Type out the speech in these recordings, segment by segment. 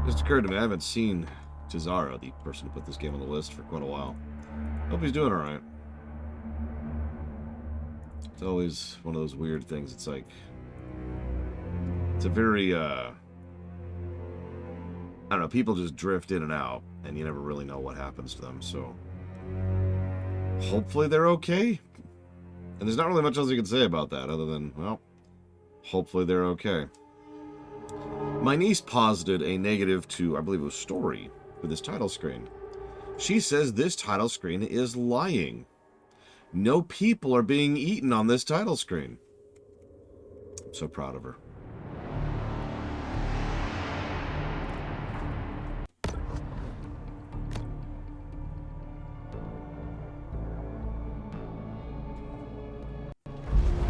Just occurred to me, I haven't seen Cesaro, the person who put this game on the list, for quite a while. Hope he's doing alright. It's always one of those weird things. It's like... It's a very, I don't know, people just drift in and out, and you never really know what happens to them, so... Hopefully they're okay. And there's not really much else you can say about that, other than, well, hopefully they're okay. My niece posited a negative to, I believe it was Story, for this title screen. She says this title screen is lying. No people are being eaten on this title screen. I'm so proud of her.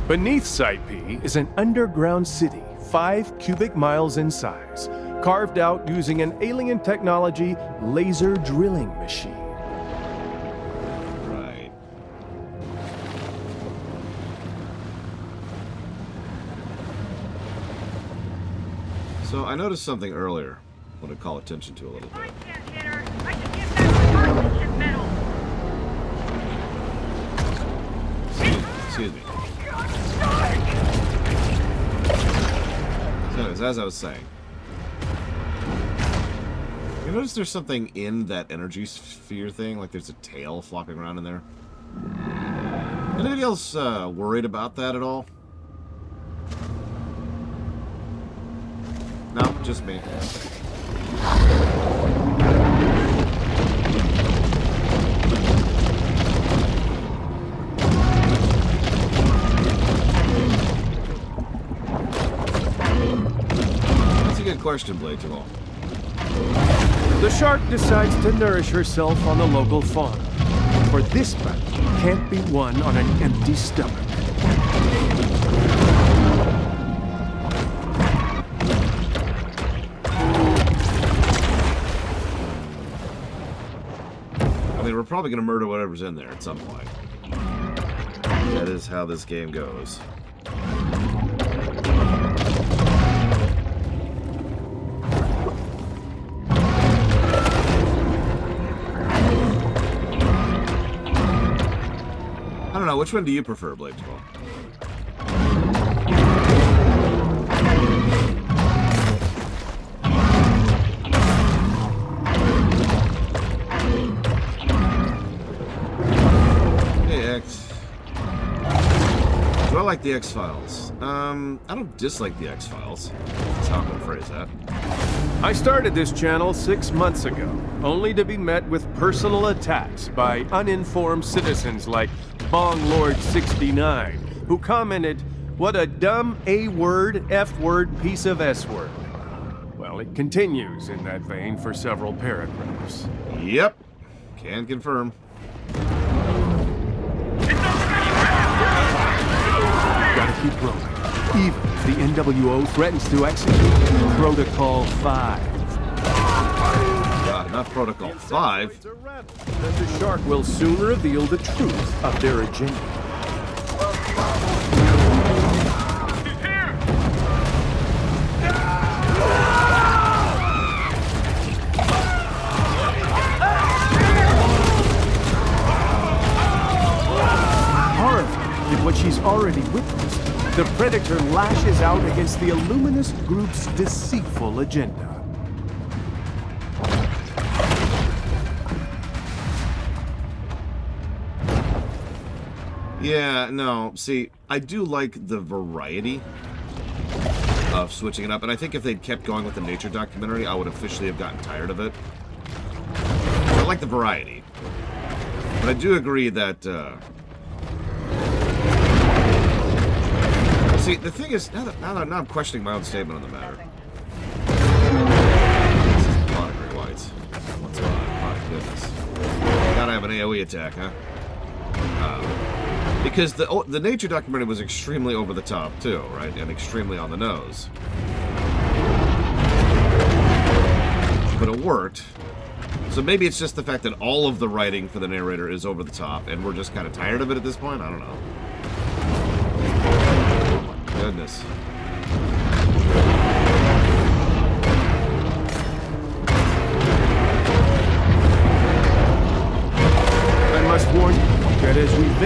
Beneath Site P is an underground city, 5 cubic miles in size, carved out using an alien technology laser drilling machine. Right. So I noticed something earlier I want to call attention to a little bit. Excuse me. So anyways, as I was saying, you notice there's something in that energy sphere thing? Like there's a tail flopping around in there? Anybody else worried about that at all? No, just me. Good question, Blade Jamal. The shark decides to nourish herself on the local farm. For this battle can't be won on an empty stomach. I mean, we're probably going to murder whatever's in there at some point. That is how this game goes. I don't know, which one do you prefer, Blade Ball? Hey, X. Do I like the X-Files? I don't dislike the X-Files. That's how I'm gonna phrase that. I started this channel 6 months ago, only to be met with personal attacks by uninformed citizens like Bong Lord 69, who commented, "What a dumb A-word, F-word piece of S-word." Well, it continues in that vein for several paragraphs. Yep, can confirm. Gotta keep rolling, even if the NWO threatens to execute Protocol 5. Not Protocol 5. That the shark will soon reveal the truth of their agenda. He's here! Horrified at what she's already witnessed, the Predator lashes out against the Illuminist group's deceitful agenda. Yeah, no, see, I do like the variety of switching it up, and I think if they'd kept going with the nature documentary, I would officially have gotten tired of it. I like the variety. But I do agree that, see, the thing is, now I'm questioning my own statement on the matter. This is a lot of great whites. What's wrong? My goodness. Gotta have an AoE attack, huh? Because the nature documentary was extremely over the top too, right? And extremely on the nose. But it worked. So maybe it's just the fact that all of the writing for the narrator is over the top, and we're just kind of tired of it at this point? I don't know. Oh my goodness.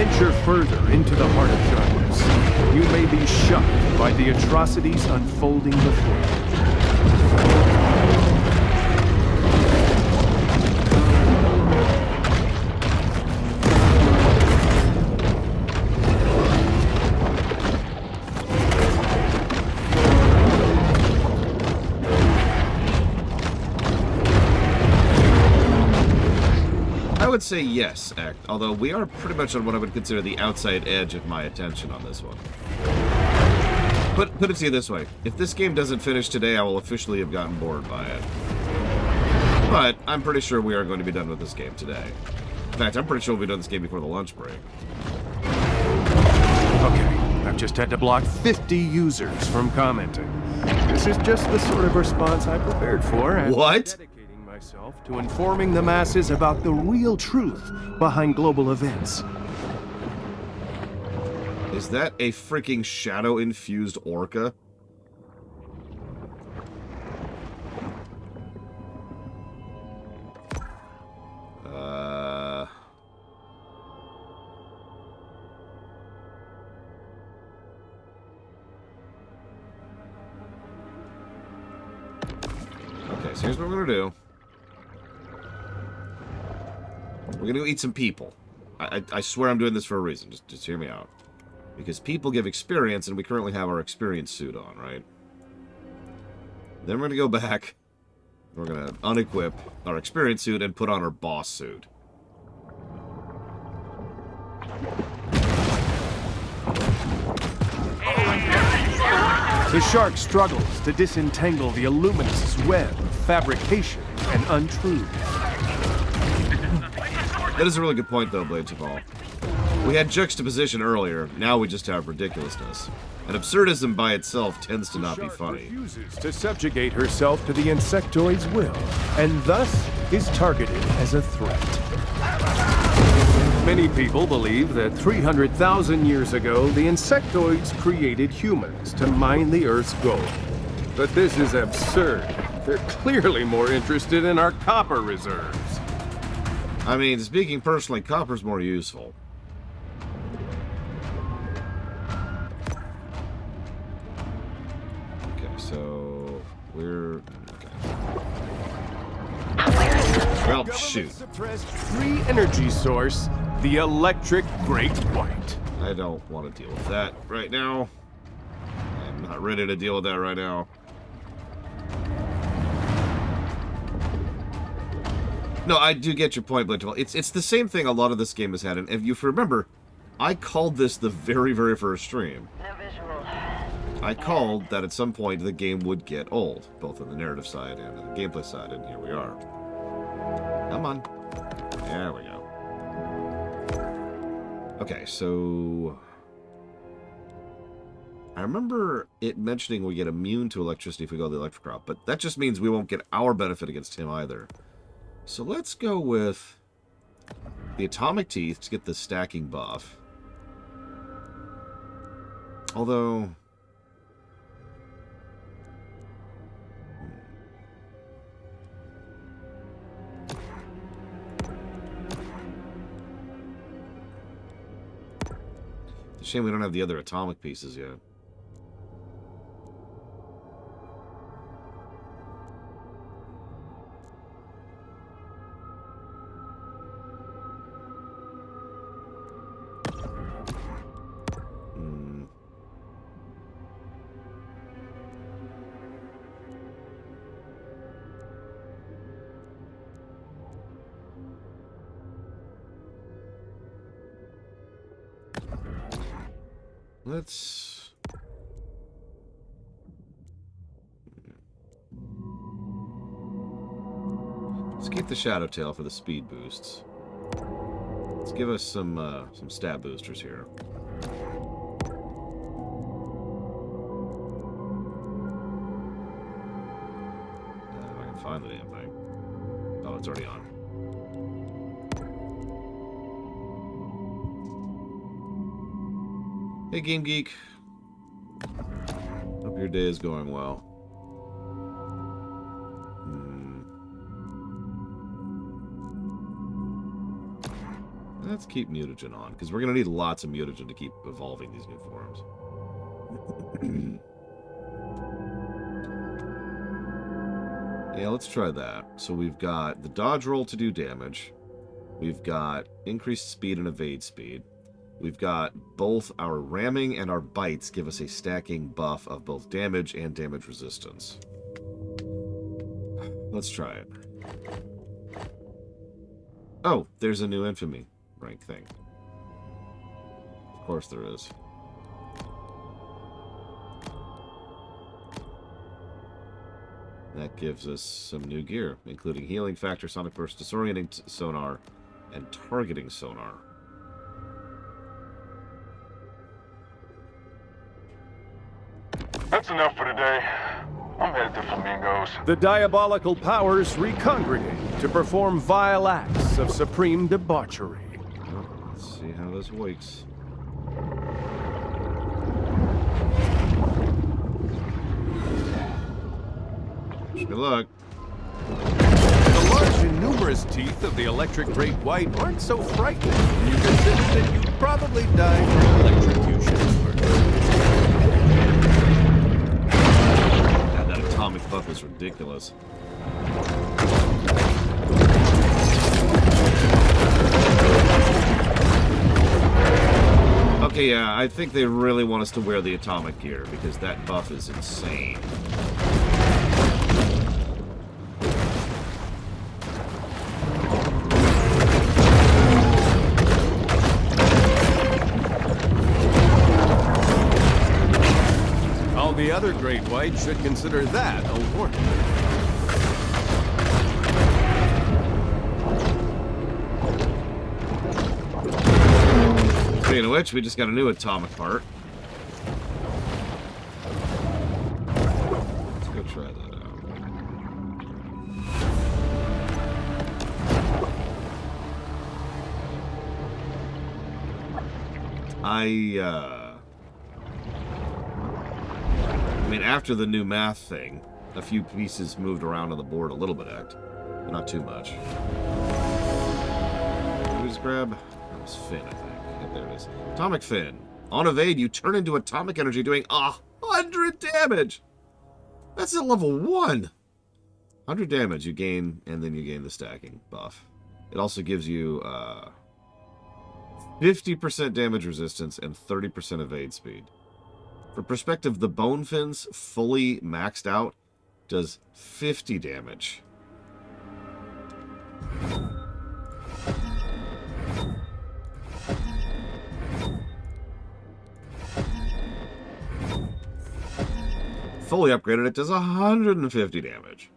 venture further into the heart of darkness, you may be shocked by the atrocities unfolding before you. I would say yes, Act, although we are pretty much on what I would consider the outside edge of my attention on this one. Put it to you this way. If this game doesn't finish today, I will officially have gotten bored by it. But I'm pretty sure we are going to be done with this game today. In fact, I'm pretty sure we'll be done with this game before the lunch break. Okay, I've just had to block 50 users from commenting. This is just the sort of response I prepared for. And What? dedicating myself to informing the masses about the real truth behind global events. Is that a freaking shadow-infused orca? Okay, so here's what we're gonna do. We're gonna go eat some people. I swear I'm doing this for a reason. Just hear me out. Because people give experience, and we currently have our experience suit on, right? Then we're gonna go back. We're gonna unequip our experience suit and put on our boss suit. The shark struggles to disentangle the illuminous web of fabrication and untruth. That is a really good point, though, Blades of All. We had juxtaposition earlier, now we just have ridiculousness. And absurdism by itself tends to not be funny. Refuses to subjugate herself to the insectoid's will, and thus is targeted as a threat. Many people believe that 300,000 years ago, the insectoids created humans to mine the Earth's gold. But this is absurd. They're clearly more interested in our copper reserves. I mean, speaking personally, copper's more useful. Okay, so we're... okay. Well, shoot. Suppressed free energy source, the electric Great White. I don't want to deal with that right now. I'm not ready to deal with that right now. No, I do get your point, Blade. It's the same thing a lot of this game has had, and if you remember, I called this the very, very first stream. No visual. I called that at some point the game would get old, both on the narrative side and on the gameplay side, and here we are. Come on. There we go. Okay, so... I remember it mentioning we get immune to electricity if we go the electric route, but that just means we won't get our benefit against him either. So let's go with the atomic teeth to get the stacking buff. Although... it's a shame we don't have the other atomic pieces yet. Let's... let's keep the Shadow Tail for the speed boosts. Let's give us some stat boosters here. If I can find the damn thing. Oh, it's already on. Hey, Game Geek. Hope your day is going well. Let's keep mutagen on, because we're going to need lots of mutagen to keep evolving these new forms. Yeah, let's try that. So we've got the dodge roll to do damage. We've got increased speed and evade speed. We've got both our ramming and our bites give us a stacking buff of both damage and damage resistance. Let's try it. Oh, there's a new infamy rank thing. Of course there is. That gives us some new gear, including healing factor, sonic burst, disorienting sonar, and targeting sonar. That's enough for today. I'm headed to Flamingos. The diabolical powers recongregate to perform vile acts of supreme debauchery. Well, let's see how this works. Wish me luck. The large and numerous teeth of the electric great white aren't so frightening when you consider that you'd probably die from electrocution. God, that atomic buff is ridiculous. Okay, yeah, I think they really want us to wear the atomic gear because that buff is insane. All the other great whites should consider that a warning. Speaking of which, we just got a new atomic part. Let's go try that out. I mean, after the new math thing, a few pieces moved around on the board a little bit, but not too much. Did we just grab? That was Finn, I think. Yep, there it is. Atomic Fin. On evade, you turn into atomic energy doing 100 damage. That's at level 1. 100 damage you gain, and then you gain the stacking buff. It also gives you 50% damage resistance and 30% evade speed. For perspective, the Bone Fins, fully maxed out, does 50 damage. Fully upgraded, it does 150 damage.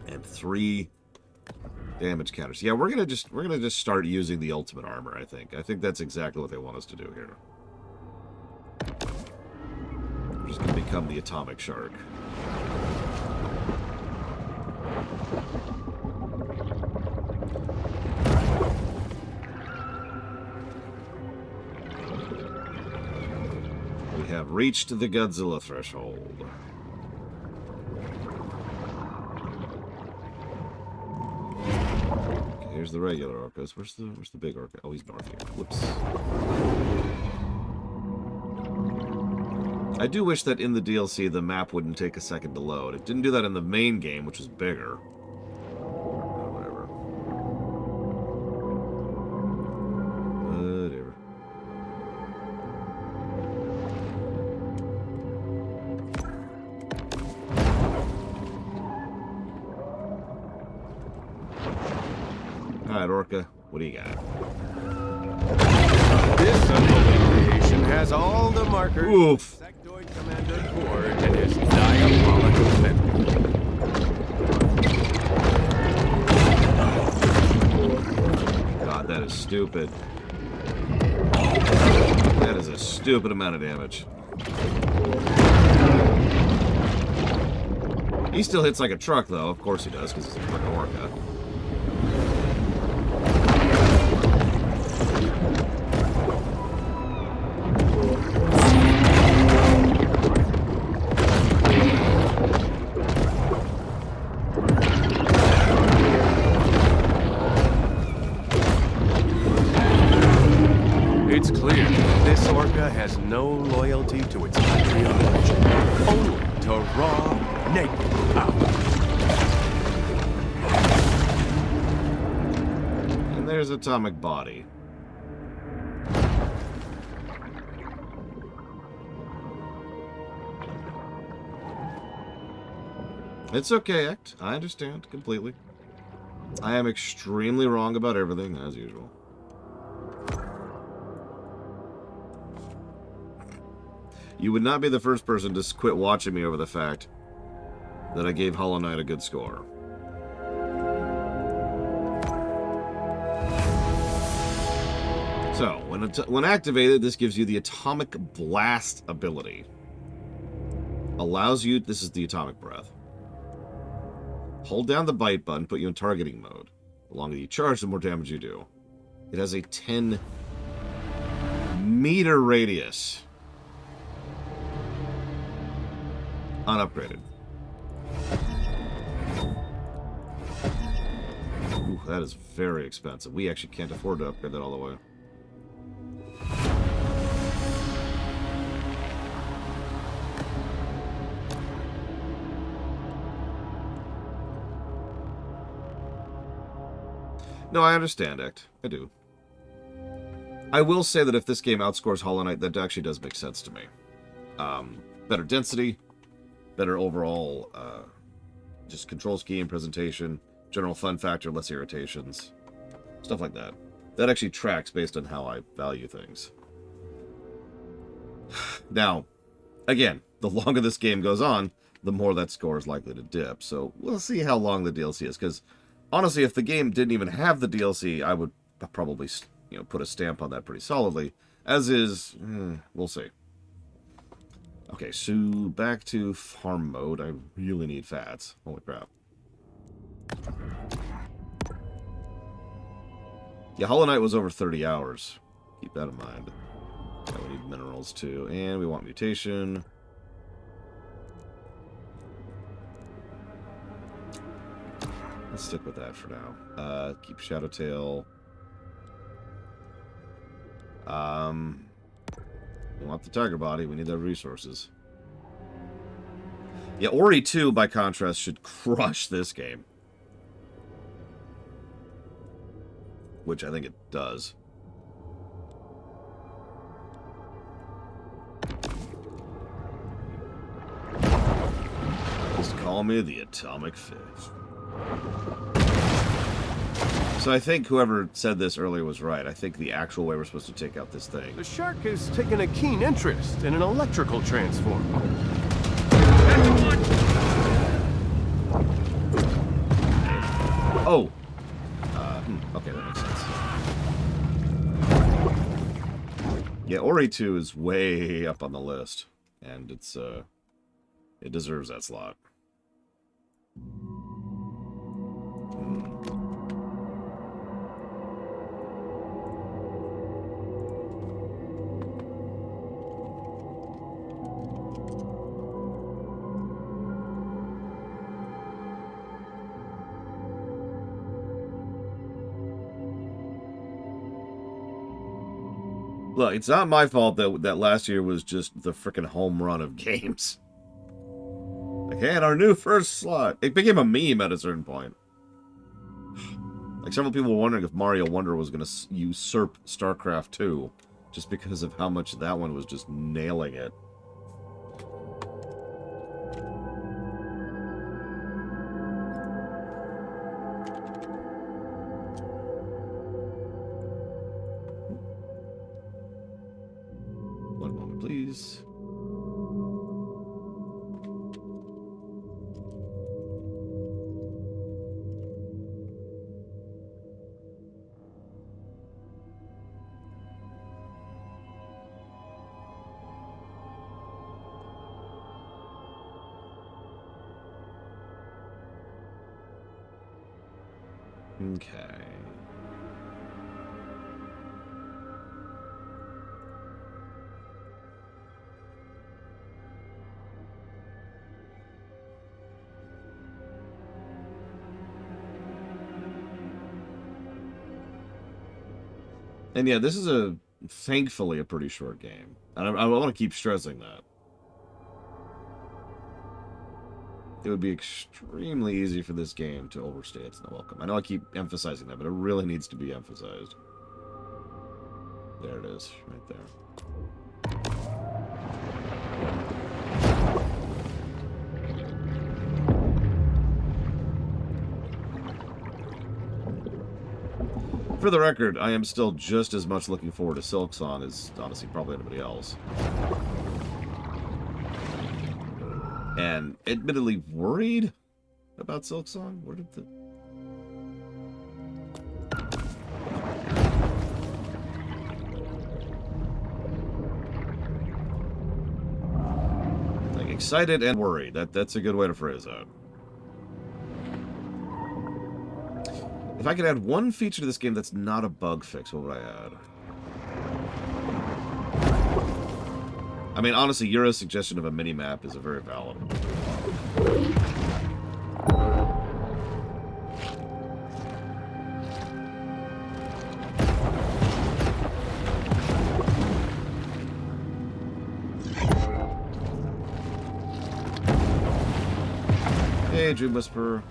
And 3 damage counters. Yeah, we're gonna just start using the ultimate armor, I think. I think that's exactly what they want us to do here. We're just gonna become the atomic shark. We have reached the Godzilla threshold. Okay, here's the regular orcas. Where's the big orca? Oh, he's north here. Whoops. I do wish that in the DLC the map wouldn't take a second to load. It didn't do that in the main game, which was bigger. Whatever. Whatever. Alright, Orca, what do you got? This unholy creation has all the markers. Oof. Sectoid Commander Cord and his diabolical method. God, that is stupid. That is a stupid amount of damage. He still hits like a truck, though. Of course he does, because he's a freaking orca. no loyalty to its country or religion, only to raw, naked power. And there's Atomic Body. It's okay, Act. I understand completely. I am extremely wrong about everything, as usual. You would not be the first person to quit watching me over the fact that I gave Hollow Knight a good score. So, when activated, this gives you the Atomic Blast ability. Allows you... This is the Atomic Breath. Hold down the bite button, put you in targeting mode. The longer you charge, the more damage you do. It has a 10-meter radius. Unupgraded. Ooh, that is very expensive. We actually can't afford to upgrade that all the way. No, I understand, Act. I do. I will say that if this game outscores Hollow Knight, that actually does make sense to me. Better density, better overall just control scheme, presentation, general fun factor, less irritations, stuff like that. That actually tracks based on how I value things. Now, again, the longer this game goes on, the more that score is likely to dip. So we'll see how long the DLC is, because honestly, if the game didn't even have the DLC, I would probably, put a stamp on that pretty solidly. As is, we'll see. Okay, so back to farm mode. I really need fats. Holy crap. Yeah, Hollow Knight was over 30 hours. Keep that in mind. Yeah, we need minerals too. And we want mutation. Let's stick with that for now. Keep Shadowtail. We want the Tiger Body. We need the resources. Yeah, Ori 2, by contrast, should crush this game. Which I think it does. Just call me the Atomic Fish. So I think whoever said this earlier was right. I think the actual way we're supposed to take out this thing. The shark has taken a keen interest in an electrical transformer. Oh! Okay, that makes sense. Yeah, Ori 2 is way up on the list. And it deserves that slot. Look, it's not my fault that last year was just the frickin' home run of games. Like, hey, and our new first slot. It became a meme at a certain point. Like, several people were wondering if Mario Wonder was going to usurp StarCraft 2, just because of how much that one was just nailing it. One moment, please. Okay. And yeah, this is a thankfully a pretty short game. And I want to keep stressing that. It would be extremely easy for this game to overstay its welcome. I know I keep emphasizing that, but it really needs to be emphasized. There it is, right there. For the record, I am still just as much looking forward to Silksong as, honestly, probably anybody else. And admittedly worried about Silksong. Where did the... Like, excited and worried. That's a good way to phrase that. If I could add one feature to this game that's not a bug fix, what would I add? I mean, honestly, Yura's suggestion of a mini-map is a very valid one. Hey, Dream Whisperer.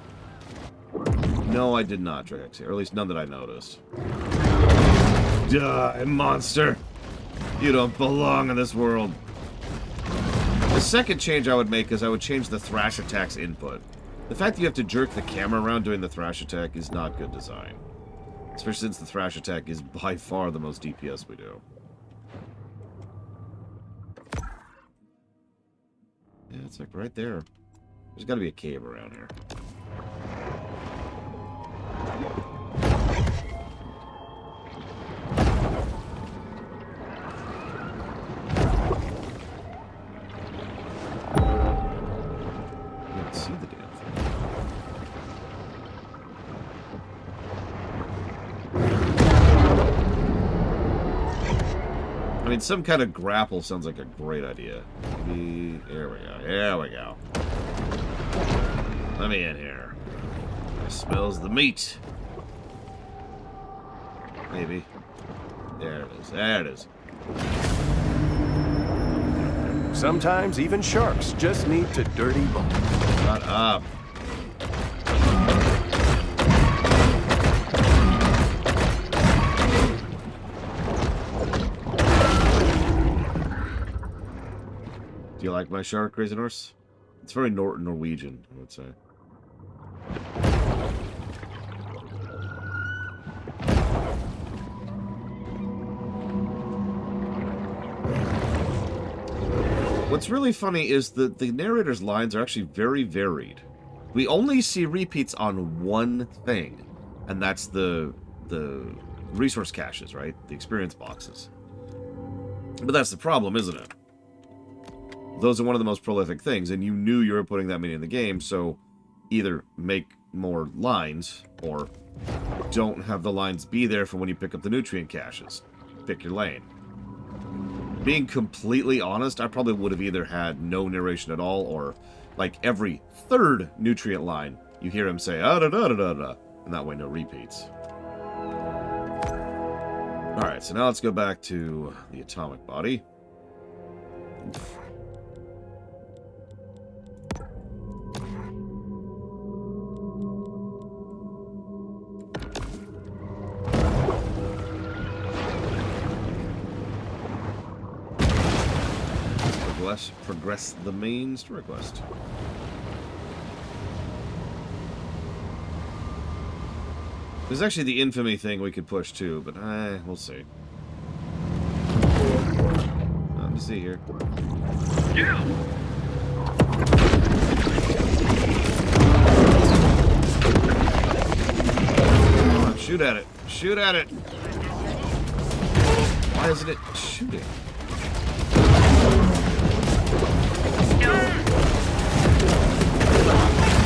No, I did not, Drax, or at least none that I noticed. Die, monster! You don't belong in this world. The second change I would make is I would change the thrash attack's input. The fact that you have to jerk the camera around doing the thrash attack is not good design. Especially since the thrash attack is by far the most DPS we do. Yeah, it's like right there. There's got to be a cave around here. See the damn thing. I mean, some kind of grapple sounds like a great idea. Maybe... There we go. There we go. Let me in here. It smells the meat. Maybe. There it is. There it is. Sometimes even sharks just need to dirty bone. Shut up. Do you like my shark, Crazy Norse? It's very Norwegian, I would say. What's really funny is that the narrator's lines are actually very varied. We only see repeats on one thing, and that's the resource caches, right? The experience boxes. But that's the problem, isn't it? Those are one of the most prolific things, and you knew you were putting that many in the game, so either make more lines, or don't have the lines be there for when you pick up the nutrient caches. Pick your lane. Being completely honest, I probably would have either had no narration at all, or like every third nutrient line, you hear him say, ah, da, da, da, da, da, and that way no repeats. Alright, so now let's go back to the atomic body. Progress the main story quest. There's actually the infamy thing we could push too, but we'll see. Nothing to see here. Yeah. Come on, shoot at it. Shoot at it. Why isn't it shooting?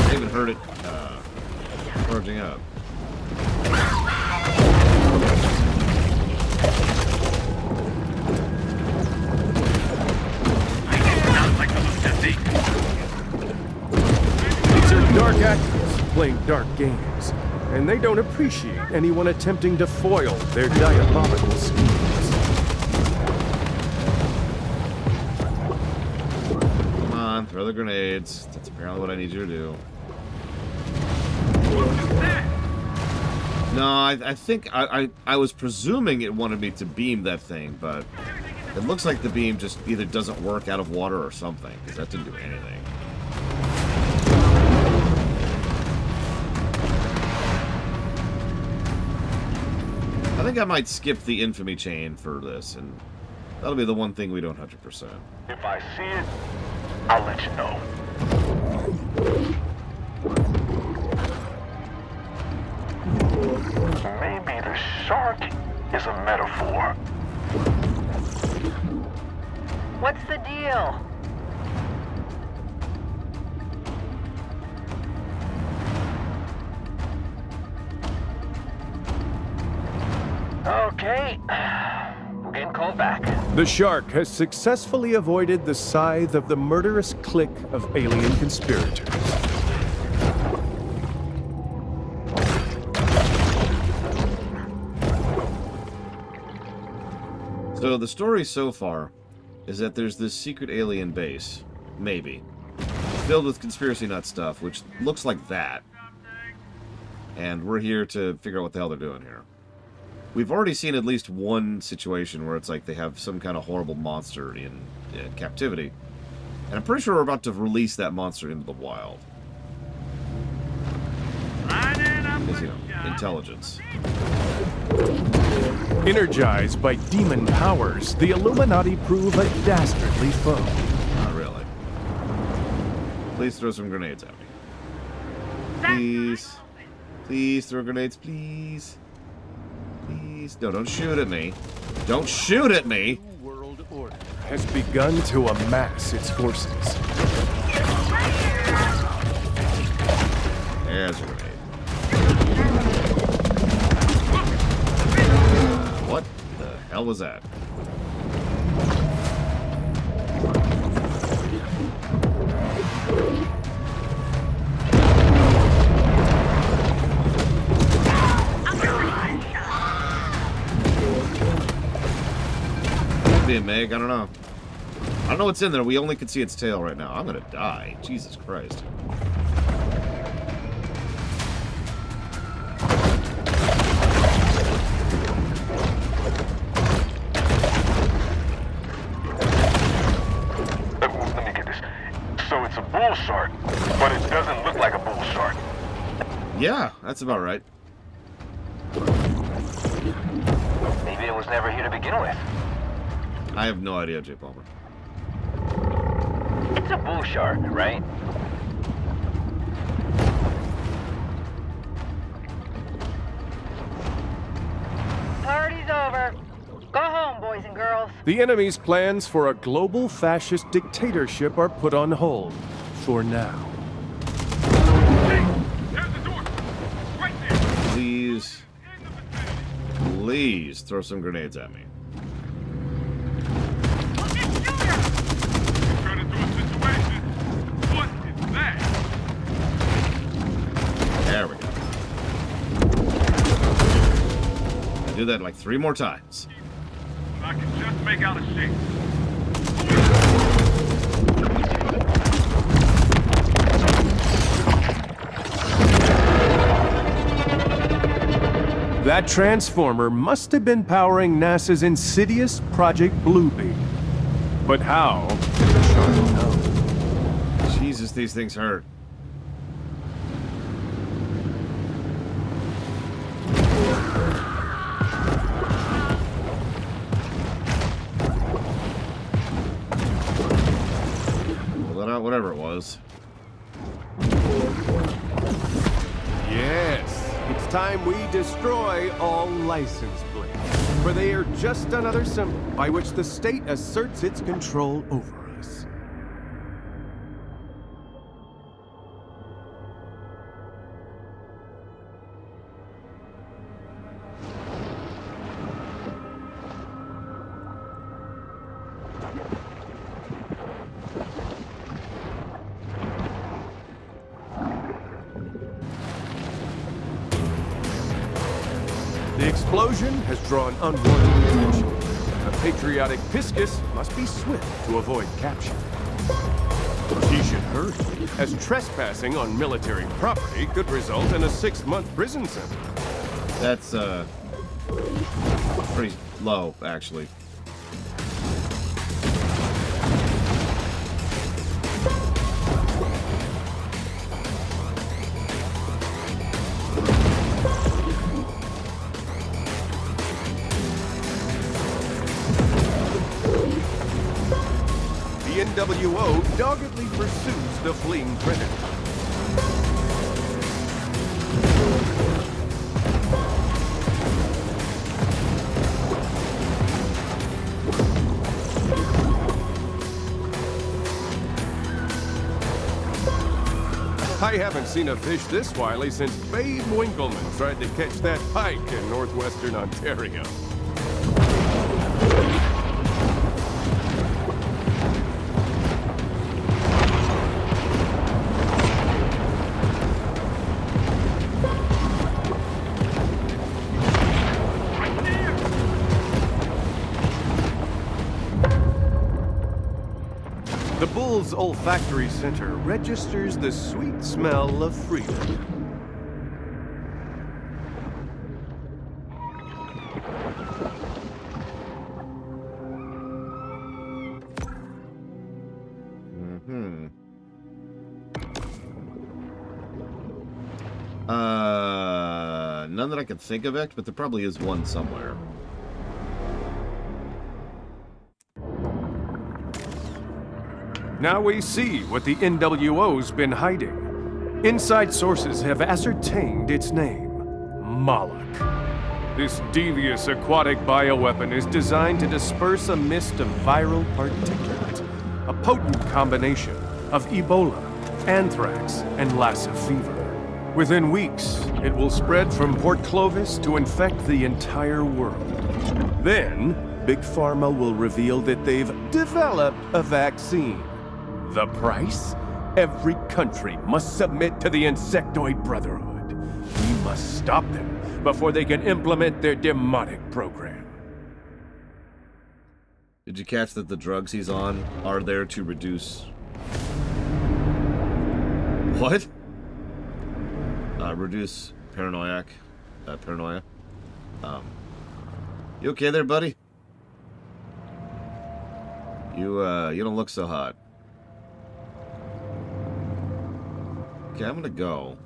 I even heard it charging up. These are dark actors playing dark games, and they don't appreciate anyone attempting to foil their diabolical schemes. the grenades. That's apparently what I need you to do. No, I think I was presuming it wanted me to beam that thing, but it looks like the beam just either doesn't work out of water or something, because that didn't do anything. I think I might skip the infamy chain for this, and that'll be the one thing we don't 100%. If I see it, I'll let you know. Maybe the shark is a metaphor. What's the deal? Okay, we're getting called back. The shark has successfully avoided the scythe of the murderous clique of alien conspirators. So the story so far is that there's this secret alien base, maybe, filled with conspiracy nut stuff, which looks like that. And we're here to figure out what the hell they're doing here. We've already seen at least one situation where it's like they have some kind of horrible monster in captivity. And I'm pretty sure we're about to release that monster into the wild. Because, you know, intelligence. Energized by demon powers, the Illuminati prove a dastardly foe. Not really. Please throw some grenades at me. Please. Please throw grenades, please. Please. No, don't shoot at me. Don't shoot at me! The world order has begun to amass its forces. There's a grenade. What the hell was that? Could be a Meg, I don't know. I don't know what's in there. We only can see its tail right now. I'm gonna die. Jesus Christ. Let me get this. So it's a bull shark, but it doesn't look like a bull shark. Yeah, that's about right. Maybe it was never here to begin with. I have no idea, J. Palmer. It's a bull shark, right? Party's over. Go home, boys and girls. The enemy's plans for a global fascist dictatorship are put on hold. For now. There's the door. Right there. Please. Please throw some grenades at me. Turn into a situation. What is that? There we go. I do that like 3 more times. I can just make out a shape. That transformer must have been powering NASA's insidious Project Bluebeam. But how did the shark know? Jesus, these things hurt. Pull it out, whatever it was. Yes, it's time we destroy all license plates, for they are just another symbol by which the state asserts its control over us. The explosion has drawn unwanted attention. A patriotic Piscus must be swift to avoid capture. He should hurry, as trespassing on military property could result in a 6-month prison sentence. That's, pretty low, actually. The NWO doggedly pursues the fleeing predator. I haven't seen a fish this wily since Babe Winkleman tried to catch that pike in northwestern Ontario. The bull's olfactory center registers the sweet smell of freedom. None that I can think of, but there probably is one somewhere. Now we see what the NWO's been hiding. Inside sources have ascertained its name, Moloch. This devious aquatic bioweapon is designed to disperse a mist of viral particulate, a potent combination of Ebola, anthrax, and Lassa fever. Within weeks, it will spread from Port Clovis to infect the entire world. Then, Big Pharma will reveal that they've developed a vaccine. The price? Every country must submit to the Insectoid Brotherhood. We must stop them before they can implement their demonic program. Did you catch that the drugs he's on are there to reduce... What? Reduce paranoia. You okay there, buddy? You don't look so hot. Okay, I'm gonna go.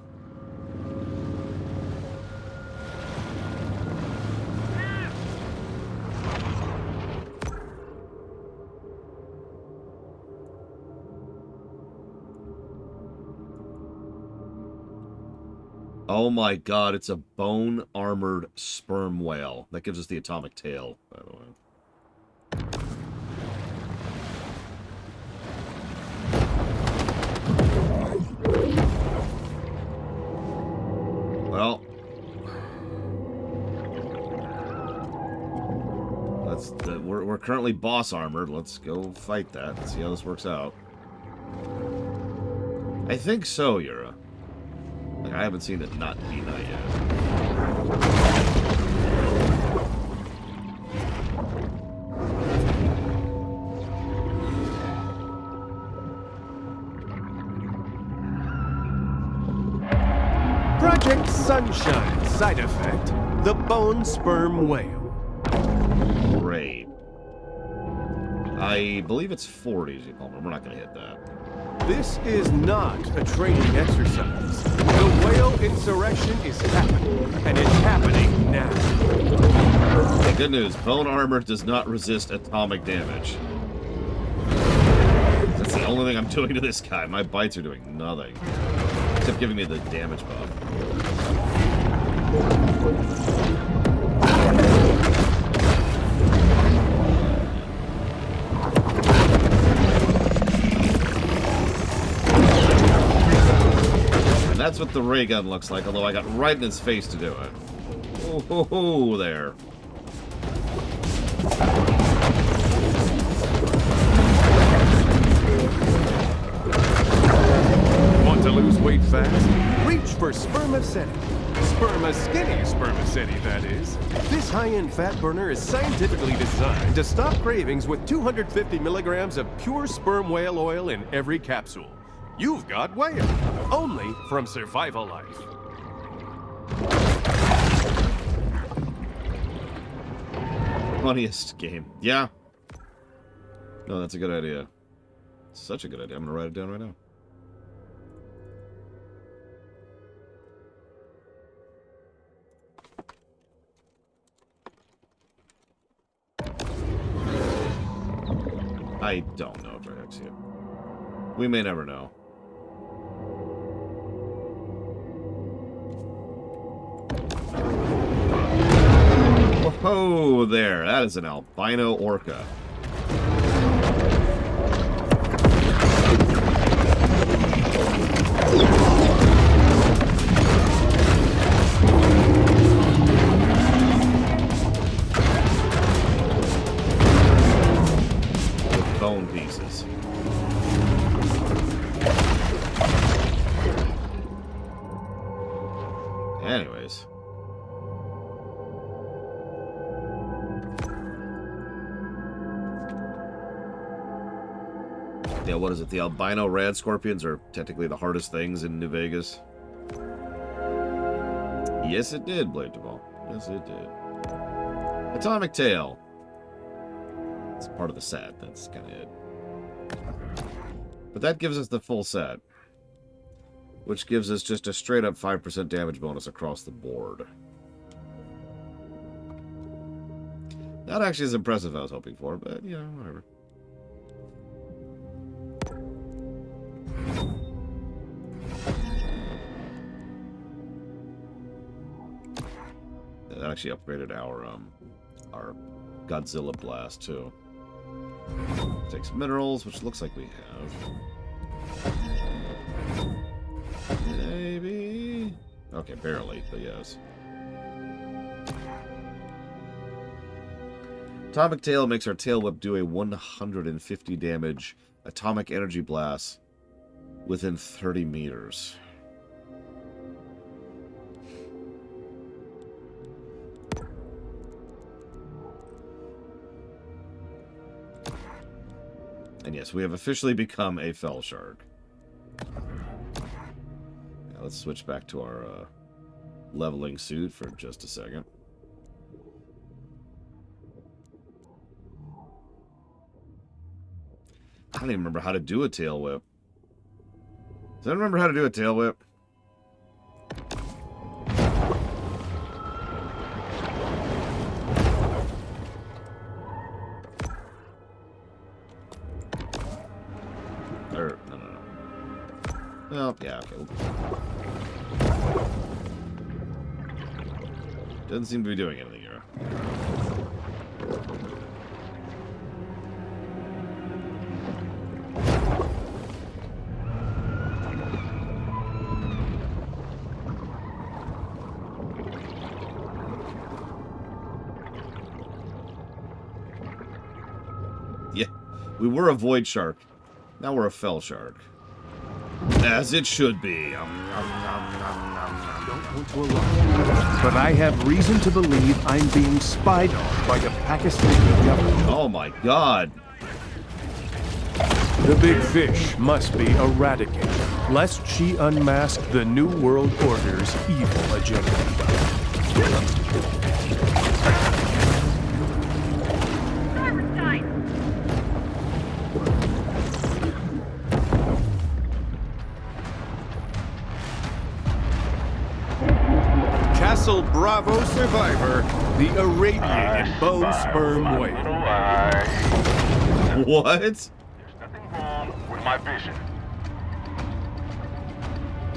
Oh my god, it's a bone-armored sperm whale. That gives us the atomic tail, by the way. Well, we're currently boss armored. Let's go fight that and see how this works out. I think so, Yura. Like, I haven't seen it not be that yet. Project Sunshine side effect, the bone sperm whale. Great. I believe it's 40, as you call it. We're not going to hit that. This is not a training exercise. The whale insurrection is happening, and it's happening now. Okay, good news. Bone armor does not resist atomic damage. That's the only thing I'm doing to this guy. My bites are doing nothing. Except giving me the damage buff. And that's what the ray gun looks like, although I got right in his face to do it. Oh, ho, ho, there. Want to lose weight fast? Read huge for spermaceti. Sperma-skinny spermaceti, that is. This high-end fat burner is scientifically designed to stop cravings with 250 milligrams of pure sperm whale oil in every capsule. You've got whale, only from Survival Life. Funniest game. Yeah. No, that's a good idea. Such a good idea. I'm gonna write it down right now. I don't know if I actually. We may never know. Whoa there. That is an albino orca. With bone pieces. Anyways. Yeah, what is it? The albino rad scorpions are technically the hardest things in New Vegas. Yes, it did, Blade Duvall. Yes, it did. Atomic Tail. It's part of the set. That's kind of it. But that gives us the full set. Which gives us just a straight up 5% damage bonus across the board. Not actually as impressive as I was hoping for, but, you know, whatever. That actually upgraded our Godzilla Blast too. Takes minerals, which looks like we have. Maybe. Okay, barely, but yes. Atomic Tail makes our tail whip do a 150 damage atomic energy blast within 30 meters. And yes, we have officially become a fell shark. Now let's switch back to our leveling suit for just a second. I don't even remember how to do a tail whip. Does anyone remember how to do a tail whip? No. Well, yeah, okay. Doesn't seem to be doing anything here. Yeah, we were a void shark. Now we're a fell shark. As it should be. Don't want to alarm, but I have reason to believe I'm being spied on by the Pakistani government. Oh my god. The big fish must be eradicated, lest she unmask the New World Order's evil agenda. Castle Bravo survivor, the irradiated bone sperm whale. What? There's nothing wrong with my vision.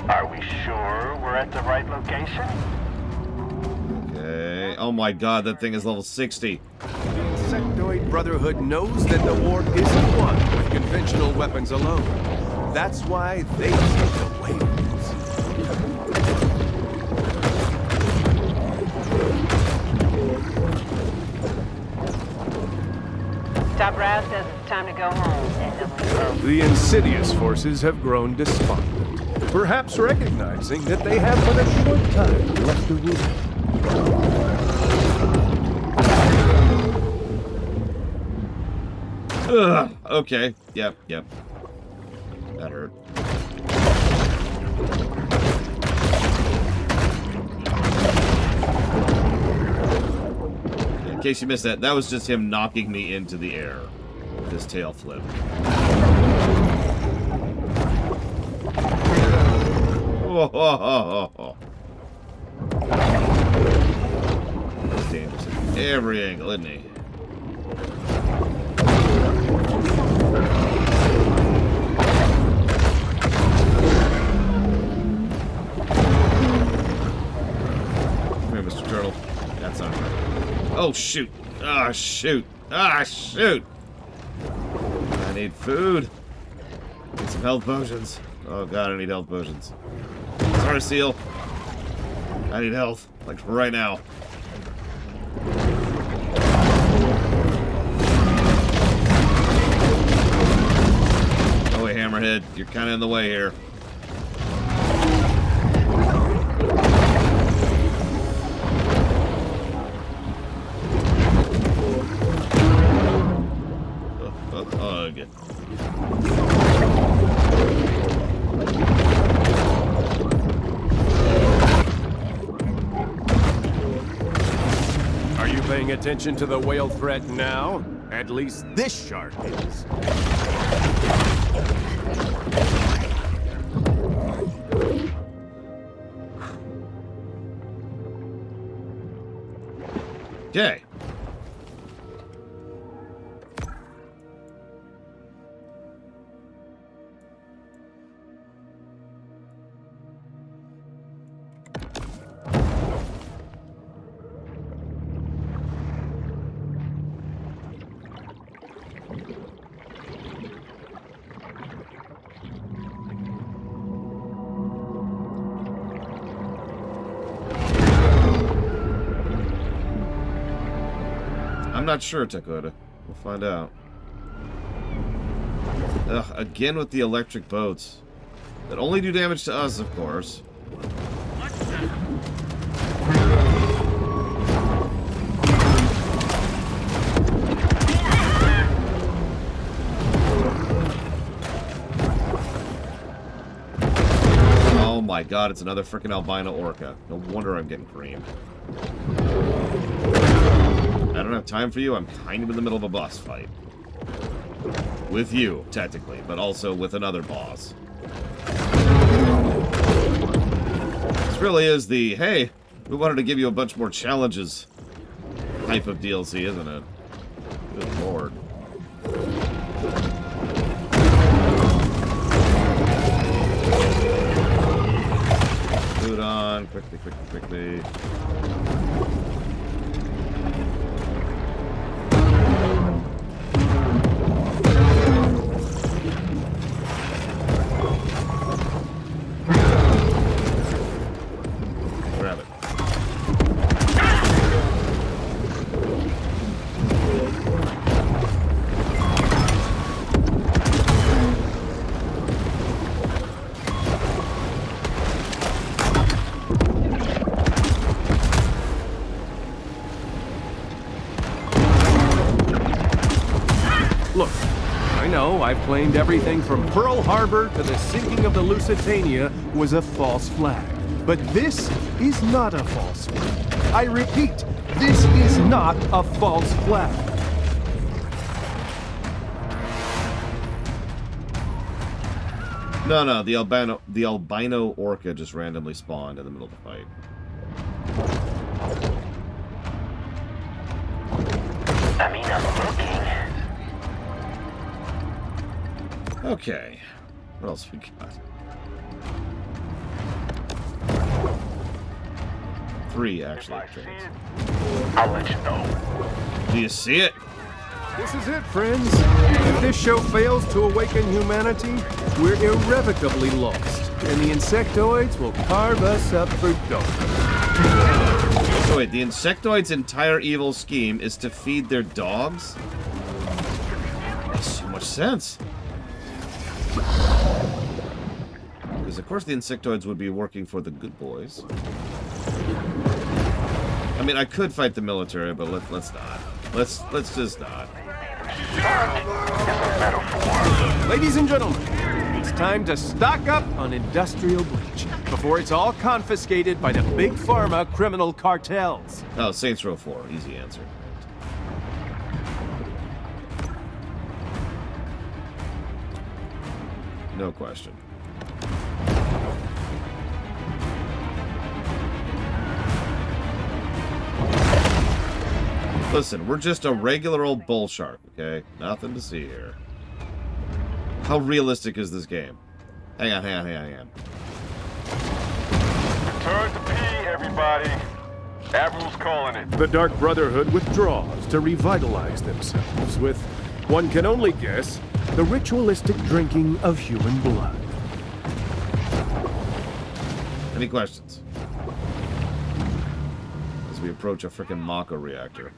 Are we sure we're at the right location? Okay. Oh my god, that thing is level 60. The Insectoid Brotherhood knows that the war isn't won with conventional weapons alone. That's why they seek the whales. Top Brass says it's time to go home. The insidious forces have grown despondent. perhaps recognizing that they have but a short time left to rule. Ugh, okay. Yep. That hurt. In case you missed that, that was just him knocking me into the air with his tail flip. Oh. He's dangerous at every angle, isn't he? That's not right. Oh, shoot. Ah, shoot. Ah, shoot. I need food. Need some health potions. Oh, God, I need health potions. Sorry, Seal. I need health. Like, right now. Oh, wait, Hammerhead. You're kind of in the way here. Good. Are you paying attention to the whale threat now? At least this shark is. Okay. I'm not sure, Dakota. We'll find out. Ugh, again with the electric boats. That only do damage to us, of course. Oh my god, it's another freaking albino orca. No wonder I'm getting creamed. I don't have time for you. I'm kind of in the middle of a boss fight. With you, technically, but also with another boss. This really is the, hey, we wanted to give you a bunch more challenges type of DLC, isn't it? Good lord. Food on, quickly. Grab it. Look, I know I've claimed everything from Pearl Harbor to the sinking of the Lusitania was a false flag. But this is not a false flag. I repeat, this is not a false flag. No, the albino orca just randomly spawned in the middle of the fight. I mean, I'm looking. Okay. What else we got? 3, actually. I'll let you know. Do you see it? This is it, friends. If this show fails to awaken humanity, we're irrevocably lost, and the insectoids will carve us up for dough. So wait, the insectoids' entire evil scheme is to feed their dogs? Makes so much sense. Because, of course, the insectoids would be working for the good boys. I mean, I could fight the military, but let's not. Let's just not. Ladies and gentlemen, it's time to stock up on industrial bleach before it's all confiscated by the big pharma criminal cartels. Oh, Saints Row 4. Easy answer. No question. Listen, we're just a regular old bull shark, okay? Nothing to see here. How realistic is this game? Hang on. Return to P, everybody. Admiral's calling it. The Dark Brotherhood withdraws to revitalize themselves with, one can only guess, the ritualistic drinking of human blood. Any questions? As we approach a frickin' Mako reactor.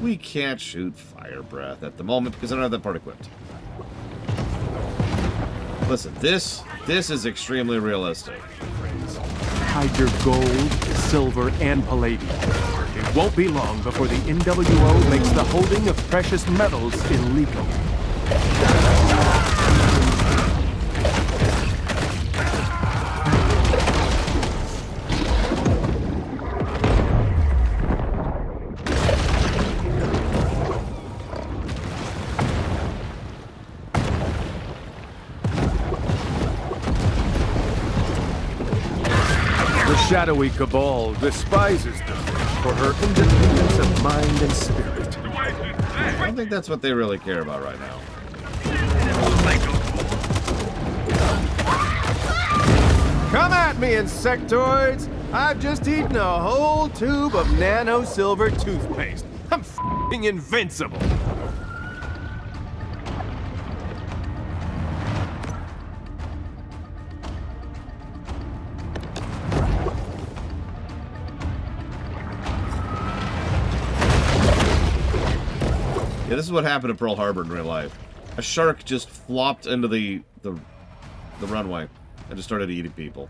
We can't shoot fire breath at the moment because I don't have that part equipped. Listen, this is extremely realistic. Hide your gold, silver, and palladium. It won't be long before the NWO makes the holding of precious metals illegal. The shadowy cabal despises them for her independence of mind and spirit. I don't think that's what they really care about right now. Come at me, insectoids! I've just eaten a whole tube of nano silver toothpaste. I'm f***ing invincible. Yeah, this is what happened to Pearl Harbor in real life. A shark just flopped into the runway and just started eating people.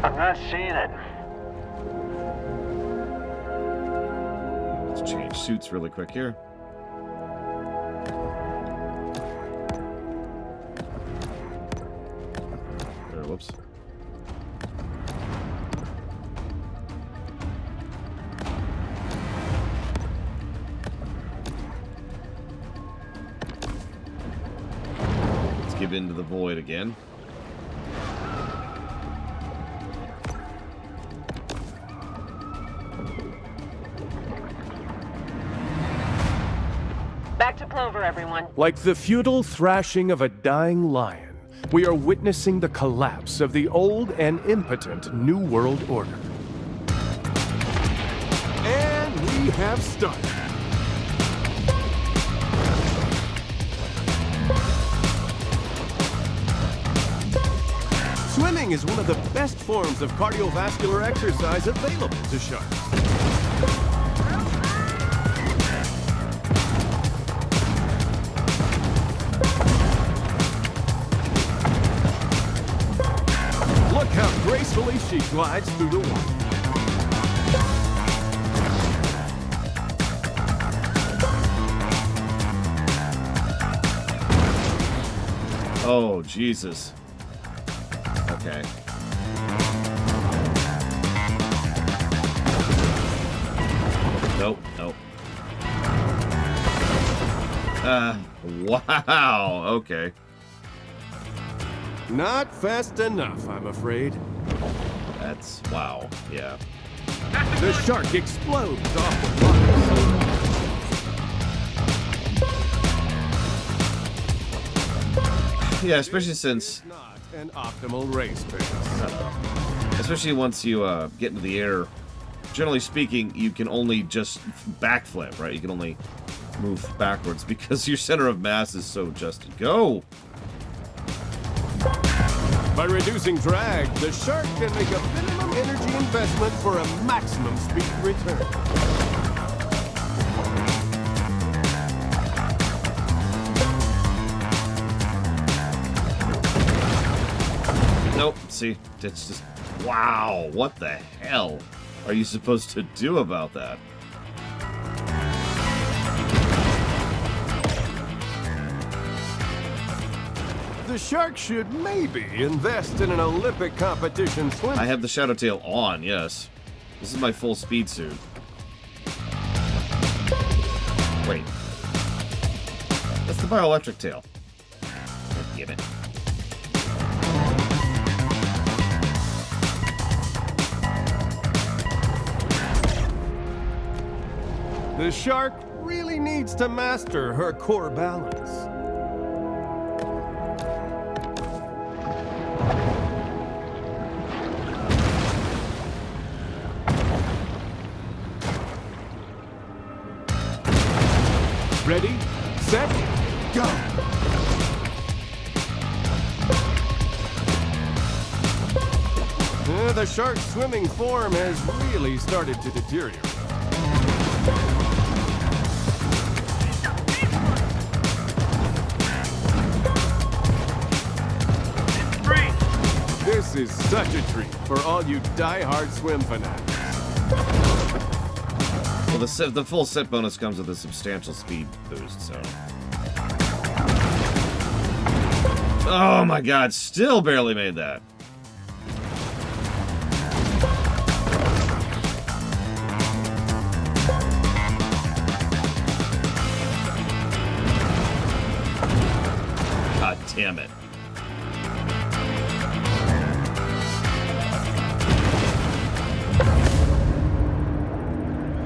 I'm not seeing it. Let's change suits really quick here. Whoops. Let's give into the void again. Back to Clover, everyone. Like the futile thrashing of a dying lion, we are witnessing the collapse of the old and impotent New World Order. And we have started. Swimming is one of the best forms of cardiovascular exercise available to sharks. Look how gracefully she glides through the water. Oh, Jesus. Okay. Nope, nope. Wow, okay. Not fast enough, I'm afraid. That's, wow, yeah. The shark explodes off the water. Yeah, especially since... Not an optimal race pace. Especially once you get into the air. Generally speaking, you can only just backflip, right? You can only move backwards because your center of mass is so adjusted. Go! By reducing drag, the shark can make a minimum energy investment for a maximum speed return. Nope, see, it's just... Wow, what the hell are you supposed to do about that? The shark should maybe invest in an Olympic competition swim. I have the shadow tail on, yes. This is my full speed suit. Wait. That's the bioelectric tail. Get it. The shark really needs to master her core balance. Ready, set, go! The shark's swimming form has really started to deteriorate. This is such a treat for all you die-hard swim fanatics. Well, the full set bonus comes with a substantial speed boost, so... Oh my god, still barely made that. God damn it.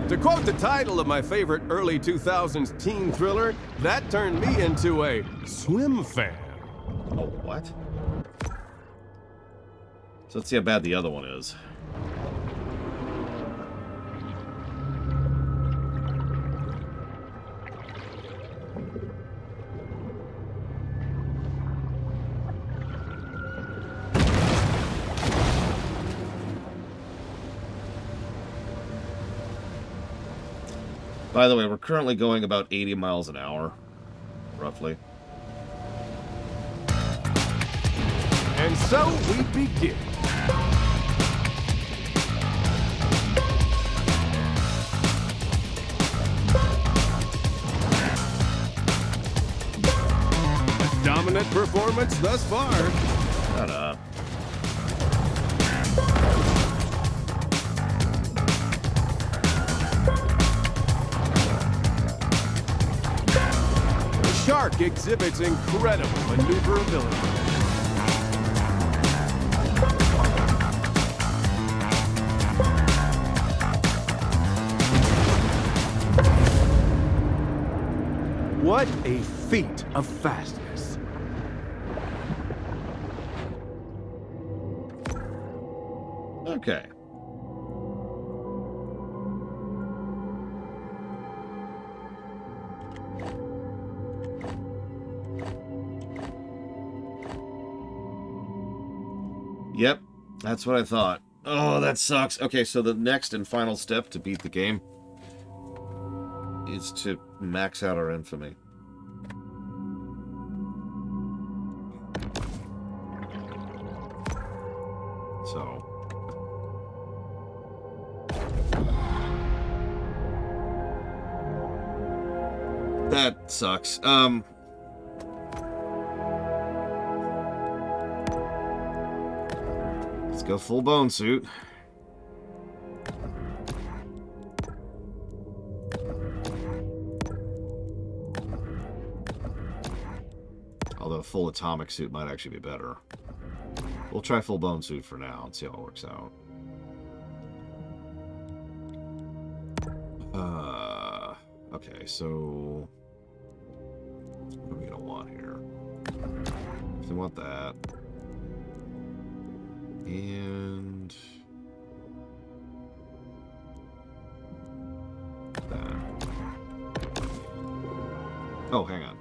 To quote the title of my favorite early 2000s teen thriller, that turned me into a swim fan. Oh, what? So let's see how bad the other one is. By the way, we're currently going about 80 miles an hour, roughly. And so we begin. A dominant performance thus far. Shut up. The shark exhibits incredible maneuverability. What a feat of fastness. Okay. Yep, that's what I thought. Oh, that sucks. Okay, so the next and final step to beat the game is to max out our infamy. So... that sucks. Let's go full bone suit. Although full atomic suit might actually be better. We'll try full bone suit for now and see how it works out. Okay, so... what are we gonna want here? So we want that. And... Oh, hang on.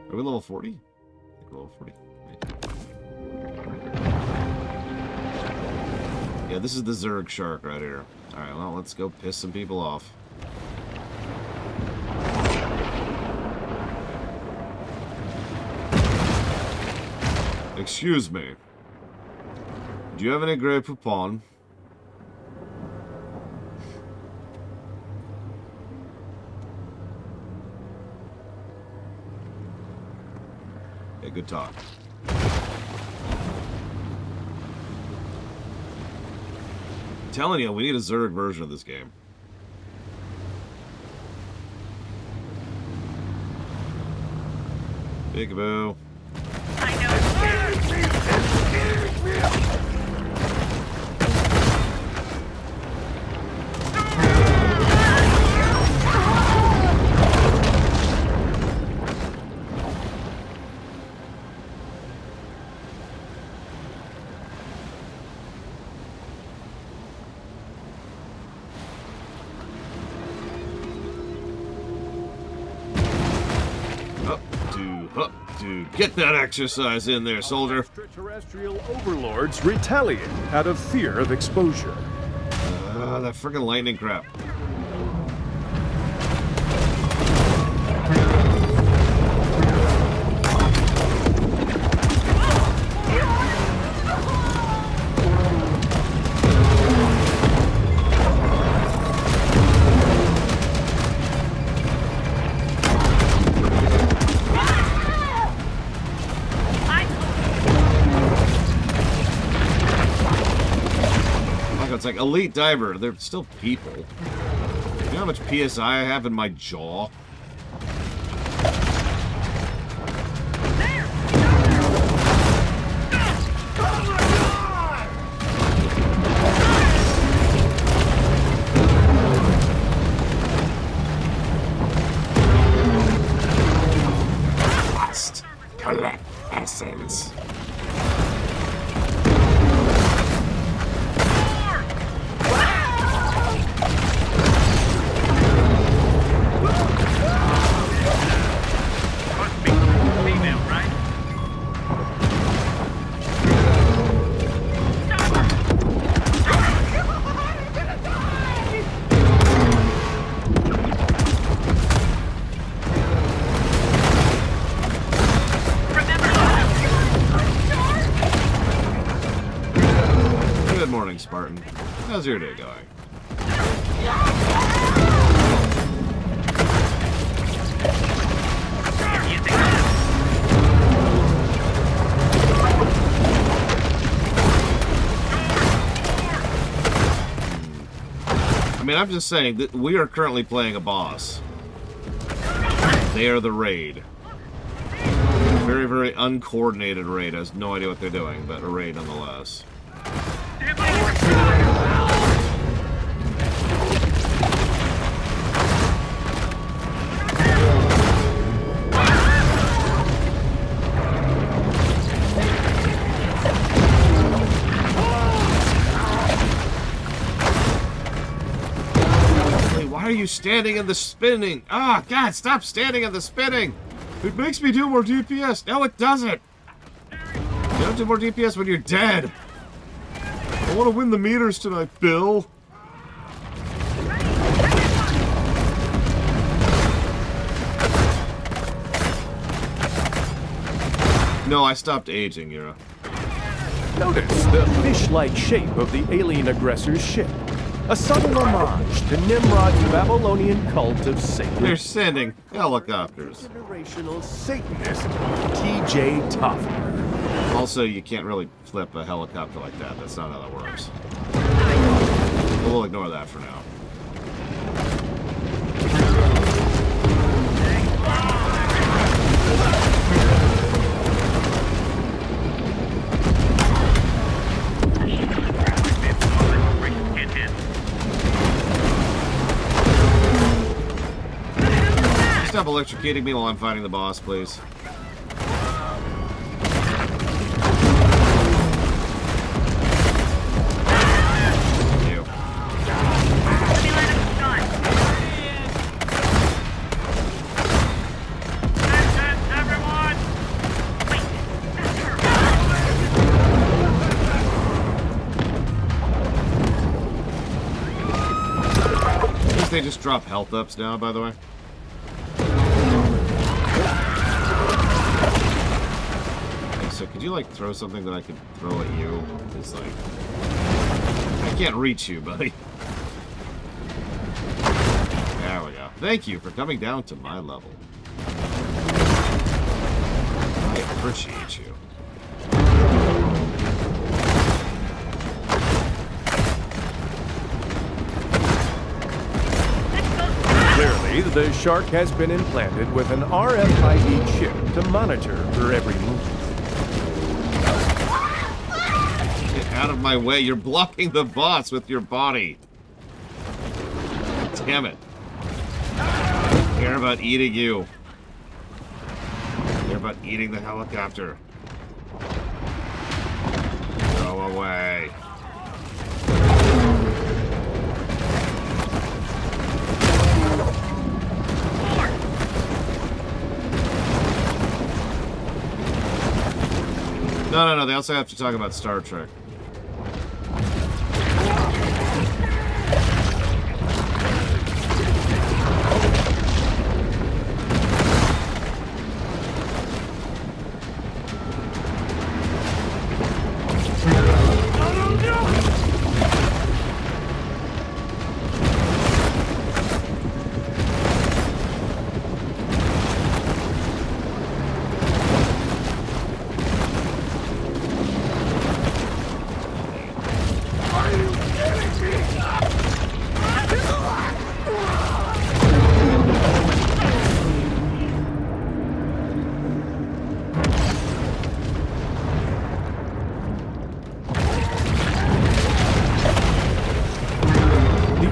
Are we level 40? I think we're level 40. Yeah, this is the Zerg Shark right here. Alright, well, let's go piss some people off. Excuse me. Do you have any Grey Poupon? Yeah, good talk. I'm telling you, we need a Zerg version of this game. Peekaboo. Get that exercise in there, soldier. Extraterrestrial overlords retaliate out of fear of exposure. That friggin' lightning crap. It's like elite diver. They're still people. You know how much PSI I have in my jaw? Must collect essence. Spartan. How's your day going? I mean, I'm just saying that we are currently playing a boss. They are the raid. Very, very uncoordinated raid. Has no idea what they're doing, but a raid nonetheless. Why are you standing in the spinning? Ah, God, stop standing in the spinning! It makes me do more DPS. No, it doesn't. You don't do more DPS when you're dead. I want to win the meters tonight, Bill. No, I stopped aging, Yura. Notice the fish-like shape of the alien aggressor's ship. A subtle homage to Nimrod's Babylonian cult of Satan. They're sending helicopters. Generational Satanist T.J. Toffler. Also, you can't really flip a helicopter like that. That's not how that works. We'll ignore that for now. Stop electrocuting me while I'm fighting the boss, please. Thank you. they just drop health ups now, by the way? Okay, so could you, like, throw something that I could throw at you? It's like... I can't reach you, buddy. There we go. Thank you for coming down to my level. I appreciate you. Clearly, the shark has been implanted with an RFID chip to monitor her every move. Get out of my way. You're blocking the boss with your body. Damn it. I care about eating you. I care about eating the helicopter. Go away. No, they also have to talk about Star Trek.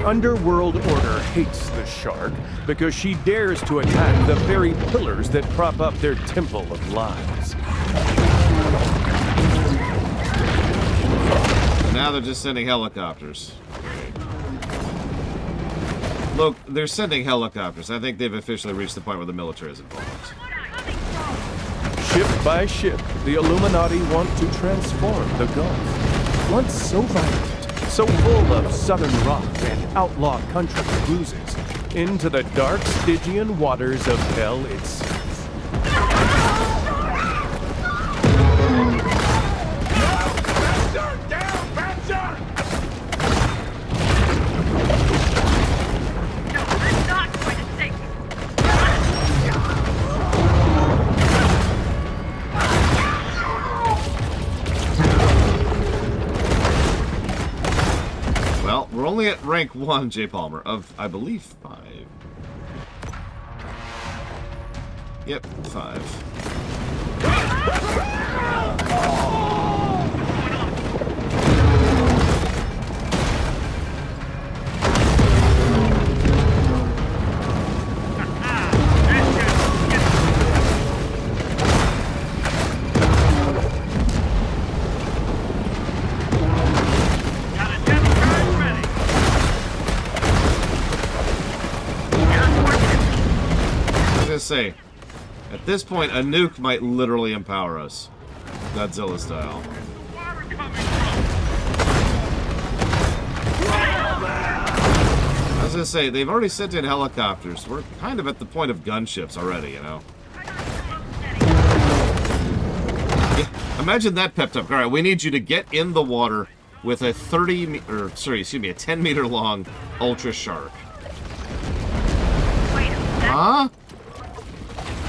Underworld Order hates the shark because she dares to attack the very pillars that prop up their temple of lies. Now they're just sending helicopters. Look, they're sending helicopters. I think they've officially reached the point where the military is involved. Ship by ship, the Illuminati want to transform the Gulf. Once so violent, so full of southern rock and outlaw country cruises, into the dark Stygian waters of hell itself. We're only at rank 1, J. Palmer, of, I believe, 5. Yep, 5. Say, at this point, a nuke might literally empower us, Godzilla style. I was gonna say, they've already sent in helicopters. We're kind of at the point of gunships already, you know. Yeah, imagine that pepped up. All right, we need you to get in the water with a 10 meter long ultra shark. Huh?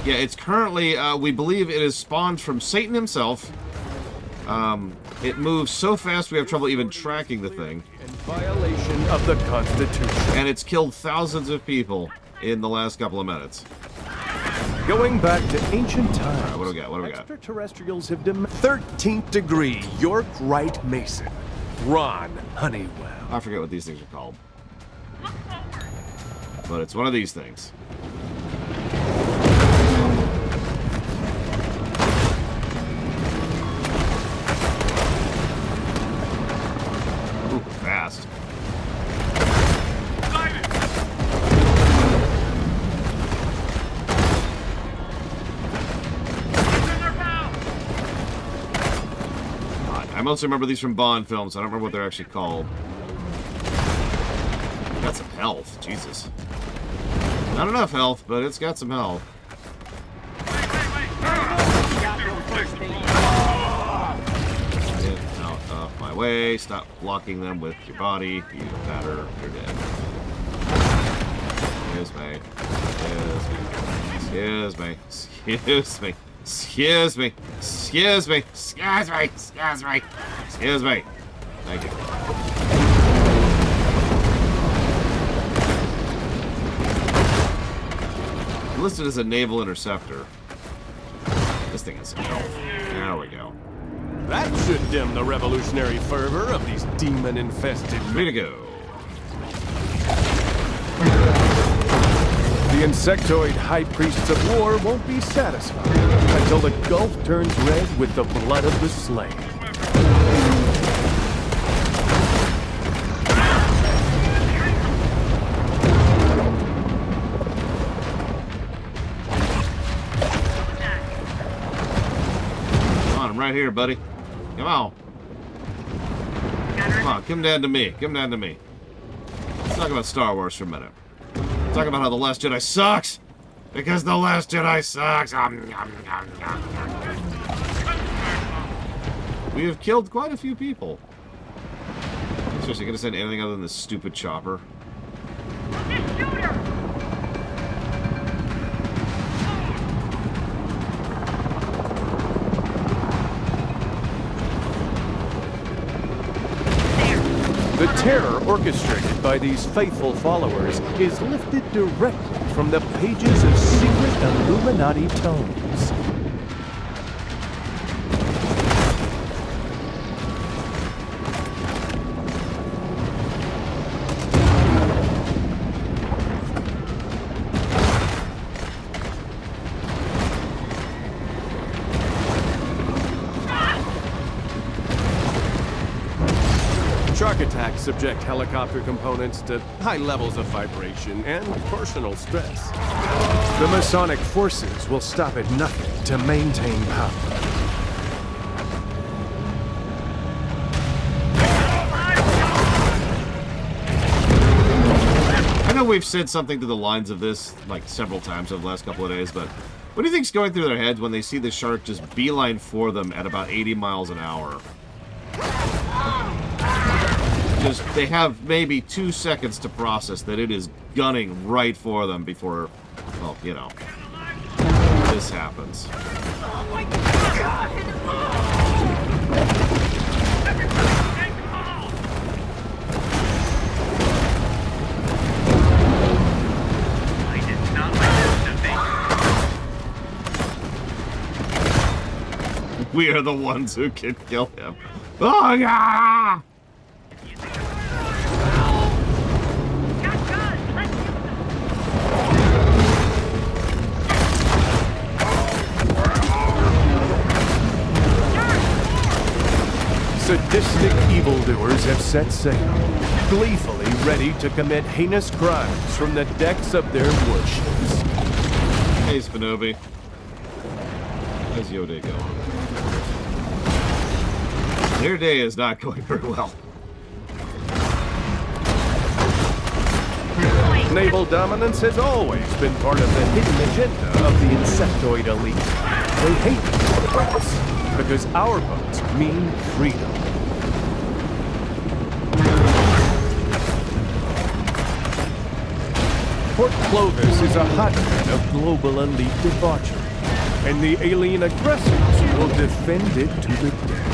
Yeah, it's currently, we believe it is spawned from Satan himself. It moves so fast we have trouble even tracking the thing. In violation of the Constitution. And it's killed thousands of people in the last couple of minutes. Going back to ancient times, All right, what do we got? What do we got? Extraterrestrials have 13th degree York Wright Mason, Ron Honeywell. I forget what these things are called. But it's one of these things. Ooh, fast. I mostly remember these from Bond films. I don't remember what they're actually called. Got some health. Jesus. Not enough health, but it's got some health. Get out of my way. Stop blocking them with your body. You batter. You're dead. Excuse me. Excuse me. Excuse me. Excuse me. Excuse me. Excuse me. Excuse me. Excuse me. Thank you. Listed as a naval interceptor. This thing has some health. There we go. That should dim the revolutionary fervor of these demon-infested Way to go. The insectoid high priests of war won't be satisfied until the Gulf turns red with the blood of the slain. Come on, I'm right here, buddy. Come on. Come on, come down to me. Come down to me. Let's talk about Star Wars for a minute. Talk about how The Last Jedi sucks! Because The Last Jedi sucks! We have killed quite a few people. Seriously, gonna send anything other than this stupid chopper? The terror orchestrated by these faithful followers is lifted directly from the pages of secret Illuminati tomes. Shark attacks subject helicopter components to high levels of vibration and personal stress. The Masonic forces will stop at nothing to maintain power. I know we've said something to the lines of this, like, several times over the last couple of days, but what do you think's going through their heads when they see the shark just beeline for them at about 80 miles an hour? Just, they have maybe 2 seconds to process that it is gunning right for them before, well, you know, this happens. We are the ones who can kill him. Oh, yeah! Sadistic evildoers have set sail, gleefully ready to commit heinous crimes from the decks of their warships. Hey, Spinobi. How's your day going? Their day is not going very well. Naval dominance has always been part of the hidden agenda of the insectoid elite. They hate us because our boats mean freedom. Port Clovis is a hotbed of global elite debauchery, and the alien aggressors will defend it to the death.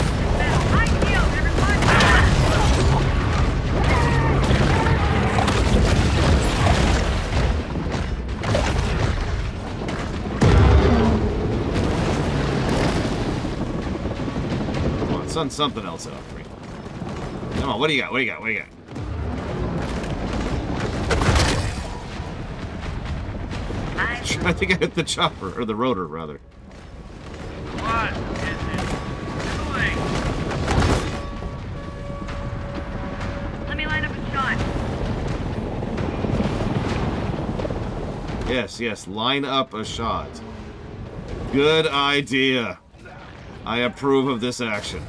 Sun something else out for me. Come on, what do you got? What do you got? What do you got? I think I hit the chopper, or the rotor, rather. What is it doing? Let me line up a shot. Yes, yes, line up a shot. Good idea. I approve of this action.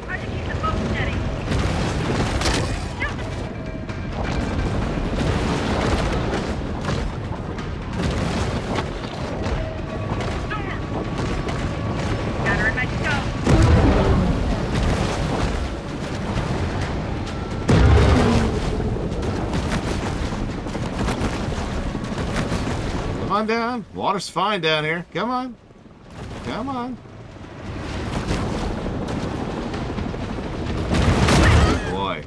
Hard to keep the boat steady. on down. Water's fine down here. Come on. Come on. Boy.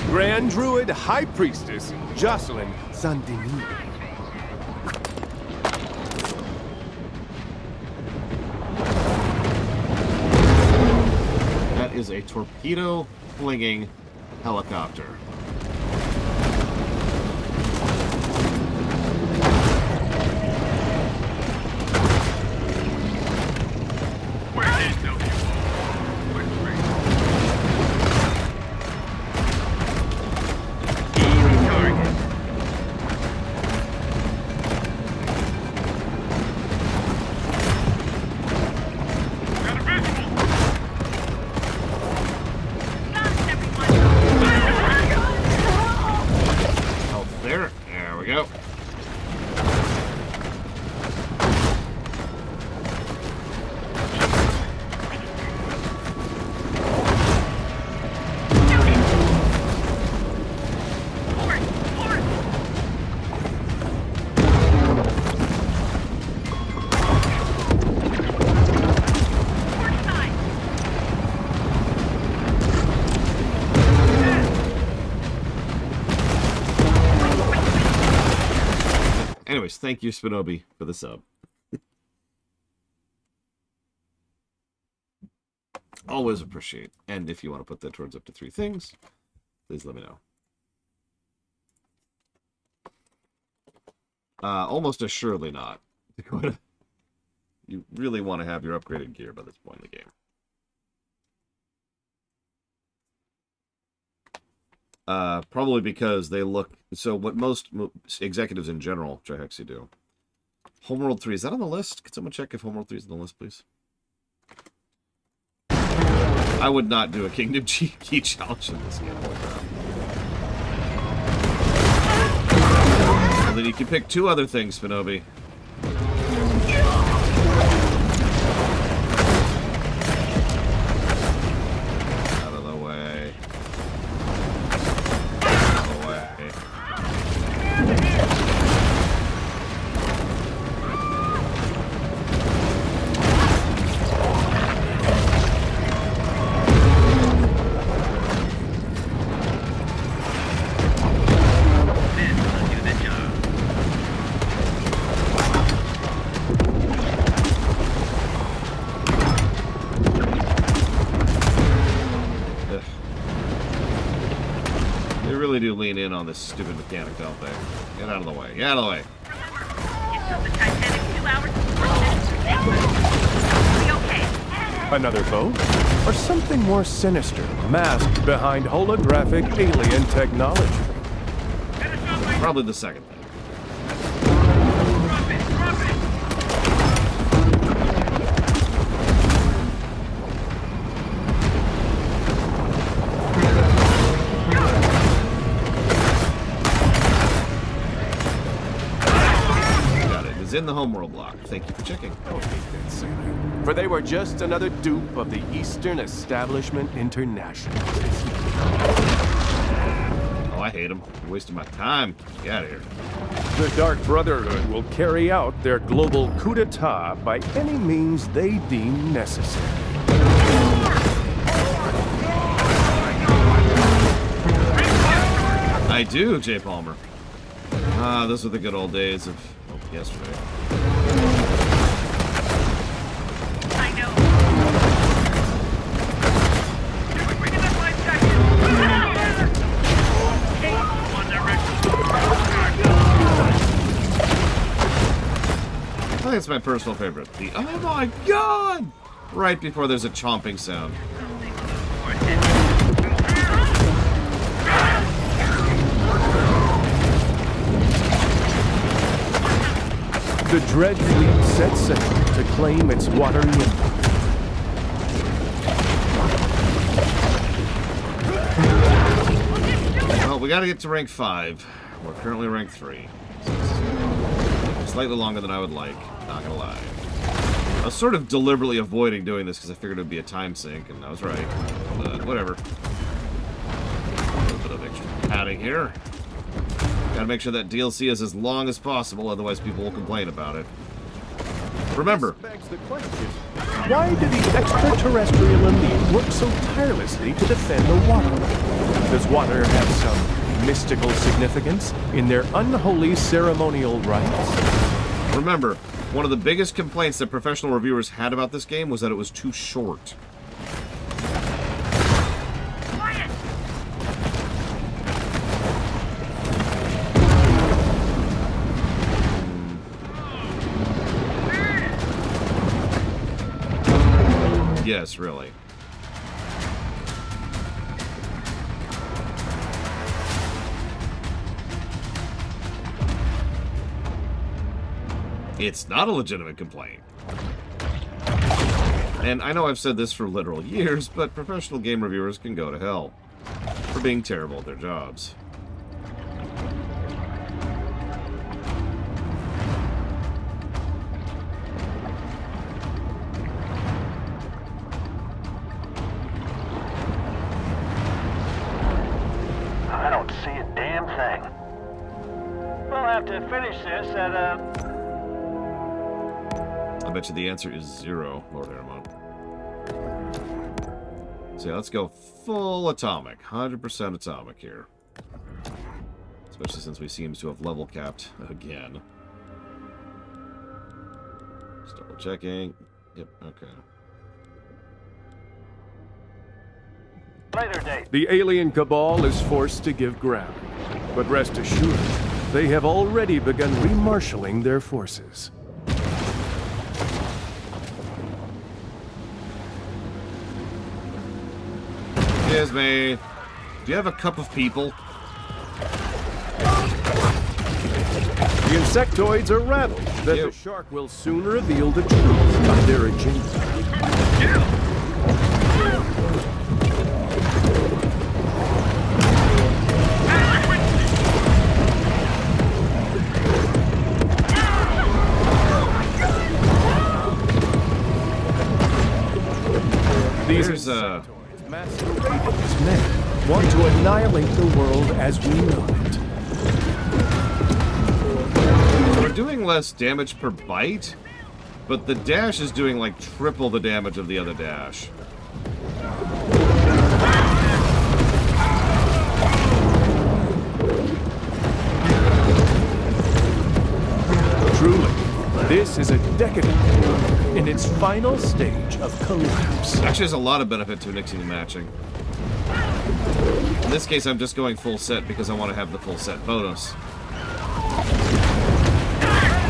Grand Druid High Priestess Jocelyn Saint-Denis. That is a torpedo-flinging helicopter. Where is W? Quick break. Easy target. Got a visual. Oh, there. There we go. Anyways, thank you, Spinobi, for the sub. Always appreciate. And if you want to put that towards up to 3 things, please let me know. Almost assuredly not. Dakota, you really want to have your upgraded gear by this point in the game. Probably because they look... So what most executives in general, Trihexy, do. Homeworld 3, is that on the list? Could someone check if Homeworld 3 is on the list, please? I would not do a Kingdom Key challenge in this game. Holy crap. And then you can pick 2 other things, Spinobi. Out of the way. Out of the way. This will do the job. Ugh. They really do lean in on this stupid mechanic, don't they? Get out of the way. Get out of the way. It took the Titanic 2 hours to be okay. Another foe? Or something more sinister, masked behind holographic alien technology? Probably the second thing. Drop it, drop it. Got it. It's in the homeworld block. Thank you for checking. For they were just another dupe of the Eastern Establishment International. Oh, I hate them. You're wasting my time. Get out of here. The Dark Brotherhood will carry out their global coup d'etat by any means they deem necessary. I do, Jay Palmer. Ah, those were the good old days of yesterday. I know. Bring it up 5 seconds. One direction. I think it's my personal favorite. The oh my god! Right before there's a chomping sound. The Dread Fleet sets sail to claim its watery empire. Well, we gotta get to rank 5. We're currently rank 3. So it's slightly longer than I would like, not gonna lie. I was sort of deliberately avoiding doing this because I figured it would be a time sink, and I was right. But whatever. A little bit of extra padding here. Gotta make sure that DLC is as long as possible, otherwise people will complain about it. Remember, This begs the question, why do the extraterrestrial elite work so tirelessly to defend the water? Does water have some mystical significance in their unholy ceremonial rites? remember, one of the biggest complaints that professional reviewers had about this game was that it was too short. Quiet! Yes, really. It's not a legitimate complaint. And I know I've said this for literal years, but professional game reviewers can go to hell for being terrible at their jobs. I don't see a damn thing. We'll have to finish this at I bet you the answer is 0, Lord Aramont. So yeah, let's go full atomic. 100% atomic here. Especially since we seem to have level capped again. Just double checking. Yep, okay. later date. The alien cabal is forced to give ground, but rest assured, they have already begun remarshaling their forces. Excuse me. Do you have a cup of people? The insectoids are rattled that Ew. the shark will soon reveal the truth of their agenda. These There's a... masquerading as men want to annihilate the world as we know it. We're doing less damage per bite, but the dash is doing like triple the damage of the other dash. Truly, this is a decadent world in its final stage of collapse. Actually, there's a lot of benefit to mixing and matching. In this case, I'm just going full set because I want to have the full set bonus.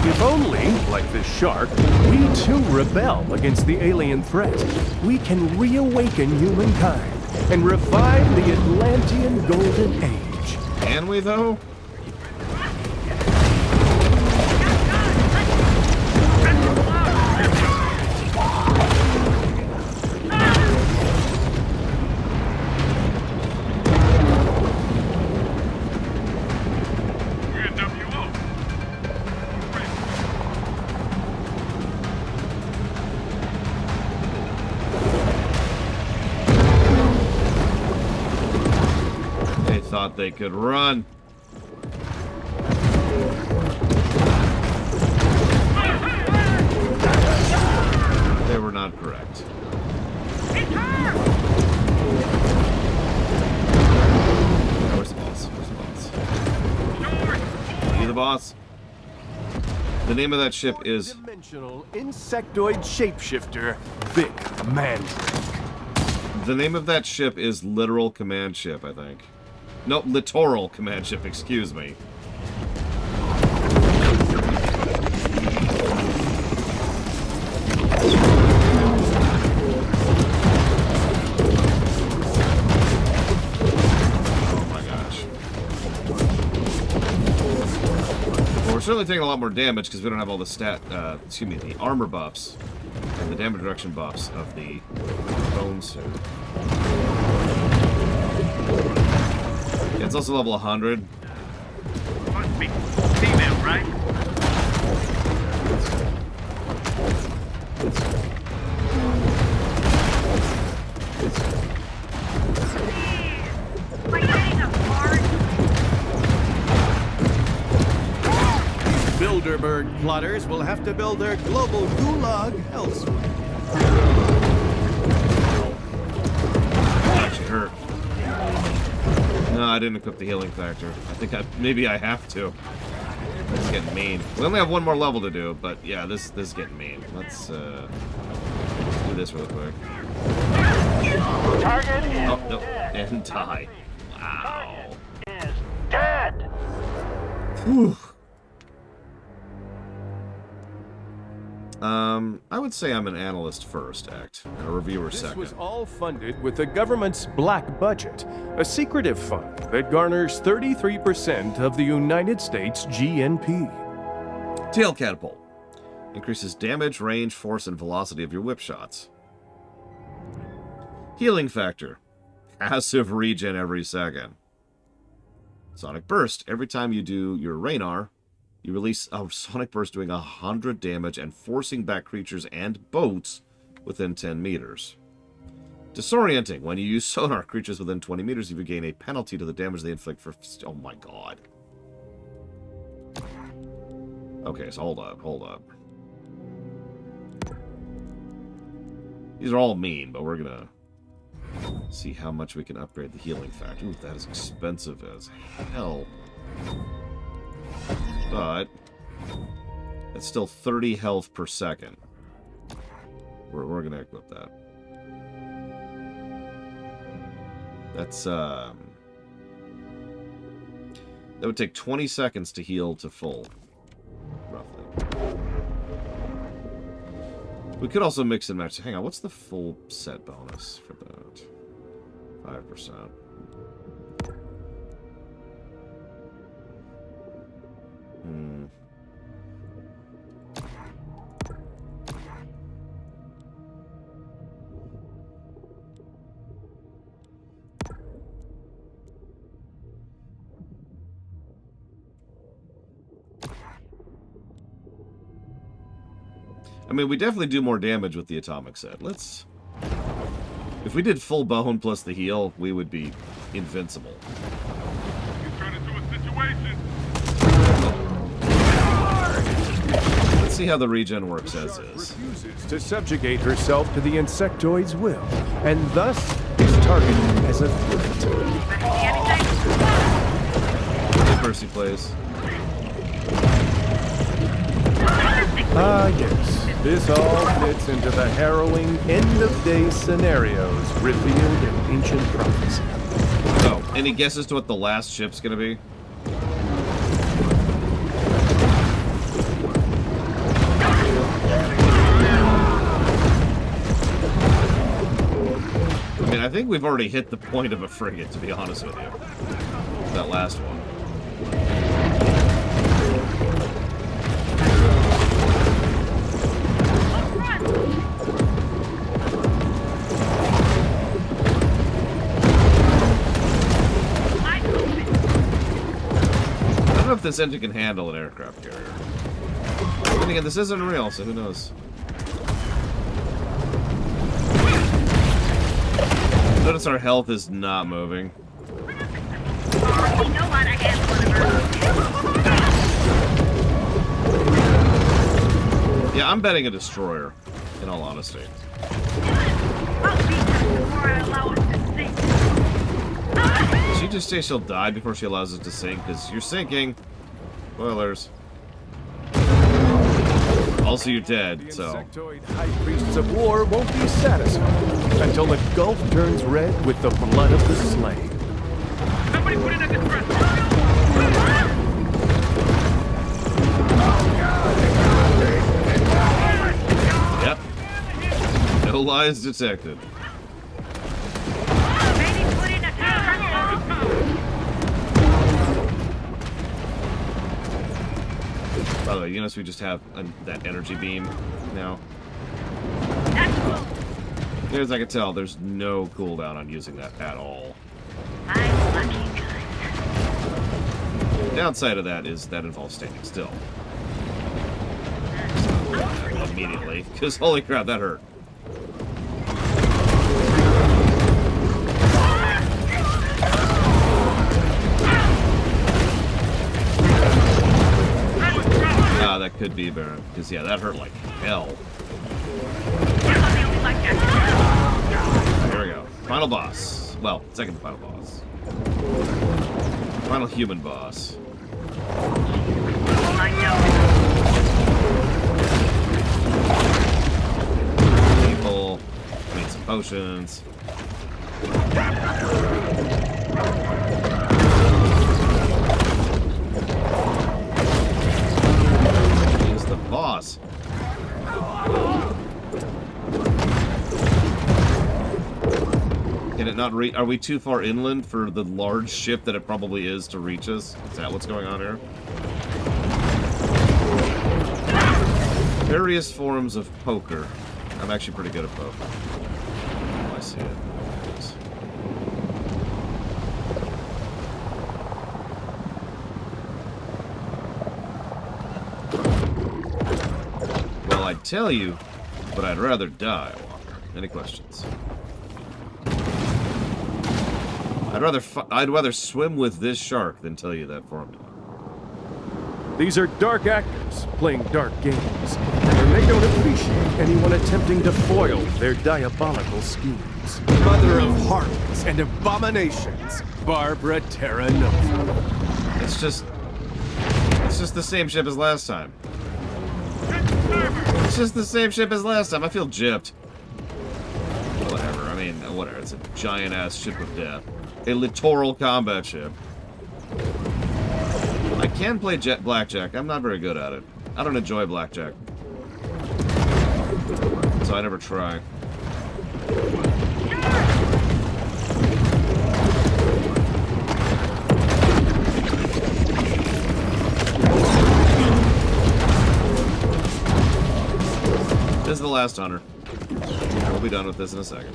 If only, like this shark, we too rebel against the alien threat, we can reawaken humankind and revive the Atlantean Golden Age. Can we, though? They thought they could run. They were not correct. Now, where's the boss? Where's the boss? You the boss? The name of that ship is... Dimensional insectoid shapeshifter, Vic Mandrake. The name of that ship is Literal Command Ship, I think. No, Littoral Command Ship, excuse me. Oh my gosh. Well, we're certainly taking a lot more damage because we don't have all the the armor buffs and the damage reduction buffs of the bone suit. Yeah, it's also level 100. Must be female, right? We're getting apart. Bilderberg plotters will have to build their global gulag elsewhere. Actually hurt. No, I didn't equip the healing factor. I think maybe I have to. This is getting mean. We only have one more level to do, but yeah, this is getting mean. Let's do this real quick. Target is Oh, no. dead. And die. Wow. Is dead. Whew. I would say I'm an analyst first, Act, and a reviewer This second. was all funded with the government's black budget, a secretive fund that garners 33% of the United States GNP. Tail Catapult. Increases damage, range, force, and velocity of your whip shots. Healing Factor. Passive regen every second. Sonic Burst. Every time you do your Raynar, you release a Sonic Burst doing 100 damage and forcing back creatures and boats within 10 meters. Disorienting. When you use sonar creatures within 20 meters, you gain a penalty to the damage they inflict for... Oh my god. Okay, so hold up. These are all mean, but we're gonna see how much we can upgrade the healing factor. Ooh, that is expensive as hell. But it's still 30 health per second. We're gonna equip that. That's that would take 20 seconds to heal to full, roughly. We could also mix and match. Hang on, what's the full set bonus for that? 5%. I mean, we definitely do more damage with the atomic set. Let's... If we did full bone plus the heal, we would be invincible. You turn into a situation. Let's see how the regen works as is. Refuses to subjugate herself to the insectoid's will, and thus is targeted as a threat. Hey, Percy plays. Ah, yes. This all fits into the harrowing end-of-day scenarios revealed in ancient prophecy. So, any guesses to what the last ship's gonna be? I mean, I think we've already hit the point of a frigate, to be honest with you. That last one. I don't know if this engine can handle an aircraft carrier. Then again, this isn't real, so who knows? Notice our health is not moving. You know what? I had one of her. Yeah, I'm betting a destroyer, in all honesty. I'll beat her before I allow us to sink. Did she just say she'll die before she allows us to sink? Because you're sinking. Spoilers. Also, you're dead, The so... insectoid high priests of war won't be satisfied until the Gulf turns red with the blood of the slain. Somebody put in a compressor. Yep. No lies detected. Maybe put in a compressor. By the way, you notice we just have that energy beam now. That's cool. Near as I can tell, there's no cooldown on using that at all. I'm lucky, guys. The downside of that is that involves standing still. Immediately, because holy crap, that hurt. Baron. Because, yeah, that hurt like hell. You're not the only blackjack. Here we go. Final boss. Well, second to final boss. Final human boss. I know. People. Made some potions. He's the boss. Can it not reach? Are we too far inland for the large ship that it probably is to reach us? Is that what's going on here? Various forms of poker. I'm actually pretty good at poker. Oh, I see it. There it is. Well, I'd tell you, but I'd rather die, Walker. Any questions? I'd rather swim with this shark than tell you that formula. These are dark actors playing dark games, and they don't appreciate anyone attempting to foil their diabolical schemes. Mother of harlots and abominations, Barbara Terra Nova. It's just the same ship as last time. It's just the same ship as last time. I feel gypped. Whatever. I mean, whatever. It's a giant-ass ship of death. A littoral combat ship. I can play blackjack. I'm not very good at it. I don't enjoy blackjack. So I never try. This is the last hunter. We'll be done with this in a second.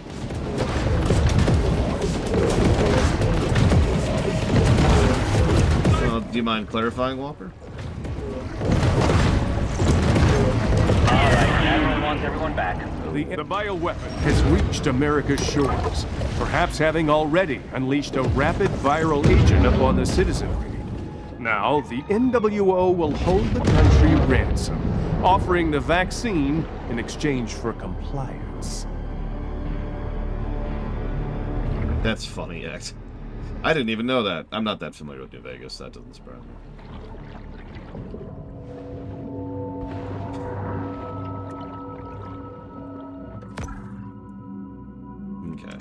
Do you mind clarifying, Walker? Alright, everyone wants everyone back. The bioweapon has reached America's shores, perhaps having already unleashed a rapid viral agent upon the citizenry. Now, the NWO will hold the country ransom, offering the vaccine in exchange for compliance. That's funny, X. I didn't even know that. I'm not that familiar with New Vegas. That doesn't surprise me. Okay.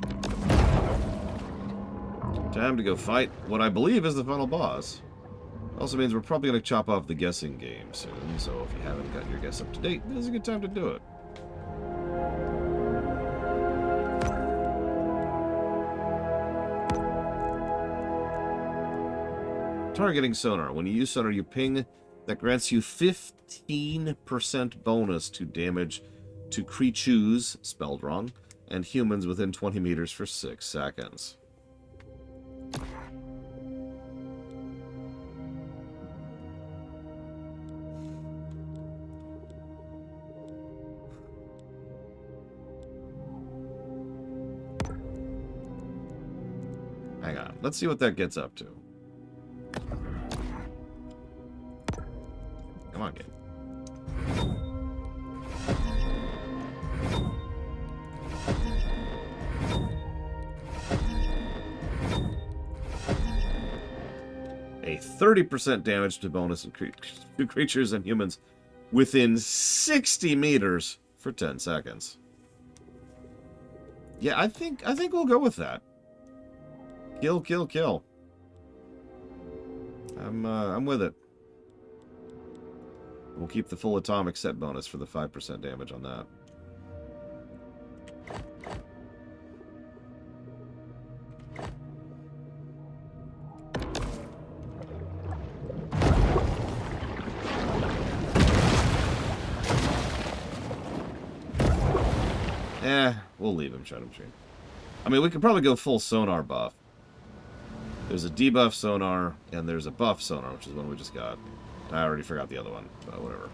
Time to go fight what I believe is the final boss. Also means we're probably going to chop off the guessing game soon, so if you haven't got your guess up to date, this is a good time to do it. Targeting sonar. When you use sonar, you ping. That grants you 15% bonus to damage to creatures, spelled wrong, and humans within 20 meters for 6 seconds. Hang on. Let's see what that gets up to. Come on, game. A 30% damage to bonus to creatures and humans within 60 meters for 10 seconds. Yeah, I think we'll go with that. Kill, kill, kill. I'm with it. We'll keep the full atomic set bonus for the 5% damage on that. We'll leave him, shut him straight. I mean, we could probably go full sonar buff. There's a debuff sonar, and there's a buff sonar, which is one we just got. I already forgot the other one, but whatever.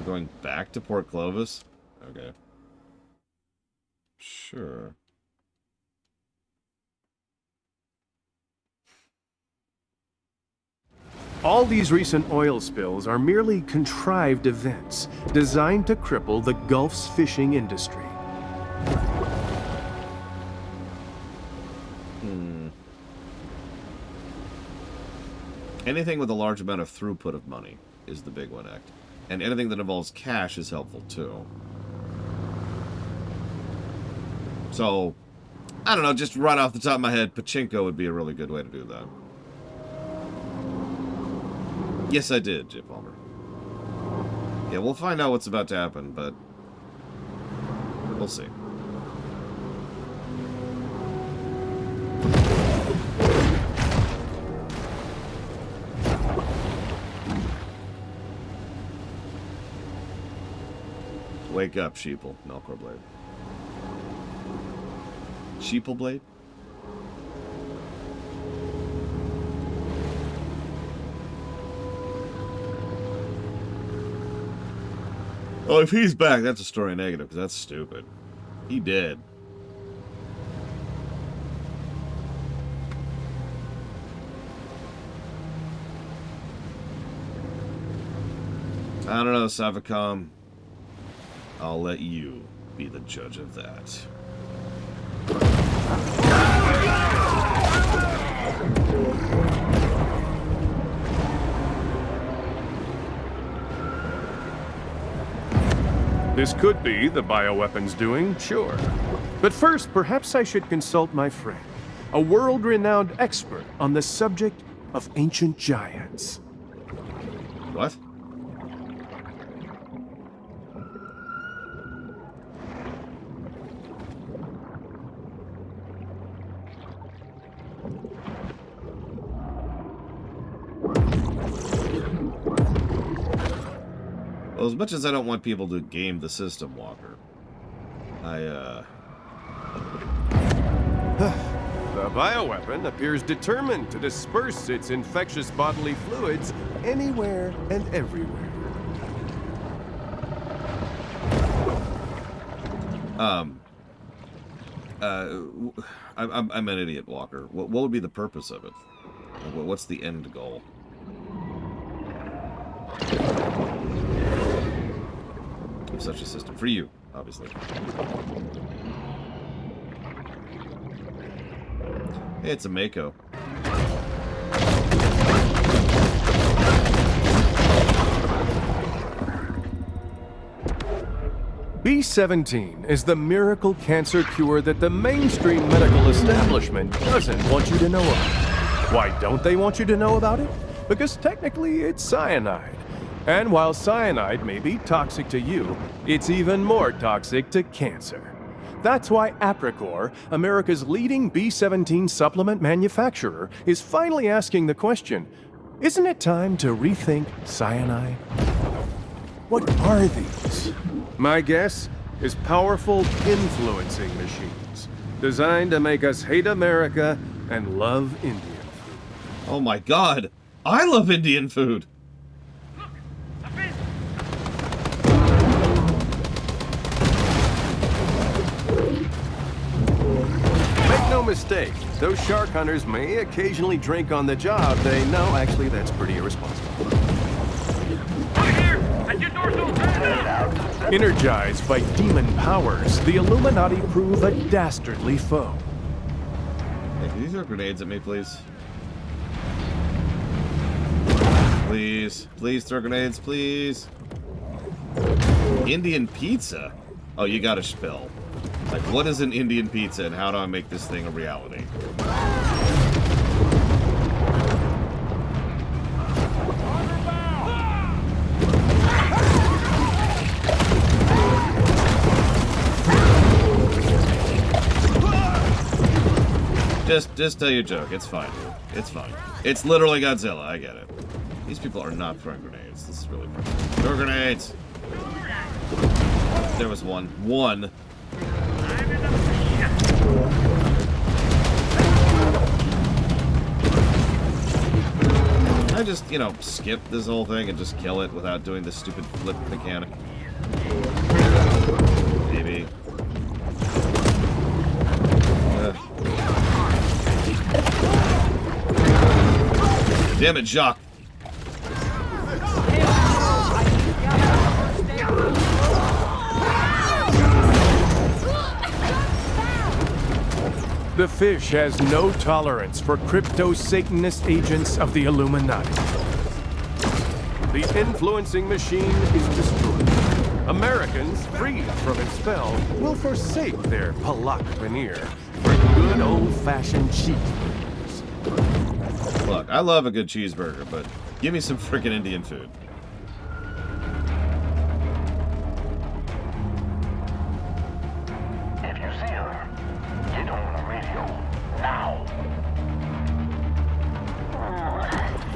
going back to Port Clovis? Okay. Sure. All these recent oil spills are merely contrived events designed to cripple the Gulf's fishing industry. Anything with a large amount of throughput of money is the big one act. And anything that involves cash is helpful too. So, I don't know, just right off the top of my head, pachinko would be a really good way to do that. Yes, I did, Jim Palmer. Yeah, we'll find out what's about to happen, but we'll see. Wake up, sheeple. Melkor Blade. Sheeple Blade? Oh, if he's back, that's a story negative, because that's stupid. He did. I don't know, Savicom. I'll let you be the judge of that. This could be the bioweapons doing, sure. But first, perhaps I should consult my friend, a world-renowned expert on the subject of ancient giants. What? Well, as much as I don't want people to game the system, Walker, The bioweapon appears determined to disperse its infectious bodily fluids anywhere and everywhere. I'm an idiot, Walker. What would be the purpose of it? What's the end goal? Of such a system. For you, obviously. Hey, it's a Mako. B-17 is the miracle cancer cure that the mainstream medical establishment doesn't want you to know about. Why don't they want you to know about it? Because technically it's cyanide. And while cyanide may be toxic to you, it's even more toxic to cancer. That's why Apricor, America's leading B-17 supplement manufacturer, is finally asking the question, isn't it time to rethink cyanide? What are these? My guess is powerful influencing machines, designed to make us hate America and love Indian food. Oh my god! I love Indian food! Make no mistake, those shark hunters may occasionally drink on the job. They know, actually, that's pretty irresponsible. Right here! At your dorsal turn! Energized by demon powers, the Illuminati prove a dastardly foe. Hey, can you throw grenades at me, please? Please. Please throw grenades, please. Indian pizza? Oh, you gotta spill. Like, what is an Indian pizza and how do I make this thing a reality? Just tell your joke. It's fine, dude. It's fine. It's literally Godzilla. I get it. These people are not throwing grenades. This is really frustrating. Throw grenades! There was one. One. just, you know, skip this whole thing and just kill it without doing this stupid flip mechanic? Maybe. Damn it, Jacques. The fish has no tolerance for crypto-Satanist agents of the Illuminati. The influencing machine is destroyed. Americans, freed from its spell, will forsake their palak paneer for good old-fashioned cheeseburgers. Look, I love a good cheeseburger, but give me some frickin' Indian food. If you see her, get on the radio now.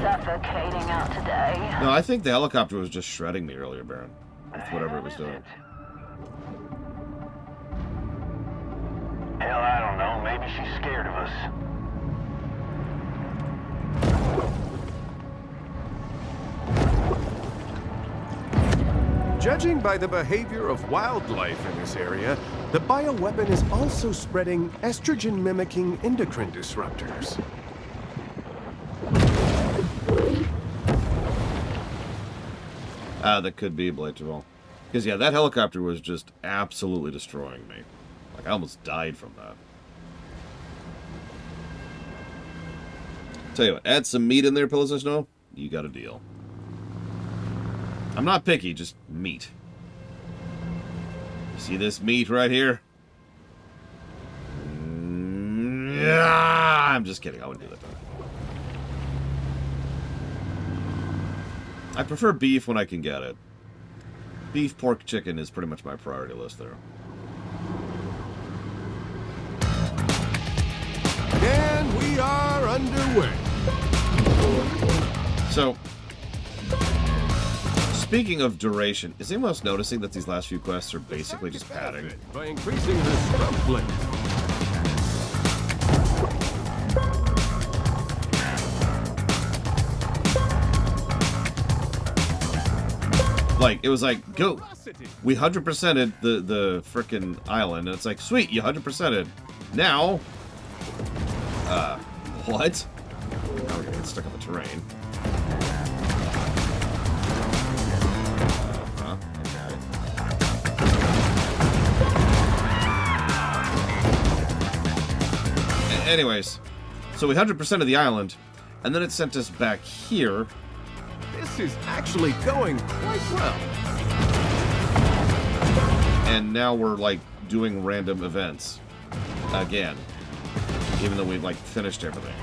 Suffocating out today. No, I think the helicopter was just shredding me earlier, Baron. With whatever it was doing. Hell, I don't know. Maybe she's scared of us. Judging by the behavior of wildlife in this area, the bioweapon is also spreading estrogen-mimicking endocrine disruptors. That could be Blade Jamal. Because, yeah, that helicopter was just absolutely destroying me. Like, I almost died from that. Tell you what, add some meat in there, Pillows of Snow, you got a deal. I'm not picky, just meat. You see this meat right here? Yeah, I'm just kidding, I wouldn't do that. I prefer beef when I can get it. Beef, pork, chicken is pretty much my priority list there. And we are underway. So, speaking of duration, is anyone else noticing that these last few quests are basically just padding? By increasing the stroke length. Like, it was like, go. We 100%ed the frickin' island, and it's like, sweet, you 100%ed. Now, what? Now we're gonna get stuck on the terrain. Okay. Anyways, so we 100% of the island, and then it sent us back here. This is actually going quite well. And now we're, like, doing random events. Again. Even though we've, like, finished everything.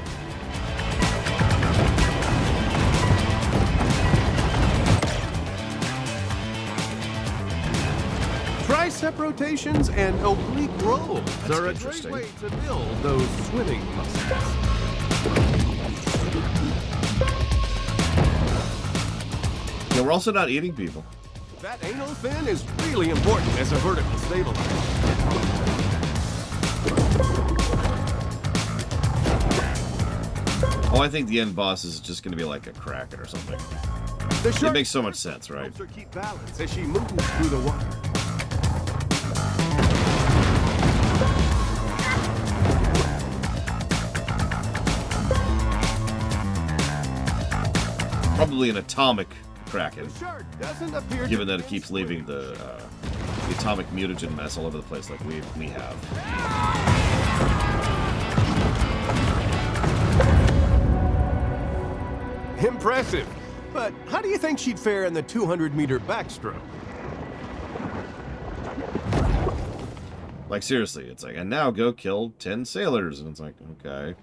Tricep rotations and oblique rolls are a great interesting. way to build those swimming muscles. Yeah, we're also not eating people. That anal fin is really important as a vertical stabilizer. Oh, I think the end boss is just going to be like a kraken or something. It makes so much sense, right? Helps her keep balance as she moves through the water. Probably an atomic kraken, The shark doesn't appear given to that it keeps leaving the atomic mutagen mess all over the place like we have. Impressive. But how do you think she'd fare in the 200-meter backstroke? Like, seriously, it's like, and now go kill 10 sailors. And it's like, okay.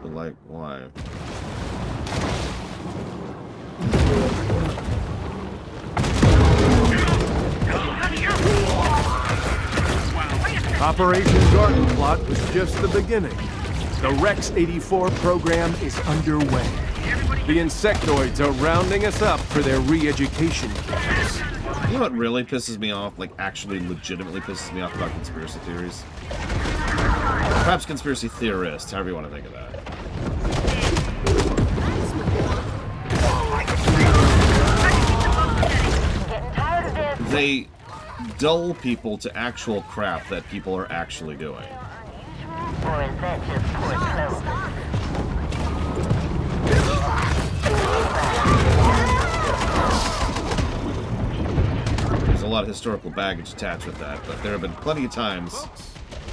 But, like, why? Operation Garden Plot was just the beginning. The Rex 84 program is underway. The insectoids are rounding us up for their re-education camps. You know what really pisses me off? Like, actually legitimately pisses me off about conspiracy theories? Perhaps conspiracy theorists, however you want to think of that. they dull people to actual crap that people are actually doing. Or is that just poor clothing? There's a lot of historical baggage attached with that, but there have been plenty of times.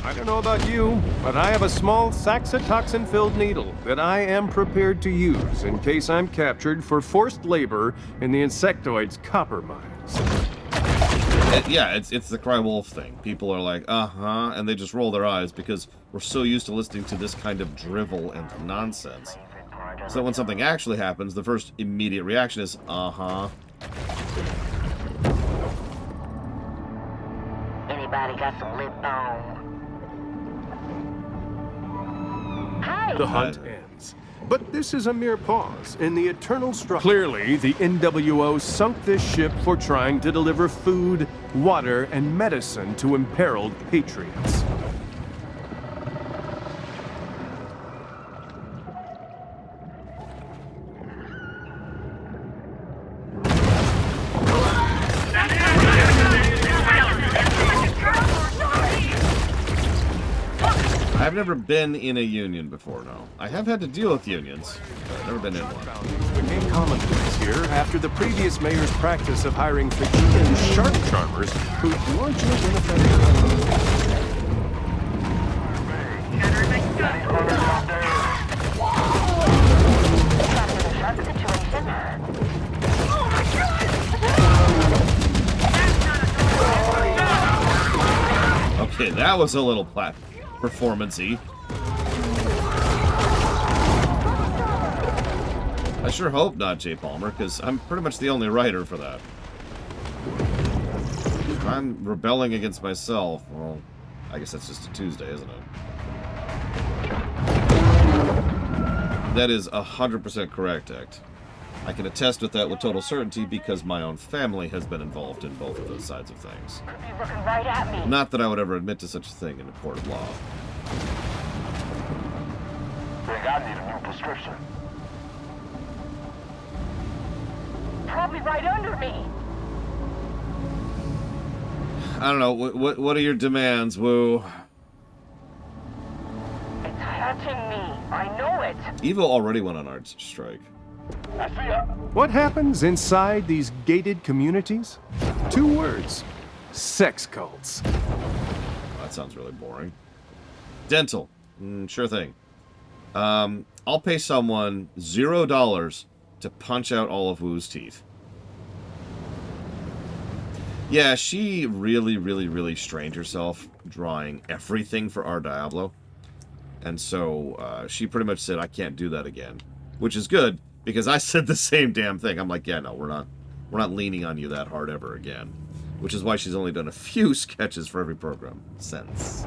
I don't know about you, but I have a small saxitoxin-filled needle that I am prepared to use in case I'm captured for forced labor in the insectoid's copper mines. Yeah, it's the cry wolf thing. People are like, uh-huh, and they just roll their eyes because we're so used to listening to this kind of drivel and nonsense. So when something actually happens, the first immediate reaction is, uh-huh. Anybody got some lip balm? The hunt ends. But this is a mere pause in the eternal struggle. Clearly, the NWO sunk this ship for trying to deliver food, water, and medicine to imperiled patriots. I've never been in a union before, no. I have had to deal with unions, but I've never been in one. Became commonplace here after the previous mayor's practice of hiring fictitious shark charmers who'd largely been effective. Okay, that was a little performance-y. I sure hope not, Jay Palmer, because I'm pretty much the only writer for that. If I'm rebelling against myself, well, I guess that's just a Tuesday, isn't it? That is 100% correct, Ect. I can attest with that with total certainty because my own family has been involved in both of those sides of things. He's looking right at me. Not that I would ever admit to such a thing in a court of law. Rick, I need a new prescription. Probably right under me. I don't know. What are your demands, Woo? It's hurting me. I know it. Evo already went on arts strike. I see ya. What happens inside these gated communities? 2 words. Sex cults. That sounds really boring. Dental. Sure thing. I'll pay someone $0 to punch out all of Woo's teeth. Yeah, she really strained herself drawing everything for our Diablo. And so she pretty much said, I can't do that again. Which is good, because I said the same damn thing. I'm like, yeah, no, we're not leaning on you that hard ever again. Which is why she's only done a few sketches for every program since.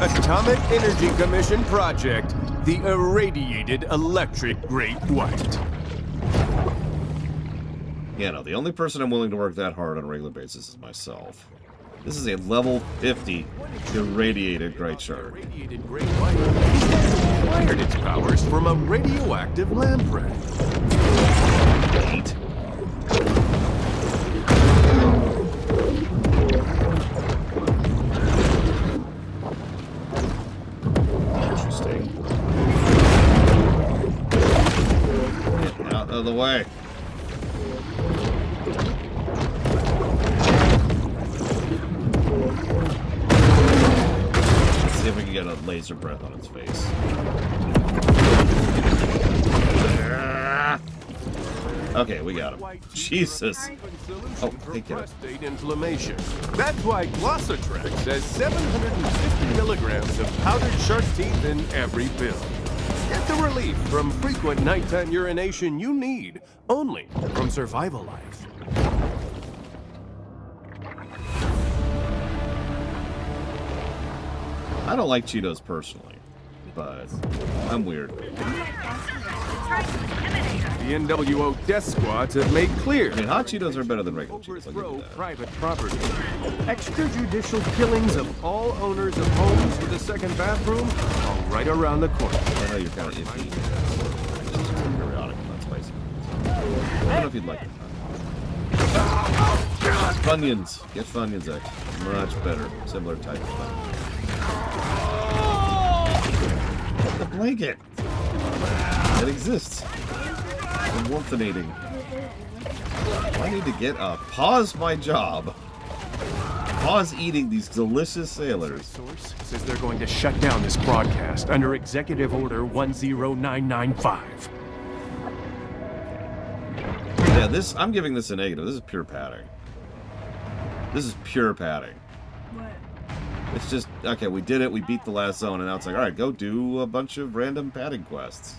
Atomic Energy Commission project, the irradiated electric great white. Yeah, no, the only person I'm willing to work that hard on a regular basis is myself. This is a level 50 irradiated great shark. Irradiated great white acquired its powers from a radioactive lamprey. Wait. Interesting. Get out of the way. Let's see if we can get a laser breath on its face. Okay, we got him. Jesus. Oh, hey, get it. Prostate inflammation. That's why Glossatrex has 750 milligrams of powdered shark teeth in every pill. Get the relief from frequent nighttime urination you need, only from Survival Life. I don't like Cheetos personally, but I'm weird. trying to intimidate us. The NWO death squads have made clear. I mean, hot Cheetos are better than regular Cheetos. I'll give Overthrow you that. private property. Extrajudicial killings of all owners of homes with a second bathroom are right around the corner. I know you're kind of iffy. Just periodic, not spicy. I don't know if you'd like it. Funyuns. Get Funyuns, X. Much better. Similar type of fun. The blanket. It exists. I'm warmthinating. I need to get up. Pause my job. Pause eating these delicious sailors. Source says they're going to shut down this broadcast under Executive Order 10995. Yeah, I'm giving this a negative. This is pure padding. This is pure padding. What? It's just, okay, we did it, we beat the last zone, and now it's like, alright, go do a bunch of random padding quests.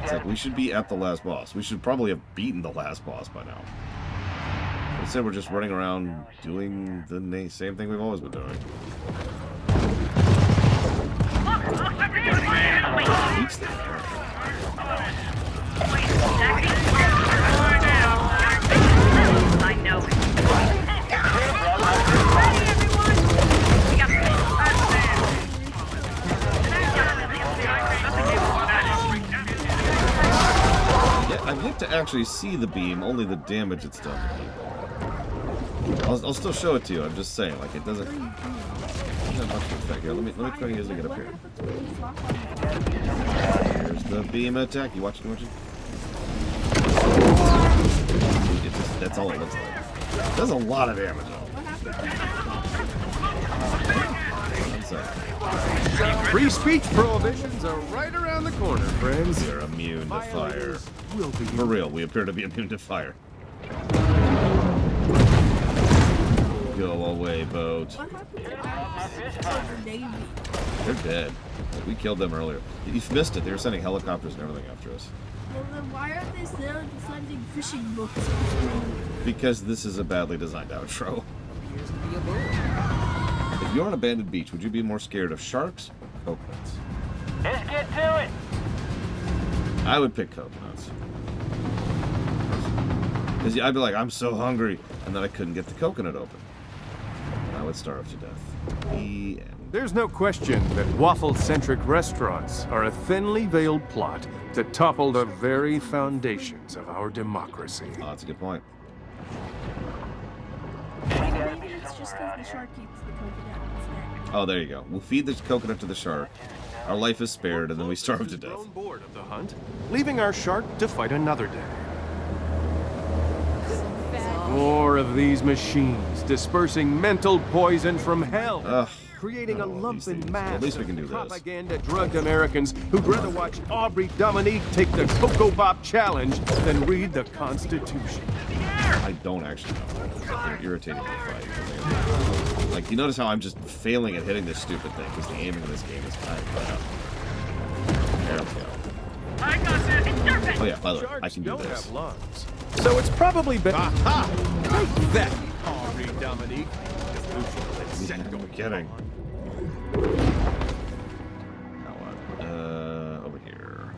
It's like, we should be at the last boss. We should probably have beaten the last boss by now. Instead, we're just running around doing the same thing we've always been doing. Look, looks like we're getting my enemy. Beats them. I know it. Ready, everyone? We got Yeah, I've yet to actually see the beam, only the damage it's done to people. I'll still show it to you, I'm just saying, like, it doesn't have much effect. Here, let me try to use it get up here. Here's the beam attack. You watching? That's all it looks like. It does a lot of damage, though. One second. Free speech prohibitions are right around the corner, friends. We're immune to fire. Will be For real, we appear to be immune to fire. Go away, boat. What happened to the Navy? They're dead. We killed them earlier. You've missed it. They were sending helicopters and everything after us. Well, then why are they still sending fishing books? Because this is a badly designed outro. If you're on an abandoned beach, would you be more scared of sharks or coconuts? Let's get to it. I would pick coconuts. Because I'd be like, I'm so hungry, and then I couldn't get the coconut open. And I would starve to death. The end. There's no question that waffle-centric restaurants are a thinly veiled plot to topple the very foundations of our democracy. Oh, that's a good point. Maybe it's just because the shark eats the coconut instead. Oh, there you go. We'll feed the coconut to the shark. Our life is spared, and then we starve to death. Grown bored of the hunt, leaving our shark to fight another day. More of these machines dispersing mental poison from hell. Ugh. Creating a Oh, lump these in things. mass Well, at least we of can do this. propaganda-drugged Americans who'd rather watch Aubrey Dominique take the Cocoa Bop Challenge than read the Constitution. I don't actually know. They're irritating to fight. Like, you notice how I'm just failing at hitting this stupid thing because the aiming in this game is kind of crap. There we go. I got this. It's Oh yeah, by the way, I Sharks can do don't this. have lungs, so it's probably better. Aha! Take that, Aubrey Dominique. Yeah, no kidding. Now what? Over here.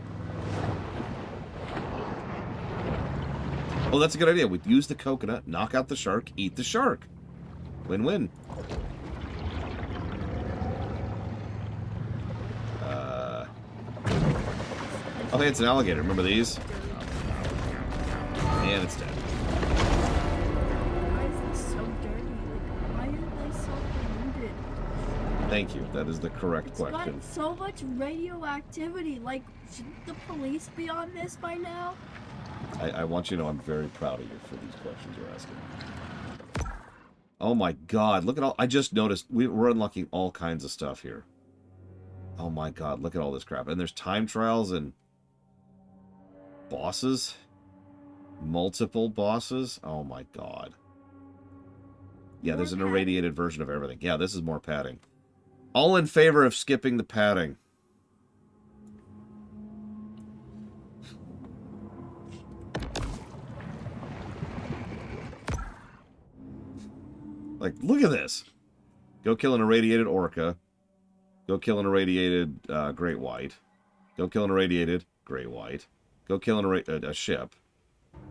Oh, that's a good idea. We'd use the coconut, knock out the shark, eat the shark. Win-win. Oh, hey, it's an alligator. Remember these? And it's dead. Why is this so dirty? Like, why are they so polluted? Thank you. That is the correct It's question. got so much radioactivity. Like, shouldn't the police be on this by now? I want you to know I'm very proud of you for these questions you're asking. Oh my god, look at all... I just noticed we're unlocking all kinds of stuff here. Oh my god, look at all this crap. And there's time trials and bosses. Multiple bosses. Oh my god. Yeah, there's an irradiated version of everything. Yeah, this is more padding. All in favor of skipping the padding. Like, look at this. Go kill an irradiated orca. Go kill an irradiated great white. Go kill an irradiated great white. Go kill a ship.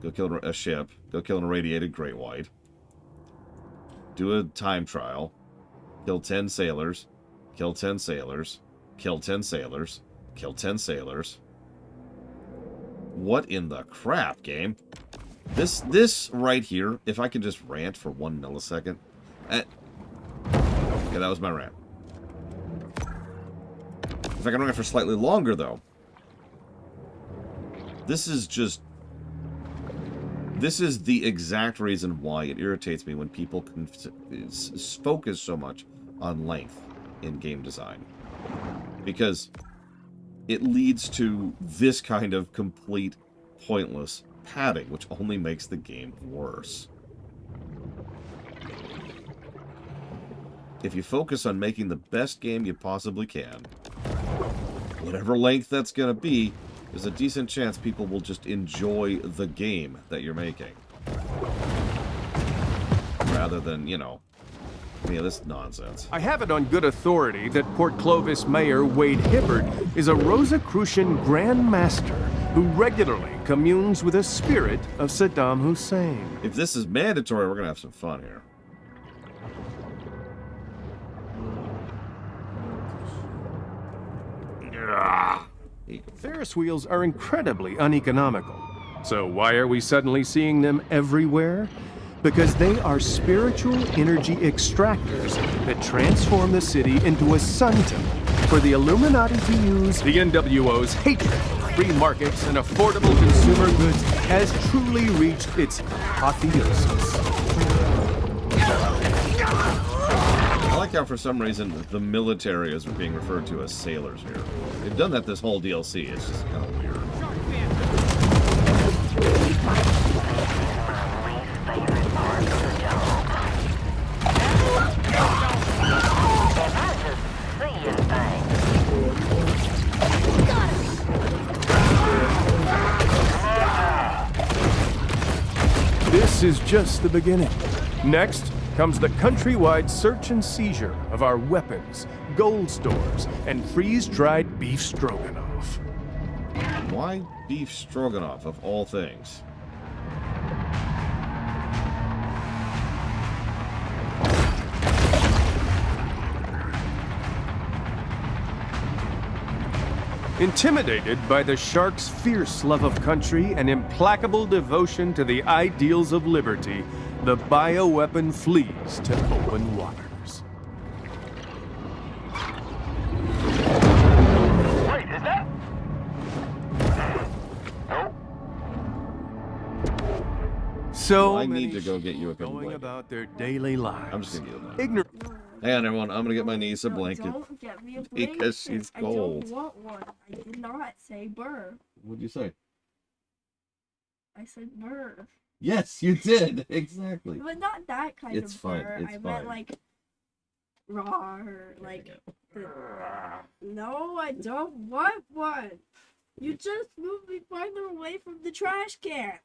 Go kill a ship. Go kill an irradiated great white. Do a time trial. Kill 10 sailors. Kill 10 sailors. Kill 10 sailors. Kill 10 sailors. What in the crap, game? This right here, if I could just rant for 1 millisecond. Okay, that was my rant. If I can rant for slightly longer, though. This is the exact reason why it irritates me when people can focus so much on length in game design. Because it leads to this kind of complete pointless padding, which only makes the game worse. If you focus on making the best game you possibly can, whatever length that's going to be, there's a decent chance people will just enjoy the game that you're making. Rather than, you know, this nonsense. I have it on good authority that Port Clovis Mayor Wade Hibbert is a Rosicrucian Grand Master who regularly communes with the spirit of Saddam Hussein. If this is mandatory, we're going to have some fun here. Ferris wheels are incredibly uneconomical. So why are we suddenly seeing them everywhere? Because they are spiritual energy extractors that transform the city into a sun temple for the Illuminati to use. The NWO's hatred for free markets and affordable consumer goods has truly reached its apotheosis. I like how for some reason the military is being referred to as sailors here. They've done that this whole DLC. It's just kind of weird. This is just the beginning. Next comes the countrywide search and seizure of our weapons, gold stores, and freeze-dried beef stroganoff. Why beef stroganoff, of all things? Intimidated by the shark's fierce love of country and implacable devotion to the ideals of liberty, the bioweapon flees to open waters. Wait, is that? Nope. So I many need to go get you a going blanket. about their daily lives. I'm just gonna get that. Ignorant. Hang on, everyone. I'm gonna get my niece a No, blanket. don't get me a blanket. Because she's cold. I don't want one. I did not say burr. What'd you say? I said burr. Yes, you did. Exactly. But not that kind It's of fine, burr. it's I fine. meant like raw or like. No, I don't want one. You just moved me farther away from the trash can.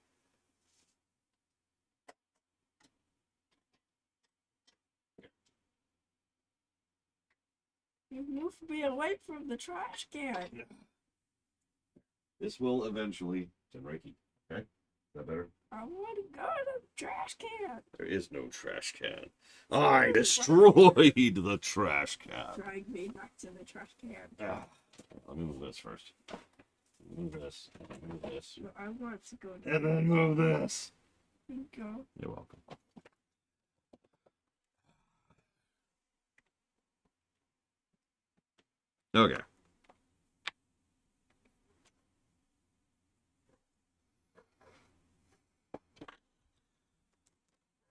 You moved me away from the trash can. This will eventually generate heat. Okay? Is that better? I want to go to the trash can. There is no trash can. I destroyed the trash can. Drag me back to the trash can. Let me move this first. Move this. Move this. But I want to go to And then move this. go. You're welcome. Okay.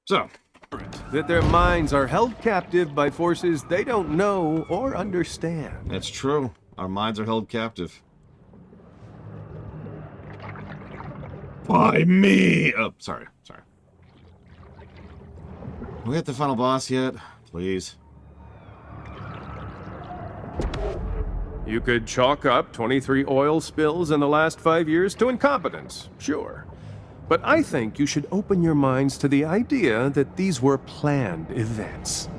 So, That their minds are held captive by forces they don't know or understand. that's true. Our minds are held captive. By me! Oh, sorry. We hit the final boss yet? Please. You could chalk up 23 oil spills in the last 5 years to incompetence, sure. But I think you should open your minds to the idea that these were planned events.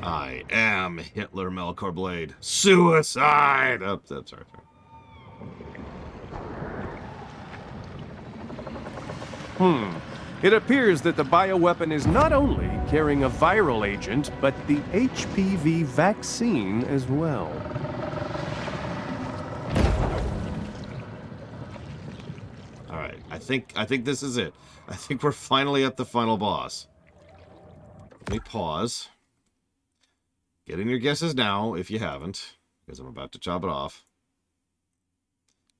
I am Hitler Melkor Blade. Suicide! Oh, sorry. It appears that the bioweapon is not only carrying a viral agent, but the HPV vaccine as well. All right, I think this is it. I think we're finally at the final boss. Let me pause. Get in your guesses now if you haven't, because I'm about to chop it off.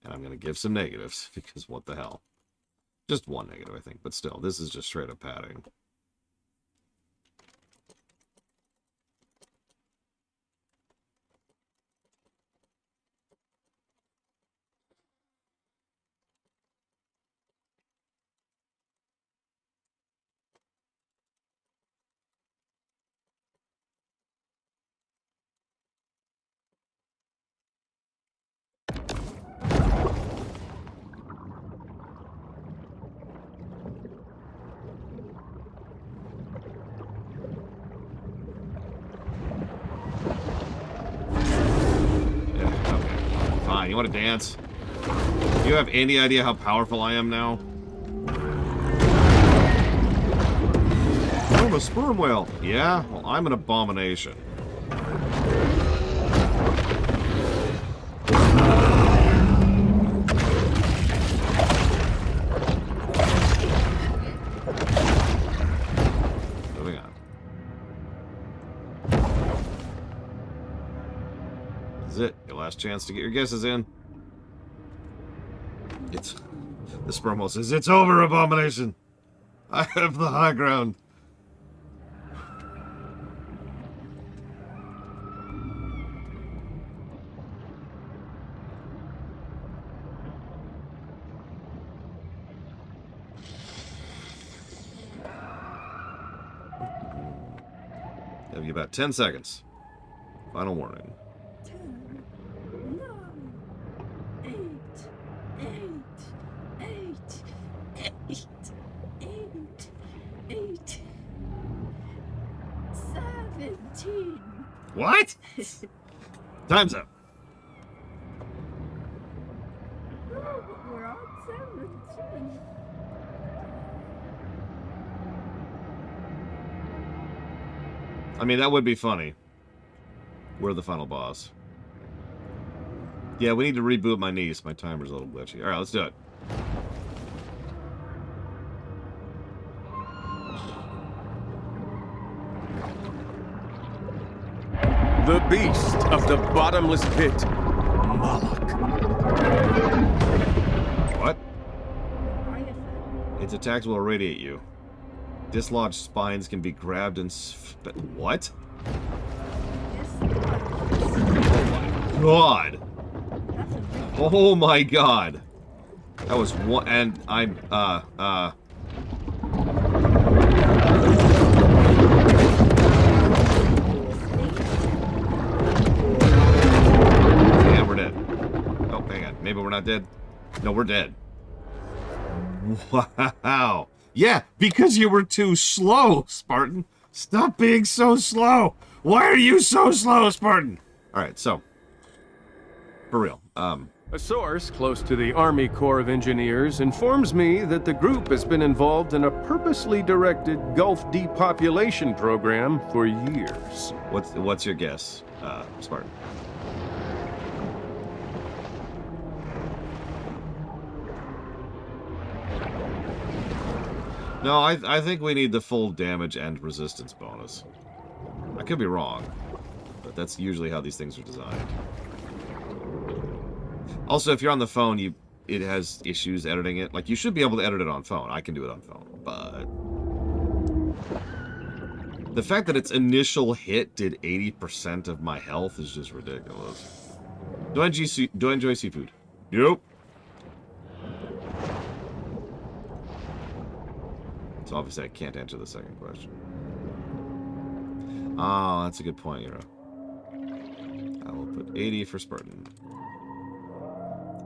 And I'm going to give some negatives, because what the hell. Just one negative, I think, but still, this is just straight up padding. You want to dance? Do you have any idea how powerful I am now? I'm a sperm whale. Yeah? Well, I'm an abomination. Moving on. This is it. Your last chance to get your guesses in. The sperm whale says, "It's over, abomination. I have the high ground." Give you about 10 seconds. Final warning. 10, 9, 8, 17. What? Time's up. No, but we're on 17. I mean, that would be funny. We're the final boss. Yeah, we need to reboot my niece. My timer's a little glitchy. Alright, let's do it. The beast of the bottomless pit, Moloch. What? Its attacks will irradiate you. Dislodged spines can be grabbed and what? God! Oh my God! That was one, and I'm, Yeah, we're dead. Oh, hang on. Maybe we're not dead? No, we're dead. Wow. Yeah, because you were too slow, Spartan. Stop being so slow. Why are you so slow, Spartan? Alright, so. For real. A source close to the Army Corps of Engineers informs me that the group has been involved in a purposely directed Gulf depopulation program for years. What's your guess, Spartan? No, I think we need the full damage and resistance bonus. I could be wrong, but that's usually how these things are designed. Also, if you're on the phone, it has issues editing it. Like, you should be able to edit it on phone. I can do it on phone, but the fact that its initial hit did 80% of my health is just ridiculous. Do I enjoy seafood? Nope. So obviously I can't answer the second question. Oh, that's a good point, Hero. I will put 80 for Spartan.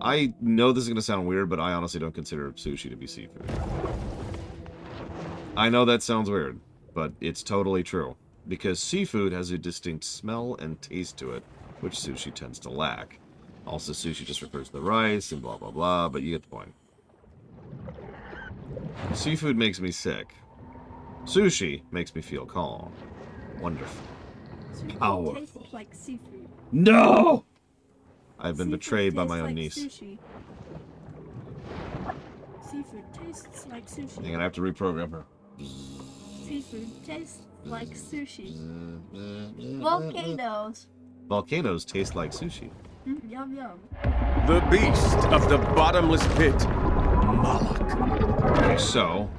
I know this is going to sound weird, but I honestly don't consider sushi to be seafood. I know that sounds weird, but it's totally true. Because seafood has a distinct smell and taste to it, which sushi tends to lack. Also, sushi just refers to the rice and blah, blah, blah, but you get the point. Seafood makes me sick. Sushi makes me feel calm. Wonderful. Seafood Powerful. tastes like seafood. No! I've been Seafood betrayed by tastes my own like niece. Sushi. Seafood tastes like sushi. Hang on, I have to reprogram her. Seafood tastes like sushi. Volcanoes. Volcanoes taste like sushi. Yum yum. The beast of the bottomless pit, Moloch. Okay, so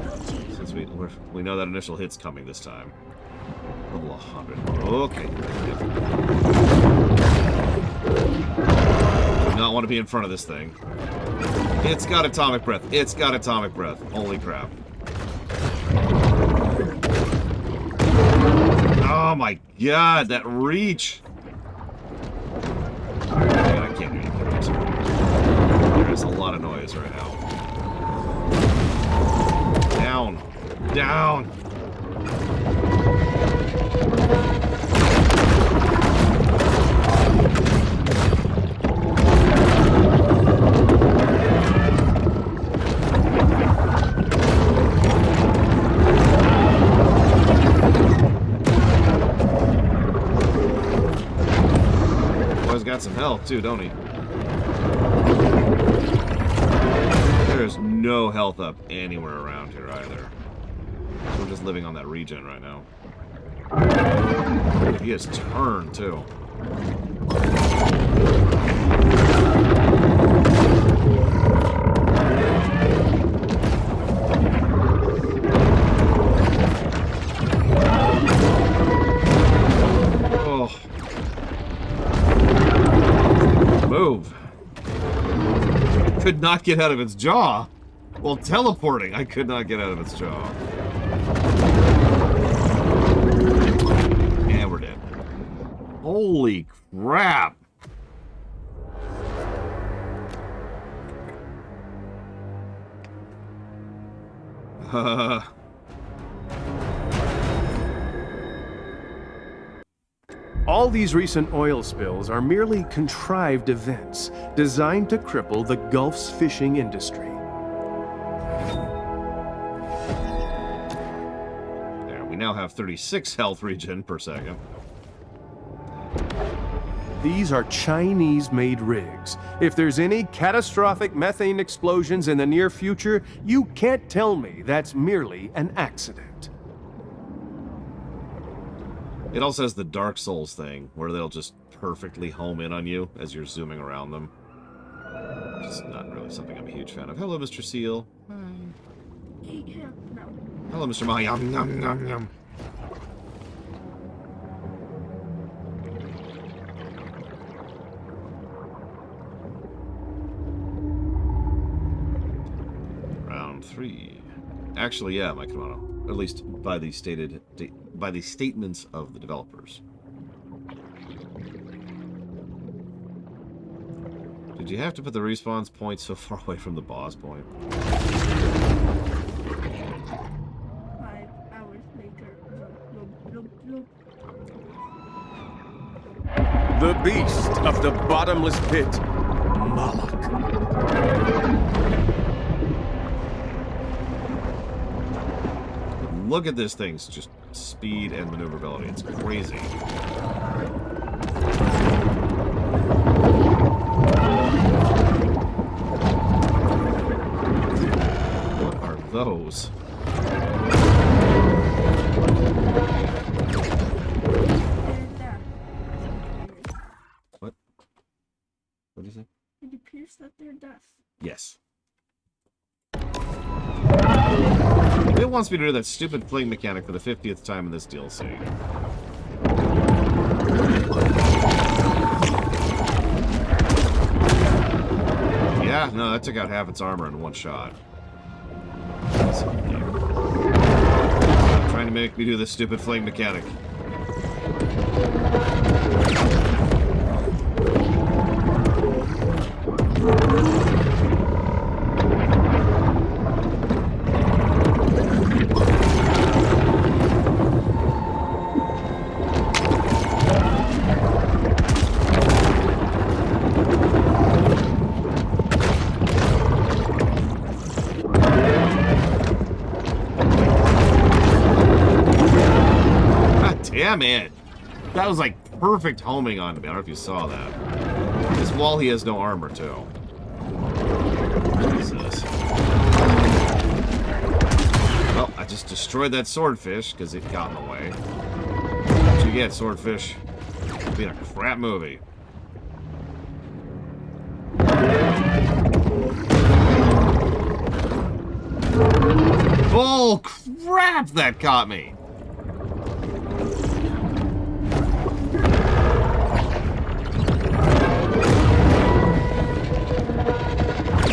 Oh, geez. since we know that initial hit's coming this time. Level 100. Okay. Do not want to be in front of this thing. It's got atomic breath. It's got atomic breath. Holy crap. Oh my god, that reach! I can't hear you. There's a lot of noise right now. Down. Down! Boy's got some health too, don't he? There's no health up anywhere around here either. So we're just living on that regen right now. He has turned too. Oh. Move. Could not get out of its jaw. While teleporting, I could not get out of its jaw. And we're dead. Holy crap. All these recent oil spills are merely contrived events designed to cripple the Gulf's fishing industry. There, we now have 36 health regen per second. These are Chinese-made rigs. If there's any catastrophic methane explosions in the near future, you can't tell me that's merely an accident. It also has the Dark Souls thing, where they'll just perfectly home in on you as you're zooming around them. It's not really something I'm a huge fan of. Hello, Mr. Seal. Yeah, no. Hello, Mr. Ma. Yum, yum, yum, yum. Round 3. Actually, yeah, my kimono. At least by the statements of the developers. Did you have to put the respawn point so far away from the boss point? 5 hours later. Look, look, look. The beast of the bottomless pit, Moloch. Look at this thing's just speed and maneuverability. It's crazy. What are those? What? What do you say? It appears that they're deaf. Yes. It wants me to do that stupid fling mechanic for the 50th time in this DLC. Yeah, no, that took out half its armor in one shot. Stop trying to make me do this stupid fling mechanic. I'm in. That was like perfect homing on me. I don't know if you saw that. This wall, he has no armor, too. Jesus. Well, I just destroyed that swordfish because it got in the way. What you get, swordfish? Being a crap movie. Bull crap, that caught me.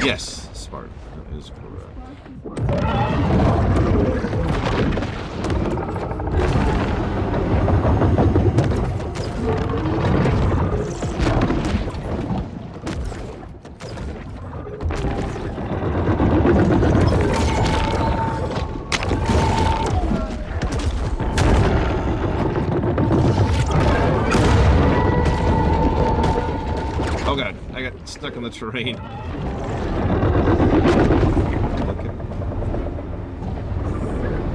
Yes, Spartan is correct. Oh god, I got stuck in the terrain. Okay.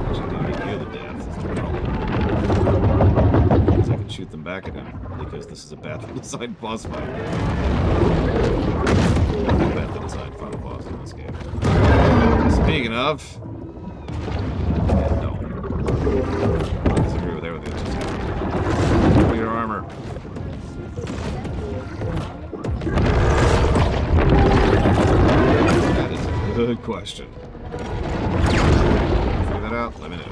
Actually, I need you to death. That's the problem. Because I can shoot them back at him. Because this is a badly designed boss fight. Badly designed final boss in this game. Speaking of... Yeah, no. I disagree with everything that's just happened. Pull your armor. That is a good question. Figure that out, let me know.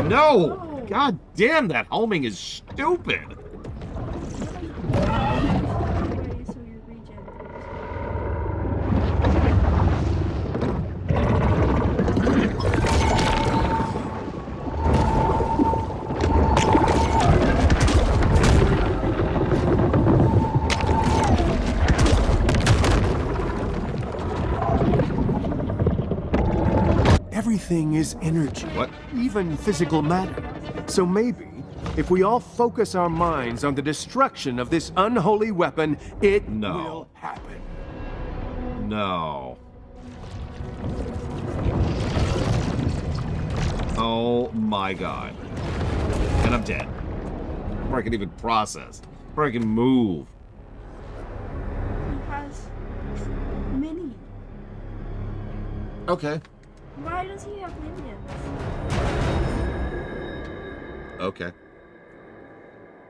No! God damn, that homing is stupid! Everything is energy. What? Even physical matter. So maybe, if we all focus our minds on the destruction of this unholy weapon, it will happen. No. Oh my god. And I'm dead. Before I can even process. Before I can move. He has mini. Okay. Why does he have minions? Okay.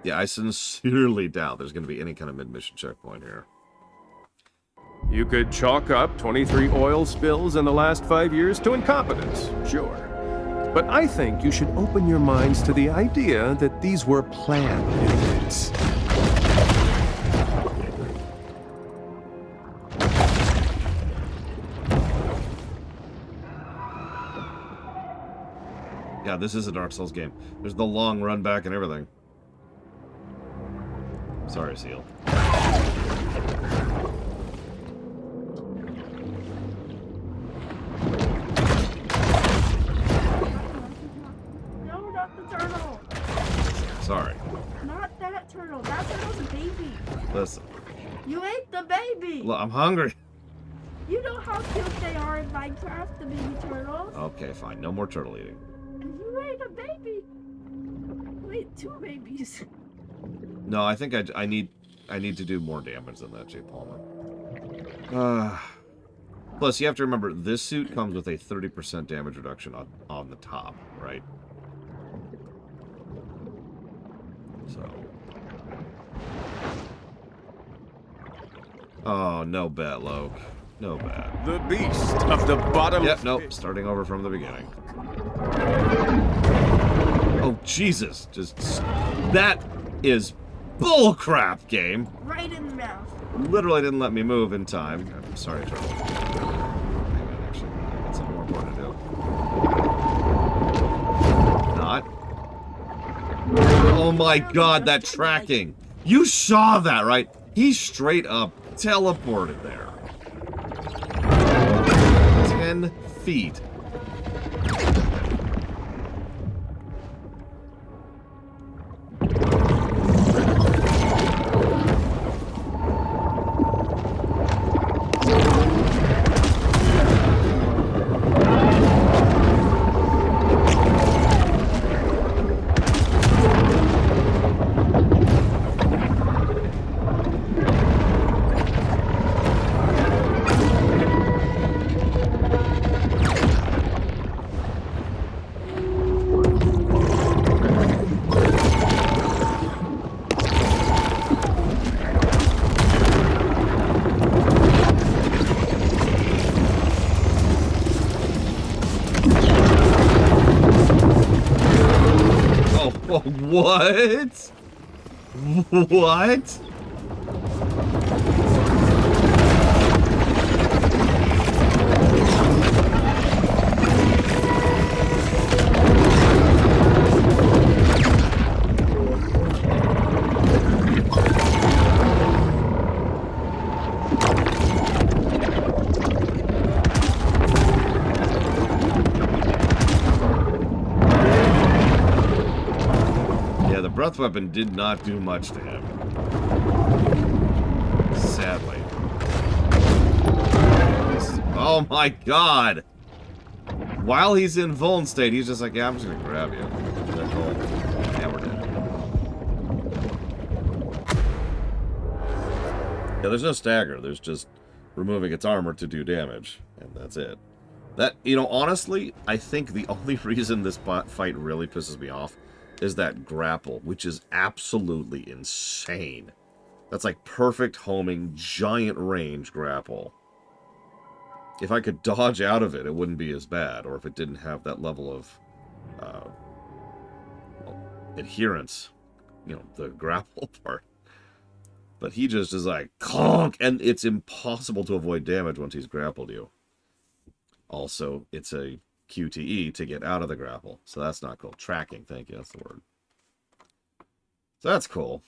Yeah, I sincerely doubt there's going to be any kind of mid-mission checkpoint here. You could chalk up 23 oil spills in the last 5 years to incompetence, sure. But I think you should open your minds to the idea that these were planned events. Yeah, this is a Dark Souls game. There's the long run back and everything. Sorry, Seal. No, not the turtle. Sorry. Not that turtle. That turtle's a baby. Listen. You ate the baby. Look, I'm hungry. You know how cute they are in Minecraft, the baby turtles? Okay, fine. No more turtle eating. And you ate a baby. You ate 2 babies. No, I think I need to do more damage than that, Jay Palmer. Plus, you have to remember, this suit comes with a 30% damage reduction on the top, right? So. Oh, no bet, Loke. No bet. The beast of the bottom. Yep, nope. Starting over from the beginning. Oh, Jesus. That is bullcrap, game. Right in the mouth. Literally didn't let me move in time. I'm sorry, Turtle. Hang on, actually. I got something more important to do. Not. Oh my god, that tracking. You saw that, right? He straight up teleported there. 10 feet. What? What? Breath weapon did not do much to him. Sadly. Oh my god! While he's in vuln state, he's just like, yeah, I'm just gonna grab you. Yeah, we're dead. Yeah, there's no stagger. There's just removing its armor to do damage. And that's it. That, you know, honestly, I think the only reason this fight really pisses me off is that grapple, which is absolutely insane. That's like perfect homing, giant range grapple. If I could dodge out of it, it wouldn't be as bad, or if it didn't have that level of adherence, you know, the grapple part. But he just is like, conk, and it's impossible to avoid damage once he's grappled you. Also, it's a QTE to get out of the grapple. So that's not cool. Tracking, thank you, that's the word. So that's cool.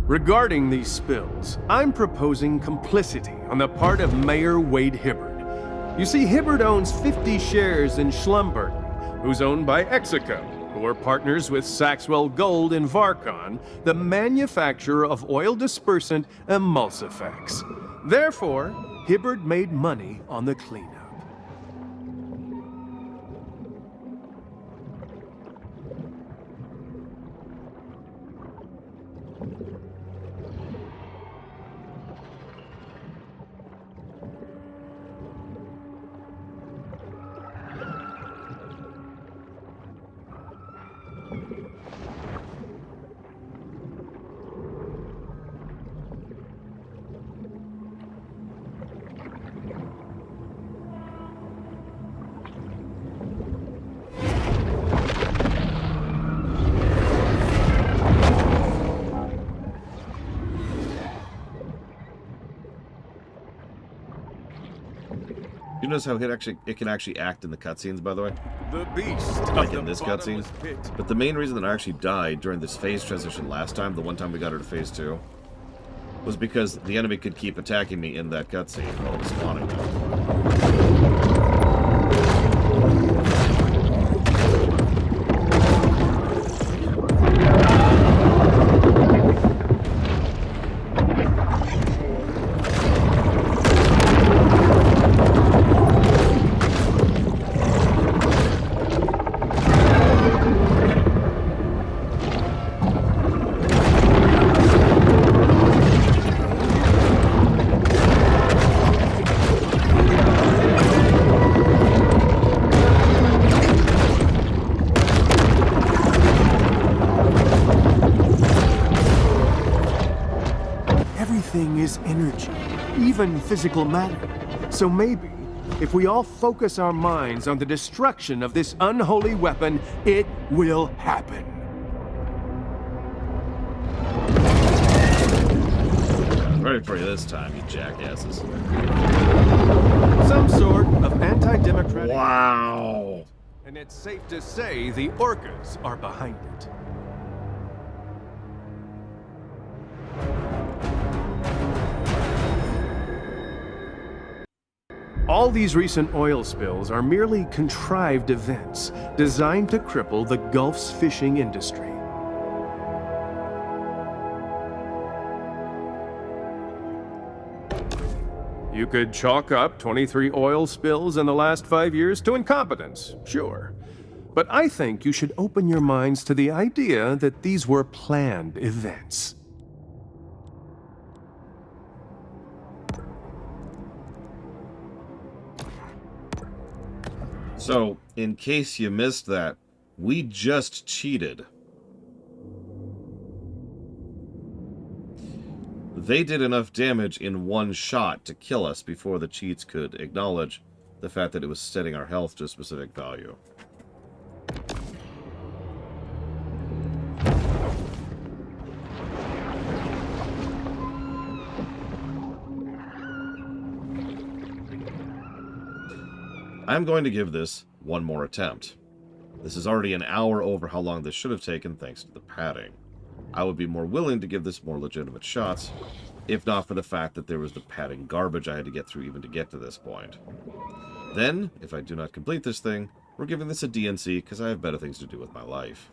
Regarding these spills, I'm proposing complicity on the part of Mayor Wade Hibbard. You see, Hibbard owns 50 shares in Schlumberger, who's owned by Execo, who are partners with Saxwell Gold in Varcon, the manufacturer of oil dispersant Emulsifex. Therefore, Hibbard made money on the cleanup. You notice how it can actually act in the cutscenes, by the way? The beast Like in this cutscene. But the main reason that I actually died during this phase transition last time, the one time we got her to phase 2, was because the enemy could keep attacking me in that cutscene while it was spawning them. Everything is energy, even physical matter. So maybe, if we all focus our minds on the destruction of this unholy weapon, it will happen. Ready for you this time, you jackasses. Some sort of anti-democratic... Wow! And it's safe to say the Orcas are behind it. All these recent oil spills are merely contrived events designed to cripple the Gulf's fishing industry. You could chalk up 23 oil spills in the last 5 years to incompetence, sure. But I think you should open your minds to the idea that these were planned events. So, in case you missed that, we just cheated. They did enough damage in one shot to kill us before the cheats could acknowledge the fact that it was setting our health to a specific value. I'm going to give this one more attempt. This is already an hour over how long this should have taken thanks to the padding. I would be more willing to give this more legitimate shots, if not for the fact that there was the padding garbage I had to get through even to get to this point. Then, if I do not complete this thing, we're giving this a DNC because I have better things to do with my life.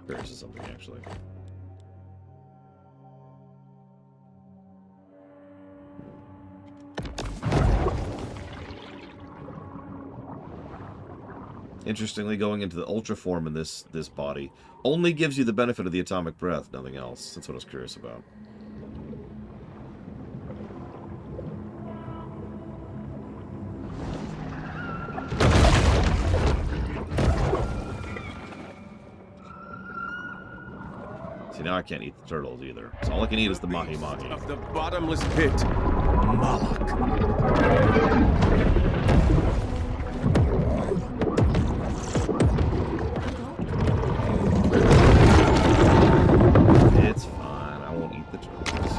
This is something, actually. Interestingly, going into the Ultra form in this body only gives you the benefit of the atomic breath, nothing else. That's what I was curious about. See, now I can't eat the turtles either. So all I can eat is the mahi-mahi. Of the bottomless pit, Moloch. It's fine. I won't eat the turtles.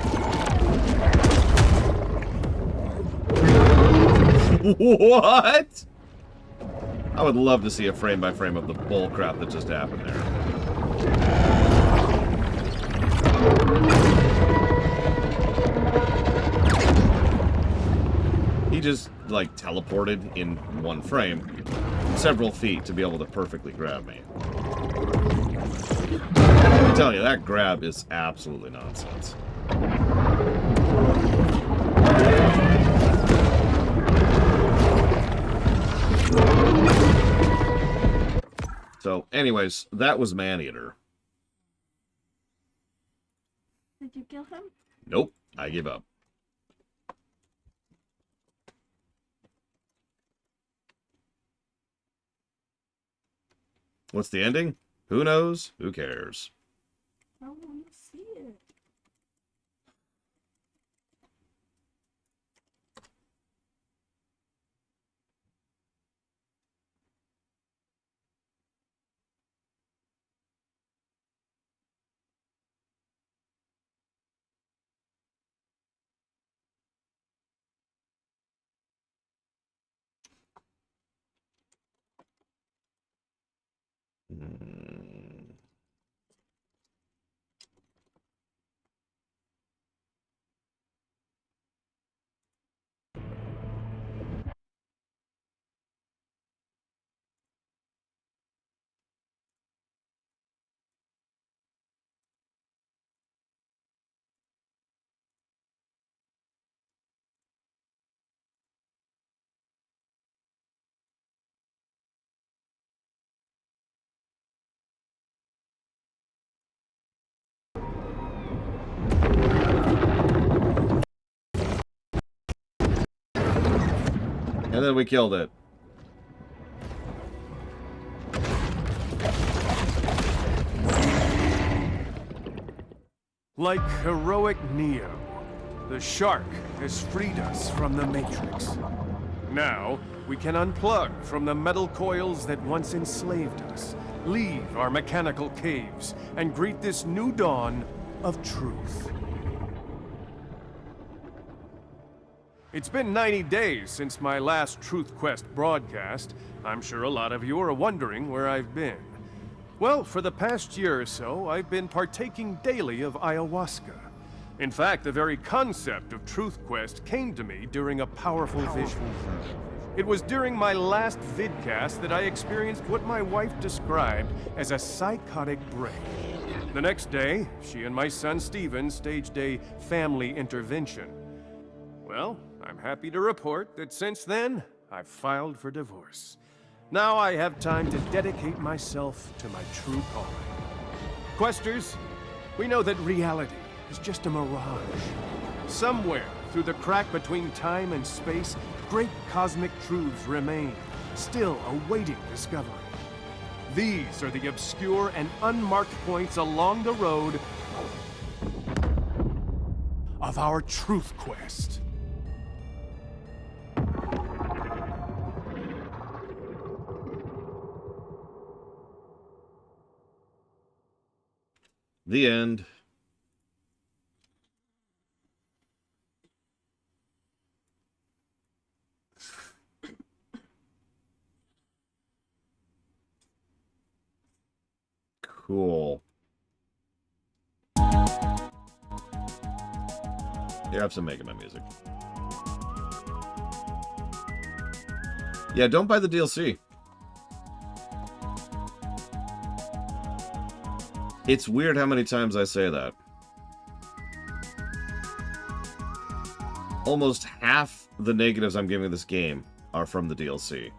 What? I would love to see a frame-by-frame of the bull crap that just happened there. He just, like, teleported in one frame several feet to be able to perfectly grab me. I tell you, that grab is absolutely nonsense. So, anyways, that was Maneater. Did you kill him? Nope, I give up. What's the ending? Who knows? Who cares? I want to see it. And then we killed it. Like heroic Neo, the shark has freed us from the Matrix. Now, we can unplug from the metal coils that once enslaved us, leave our mechanical caves, and greet this new dawn of truth. It's been 90 days since my last Truth Quest broadcast. I'm sure a lot of you are wondering where I've been. Well, for the past year or so, I've been partaking daily of ayahuasca. In fact, the very concept of Truth Quest came to me during a powerful vision. It was during my last vidcast that I experienced what my wife described as a psychotic break. The next day, she and my son Steven staged a family intervention. Well, I'm happy to report that since then, I've filed for divorce. Now I have time to dedicate myself to my true calling. Questers, we know that reality is just a mirage. Somewhere through the crack between time and space, great cosmic truths remain, still awaiting discovery. These are the obscure and unmarked points along the road of our Truth Quest. The end. Cool. Yeah, have some Mega Man music. Yeah, don't buy the DLC. It's weird how many times I say that. Almost half the negatives I'm giving this game are from the DLC.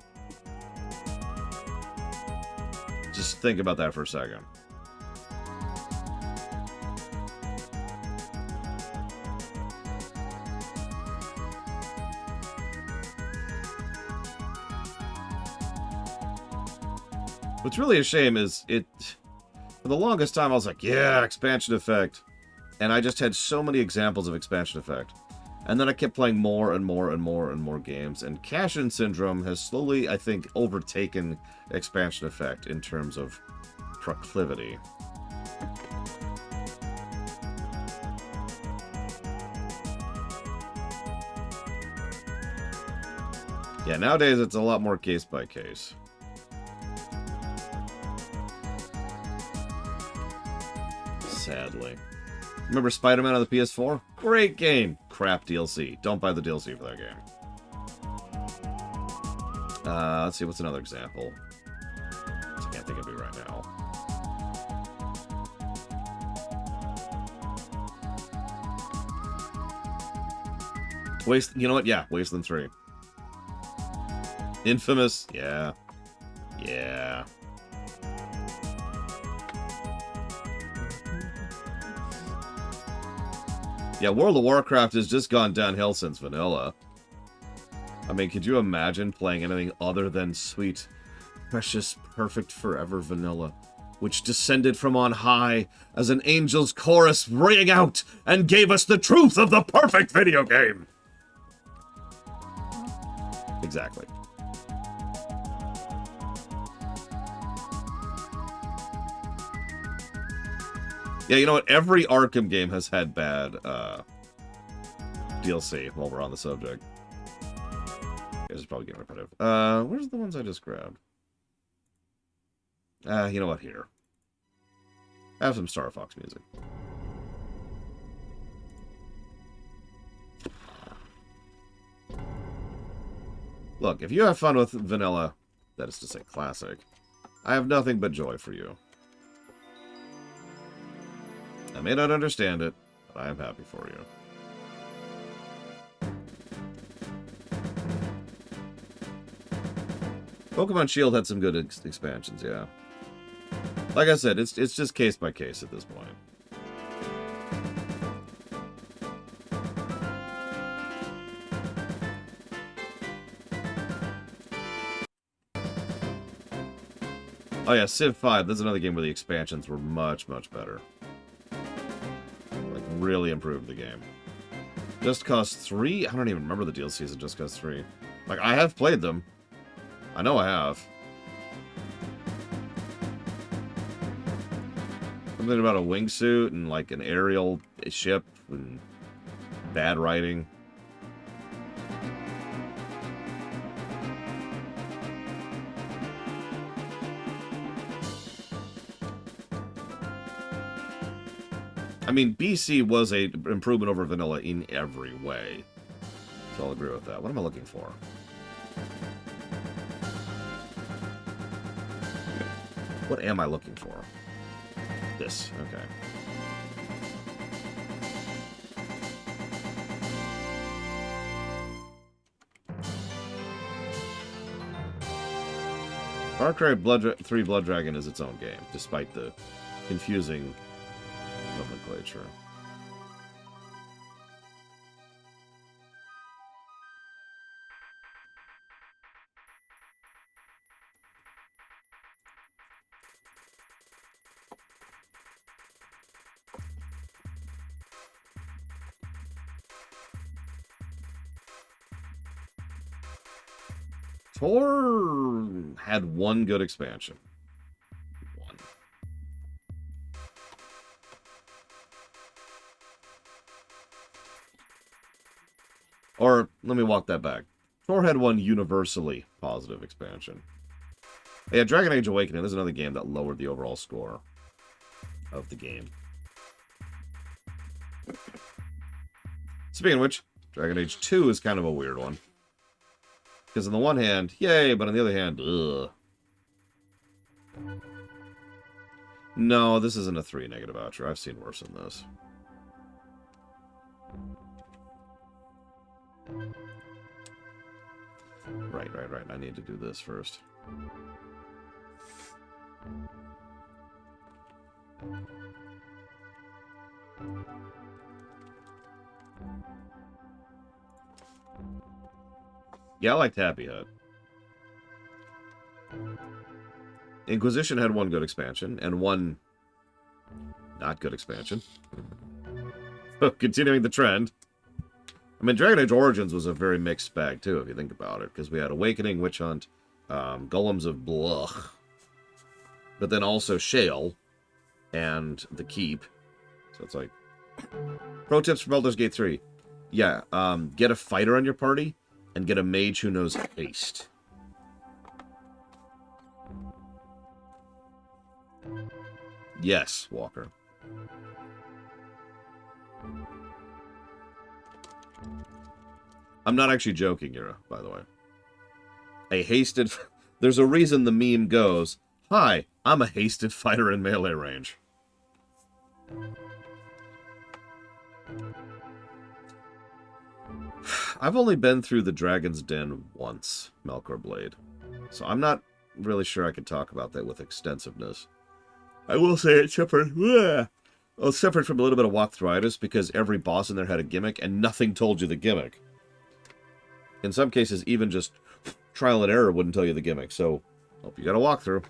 Just think about that for a second. What's really a shame is for the longest time I was like, yeah, expansion effect. And I just had so many examples of expansion effect. And then I kept playing more and more and more and more games. And Cash-In Syndrome has slowly, I think, overtaken expansion effect in terms of proclivity. Yeah, nowadays it's a lot more case by case. Sadly. Remember Spider-Man on the PS4? Great game! Crap DLC. Don't buy the DLC for that game. Let's see, what's another example? I can't think of it right now. You know what? Yeah, Wasteland 3. Infamous. Yeah. Yeah. Yeah, World of Warcraft has just gone downhill since vanilla. I mean, could you imagine playing anything other than sweet, precious, perfect, forever vanilla, which descended from on high as an angel's chorus rang out and gave us the truth of the perfect video game? Exactly. Yeah, you know what? Every Arkham game has had bad DLC while we're on the subject. This is probably getting repetitive. Where's the ones I just grabbed? You know what? Here. Have some Star Fox music. Look, if you have fun with vanilla, that is to say classic, I have nothing but joy for you. I may not understand it, but I am happy for you. Pokemon Shield had some good expansions, yeah. Like I said, it's just case by case at this point. Oh yeah, Civ 5, that's another game where the expansions were much, much better. Like, really improved the game. Just Cause 3? I don't even remember the DLCs of Just Cause 3. Like, I have played them. I know I have. Something about a wingsuit and, like, an aerial ship and bad writing. I mean, BC was a improvement over vanilla in every way. So I'll agree with that. What am I looking for? What am I looking for? This. Okay. Far Cry 3 Blood Dragon is its own game, despite the confusing nomenclature. Tor had one good expansion. One. Or, let me walk that back. Tor had one universally positive expansion. Yeah, Dragon Age Awakening is another game that lowered the overall score of the game. Speaking of which, Dragon Age 2 is kind of a weird one. Because on the one hand, yay, but on the other hand, ugh. No, this isn't a 3 negative voucher. I've seen worse than this. Right. I need to do this first. Yeah, I liked Happy Hut. Inquisition had one good expansion, and one not good expansion. Continuing the trend. I mean, Dragon Age Origins was a very mixed bag, too, if you think about it. Because we had Awakening, Witch Hunt, Golems of Bluch. But then also Shale, and The Keep. So it's like... Pro tips for Baldur's Gate 3. Yeah, get a fighter on your party, and get a mage who knows haste. Yes, Walker. I'm not actually joking, Yura, by the way. A hasted... There's a reason the meme goes, "Hi, I'm a hasted fighter in melee range." I've only been through the Dragon's Den once, Melkor Blade. So I'm not really sure I could talk about that with extensiveness. I will say it suffered... Well, it suffered from a little bit of walkthroughitis because every boss in there had a gimmick and nothing told you the gimmick. In some cases, even just trial and error wouldn't tell you the gimmick, so hope you got a walkthrough.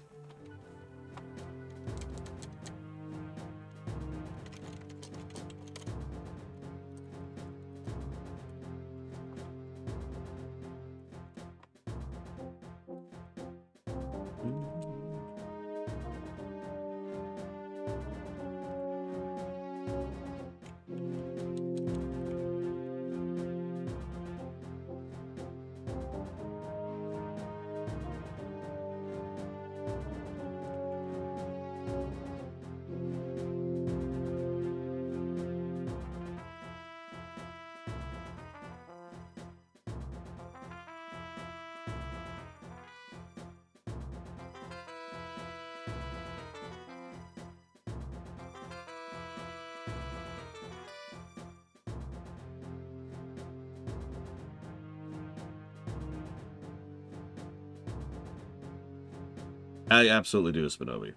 I absolutely do, Spinobi.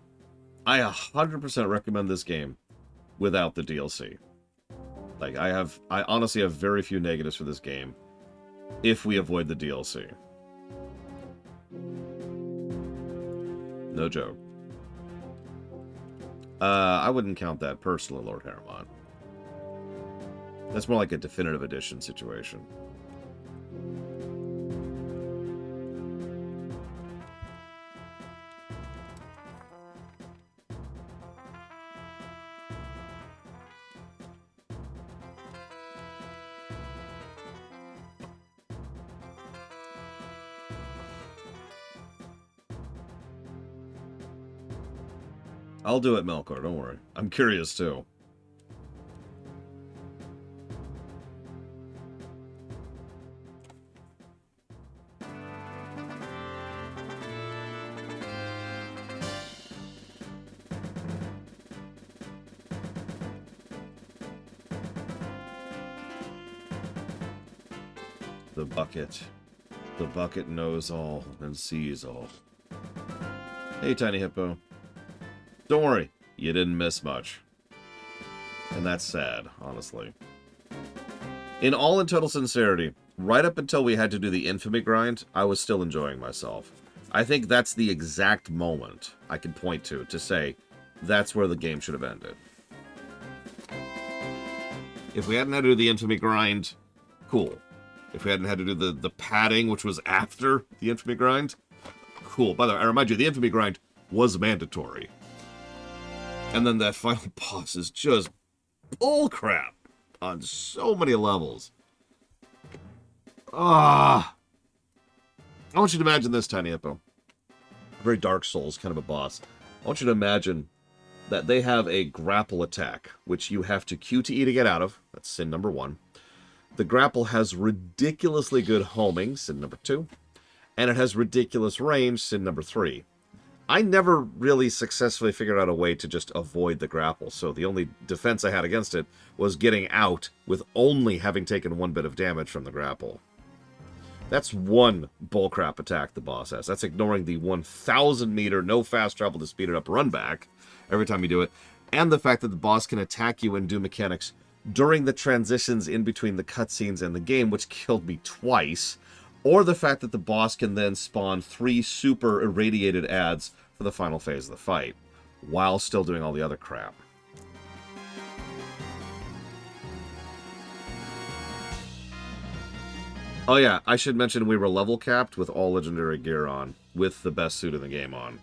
I 100% recommend this game without the DLC. Like, I honestly have very few negatives for this game if we avoid the DLC. No joke. I wouldn't count that personally, Lord Harriman. That's more like a definitive edition situation. I'll do it, Melkor, don't worry. I'm curious, too. The bucket. The bucket knows all and sees all. Hey, Tiny Hippo. Don't worry, you didn't miss much. And that's sad, honestly. In all and total sincerity, right up until we had to do the infamy grind, I was still enjoying myself. I think that's the exact moment I can point to say, that's where the game should have ended. If we hadn't had to do the infamy grind, cool. If we hadn't had to do the padding, which was after the infamy grind, cool. By the way, I remind you, the infamy grind was mandatory. And then that final boss is just bullcrap on so many levels. I want you to imagine this, Tiny Hippo. Very Dark Souls kind of a boss. I want you to imagine that they have a grapple attack, which you have to QTE to get out of. That's sin number 1. The grapple has ridiculously good homing, sin number 2. And it has ridiculous range, sin number 3. I never really successfully figured out a way to just avoid the grapple, so the only defense I had against it was getting out with only having taken 1 bit of damage from the grapple. That's one bullcrap attack the boss has. That's ignoring the 1,000 meter no fast travel to speed it up run back every time you do it, and the fact that the boss can attack you and do mechanics during the transitions in between the cutscenes and the game, which killed me twice, or the fact that the boss can then spawn 3 super irradiated ads for the final phase of the fight, while still doing all the other crap. Oh yeah, I should mention we were level capped with all legendary gear on, with the best suit in the game on.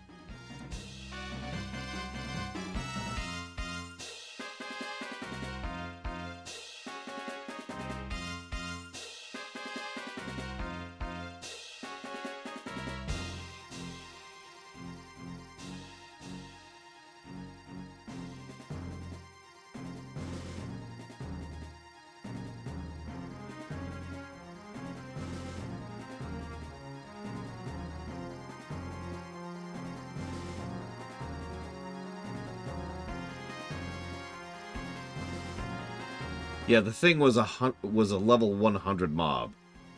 Yeah, the thing was a level 100 mob.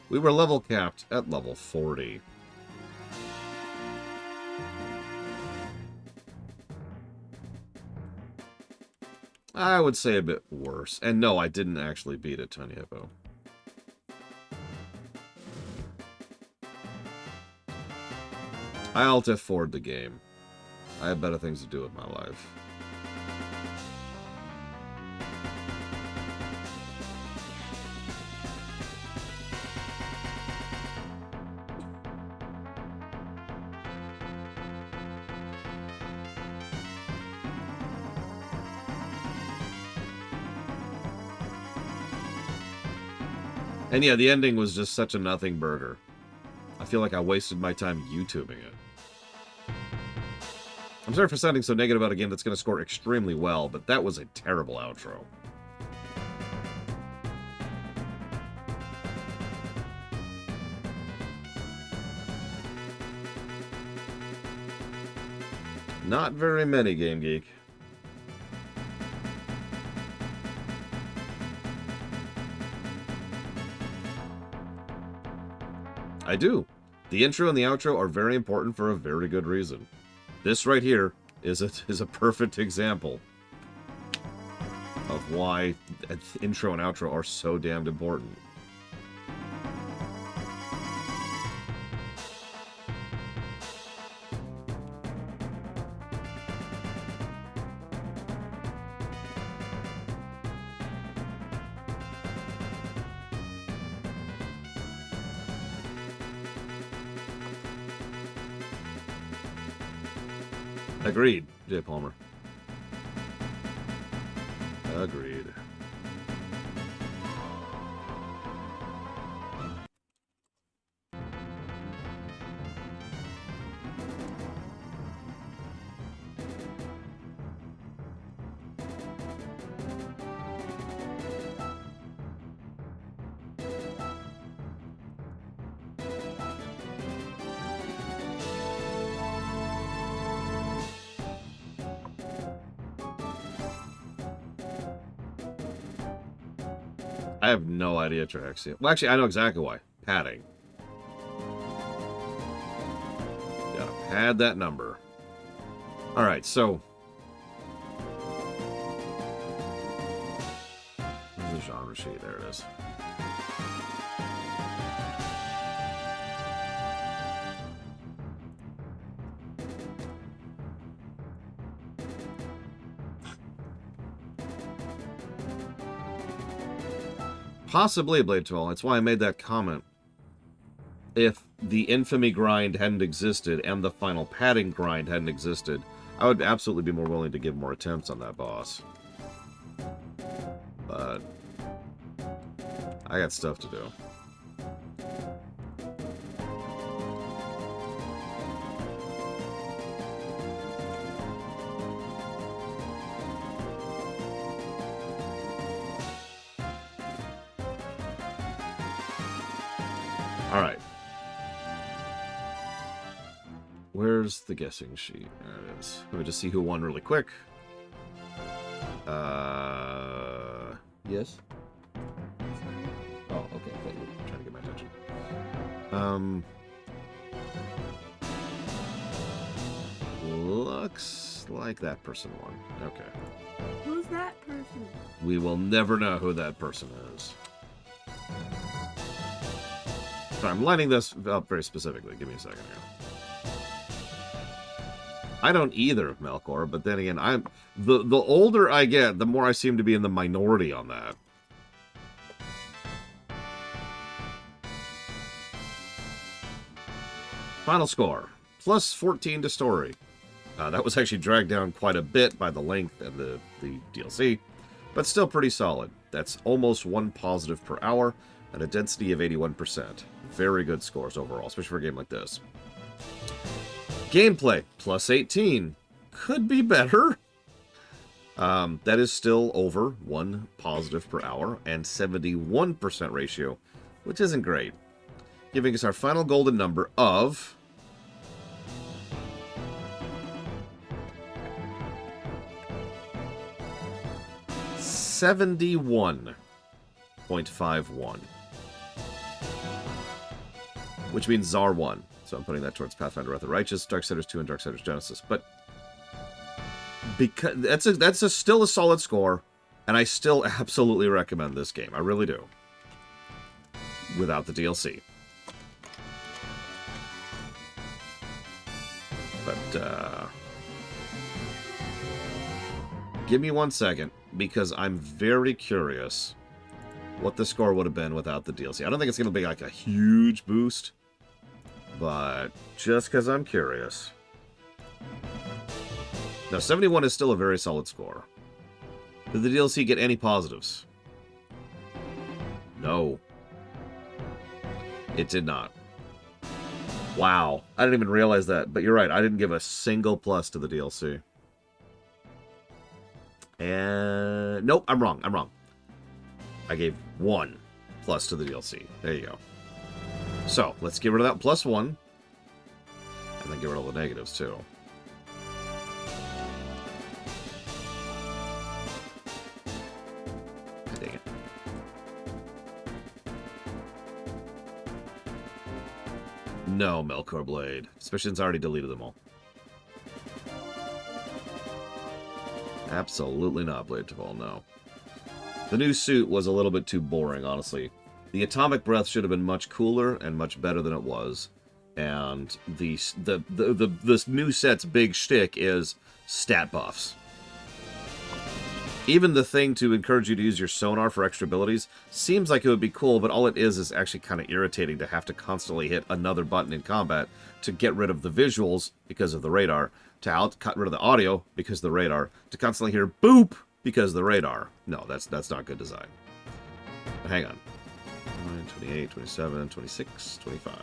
We were level capped at level 40. I would say a bit worse. And no, I didn't actually beat it, Tiny Hippo. I Alt F4'd the game. I have better things to do with my life. And yeah, the ending was just such a nothing burger. I feel like I wasted my time YouTubing it. I'm sorry for sounding so negative about a game that's going to score extremely well, but that was a terrible outro. Not very many, Game Geek. I do. The intro and the outro are very important for a very good reason. This right here is a perfect example of why intro and outro are so damned important. Agreed, J. Palmer. Agreed. I have no idea, Traxia. Well, actually, I know exactly why. Padding. Gotta pad that number. Alright, so... where's the genre sheet? There it is. Possibly a Blade 12. That's why I made that comment. If the Infamy grind hadn't existed and the final padding grind hadn't existed, I would absolutely be more willing to give more attempts on that boss. But I got stuff to do. All right. Where's the guessing sheet? There it is. Let me just see who won really quick. Yes? Oh, okay. Thank you. I'm trying to get my attention. Looks like that person won. Okay. Who's that person? We will never know who that person is. Sorry, I'm lining this up very specifically. Give me a second here. I don't either, Melkor, but then again, I'm the older I get, the more I seem to be in the minority on that. Final score, plus 14 to story. That was actually dragged down quite a bit by the length and the DLC, but still pretty solid. That's almost 1 positive per hour at a density of 81%. Very good scores overall, especially for a game like this. Gameplay, plus 18. Could be better. That is still over 1 positive per hour and 71% ratio, which isn't great. Giving us our final golden number of... 71.51. Which means Czar 1. So I'm putting that towards Pathfinder Wrath of the Righteous, Darksiders 2, and Darksiders Genesis. But because that's still a solid score, and I still absolutely recommend this game. I really do. Without the DLC. But give me 1 second, because I'm very curious what the score would have been without the DLC. I don't think it's going to be like a huge boost, but just because I'm curious. Now, 71 is still a very solid score. Did the DLC get any positives? No. It did not. Wow. I didn't even realize that, but you're right. I didn't give a single plus to the DLC. And nope, I'm wrong. I gave 1 plus to the DLC. There you go. So, let's get rid of that plus 1. And then get rid of all the negatives, too. Dang it. No, Melkor Blade. Especially since I already deleted them all. Absolutely not, Blade Tavol, no. The new suit was a little bit too boring, honestly. The atomic breath should have been much cooler and much better than it was. And this new set's big shtick is stat buffs. Even the thing to encourage you to use your sonar for extra abilities seems like it would be cool, but all it is actually kind of irritating to have to constantly hit another button in combat to get rid of the visuals because of the radar, to cut rid of the audio because of the radar, to constantly hear boop because of the radar. No, that's not good design. But hang on. 9, 28, 27, 26, 25.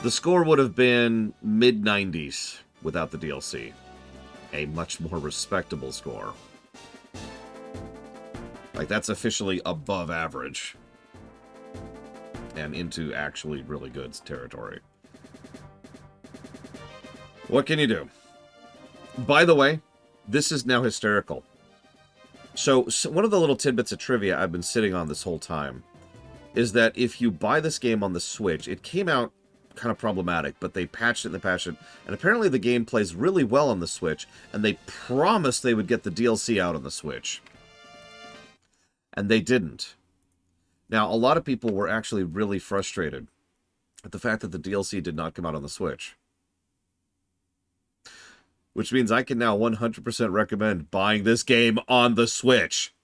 The score would have been mid-90s without the DLC. A much more respectable score. Like, that's officially above average. And into actually really good territory. What can you do? By the way, This is now hysterical. So one of the little tidbits of trivia I've been sitting on this whole time is that if you buy this game on the Switch, it came out kind of problematic, but they patched it, and apparently the game plays really well on the Switch, and they promised they would get the DLC out on the Switch. And they didn't. Now, a lot of people were actually really frustrated at the fact that the DLC did not come out on the Switch. Which means I can now 100% recommend buying this game on the Switch.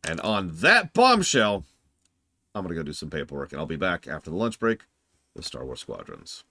And on that bombshell, I'm going to go do some paperwork, and I'll be back after the lunch break with Star Wars Squadrons.